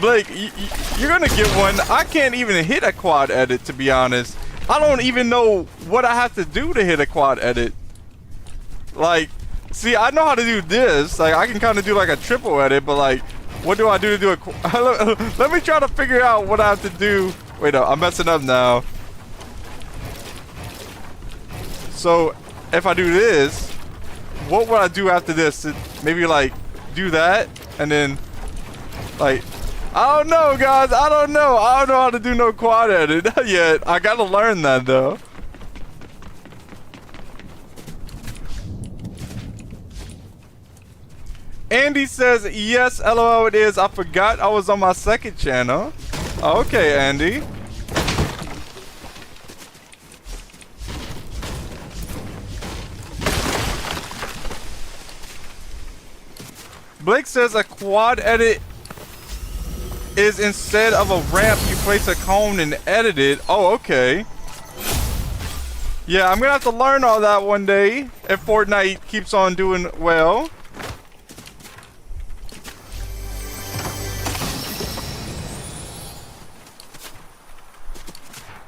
Blake, you're going to get one. I can't even hit a quad edit, to be honest. I don't even know what I have to do to hit a quad edit. Like, see, I know how to do this. Like, I can kind of do like a triple edit, but like, what do I do to do a... Let me try to figure out what I have to do. Wait, no, I'm messing up now. So, if I do this, what would I do after this? Maybe, like, do that, and then, like, I don't know, guys. I don't know. I don't know how to do no quad edit yet. I gotta learn that, though. Andy says, yes, LOL, it is. I forgot I was on my second channel. Okay, Andy. Blake says a quad edit is instead of a ramp, you place a cone and edit it. Oh, okay. Yeah, I'm gonna have to learn all that one day if Fortnite keeps on doing well.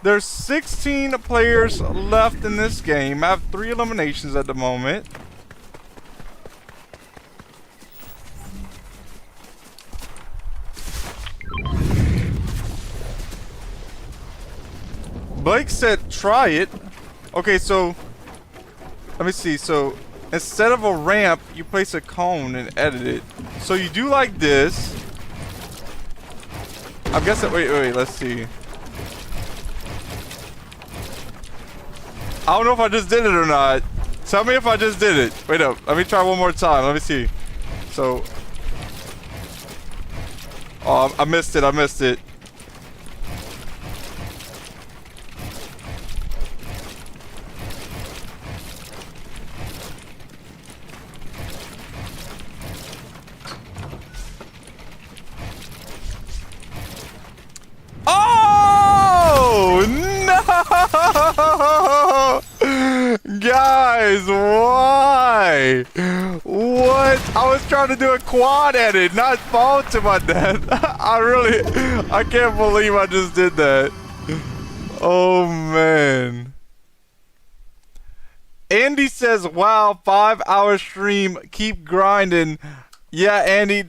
There's 16 players left in this game. I have 3 eliminations at the moment. Blake said try it. Okay, so let me see. So instead of a ramp, you place a cone and edit it. So you do like this. I'm guessing. Wait. Let's see. I don't know if I just did it or not. Tell me if I just did it. Wait up. Let me try one more time. Let me see. So. Oh, I missed it. I missed it. Oh no! Guys, why? What? I was trying to do a quad edit, not fall to my death. I can't believe I just did that. Oh man. Andy says, wow, 5-hour stream, keep grinding. Yeah, Andy,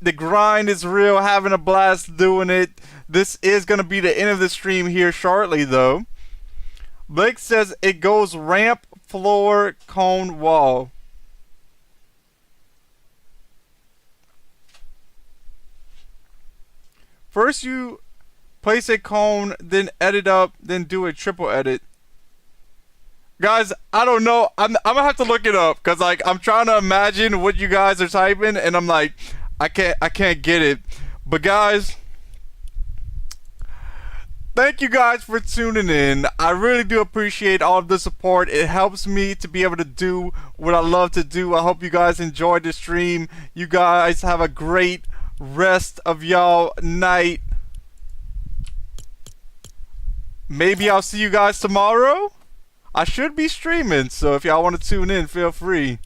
the grind is real, having a blast doing it. This is going to be the end of the stream here shortly, though. Blake says it goes ramp, floor, cone, wall. First you place a cone, then edit up, then do a triple edit. Guys, I don't know. I'm gonna have to look it up because like I'm trying to imagine what you guys are typing, and I'm like, I can't get it. But guys, thank you guys for tuning in. I really do appreciate all of the support. It helps me to be able to do what I love to do. I hope you guys enjoyed the stream. You guys have a great rest of y'all night. Maybe I'll see you guys tomorrow. I should be streaming, so if y'all want to tune in, feel free.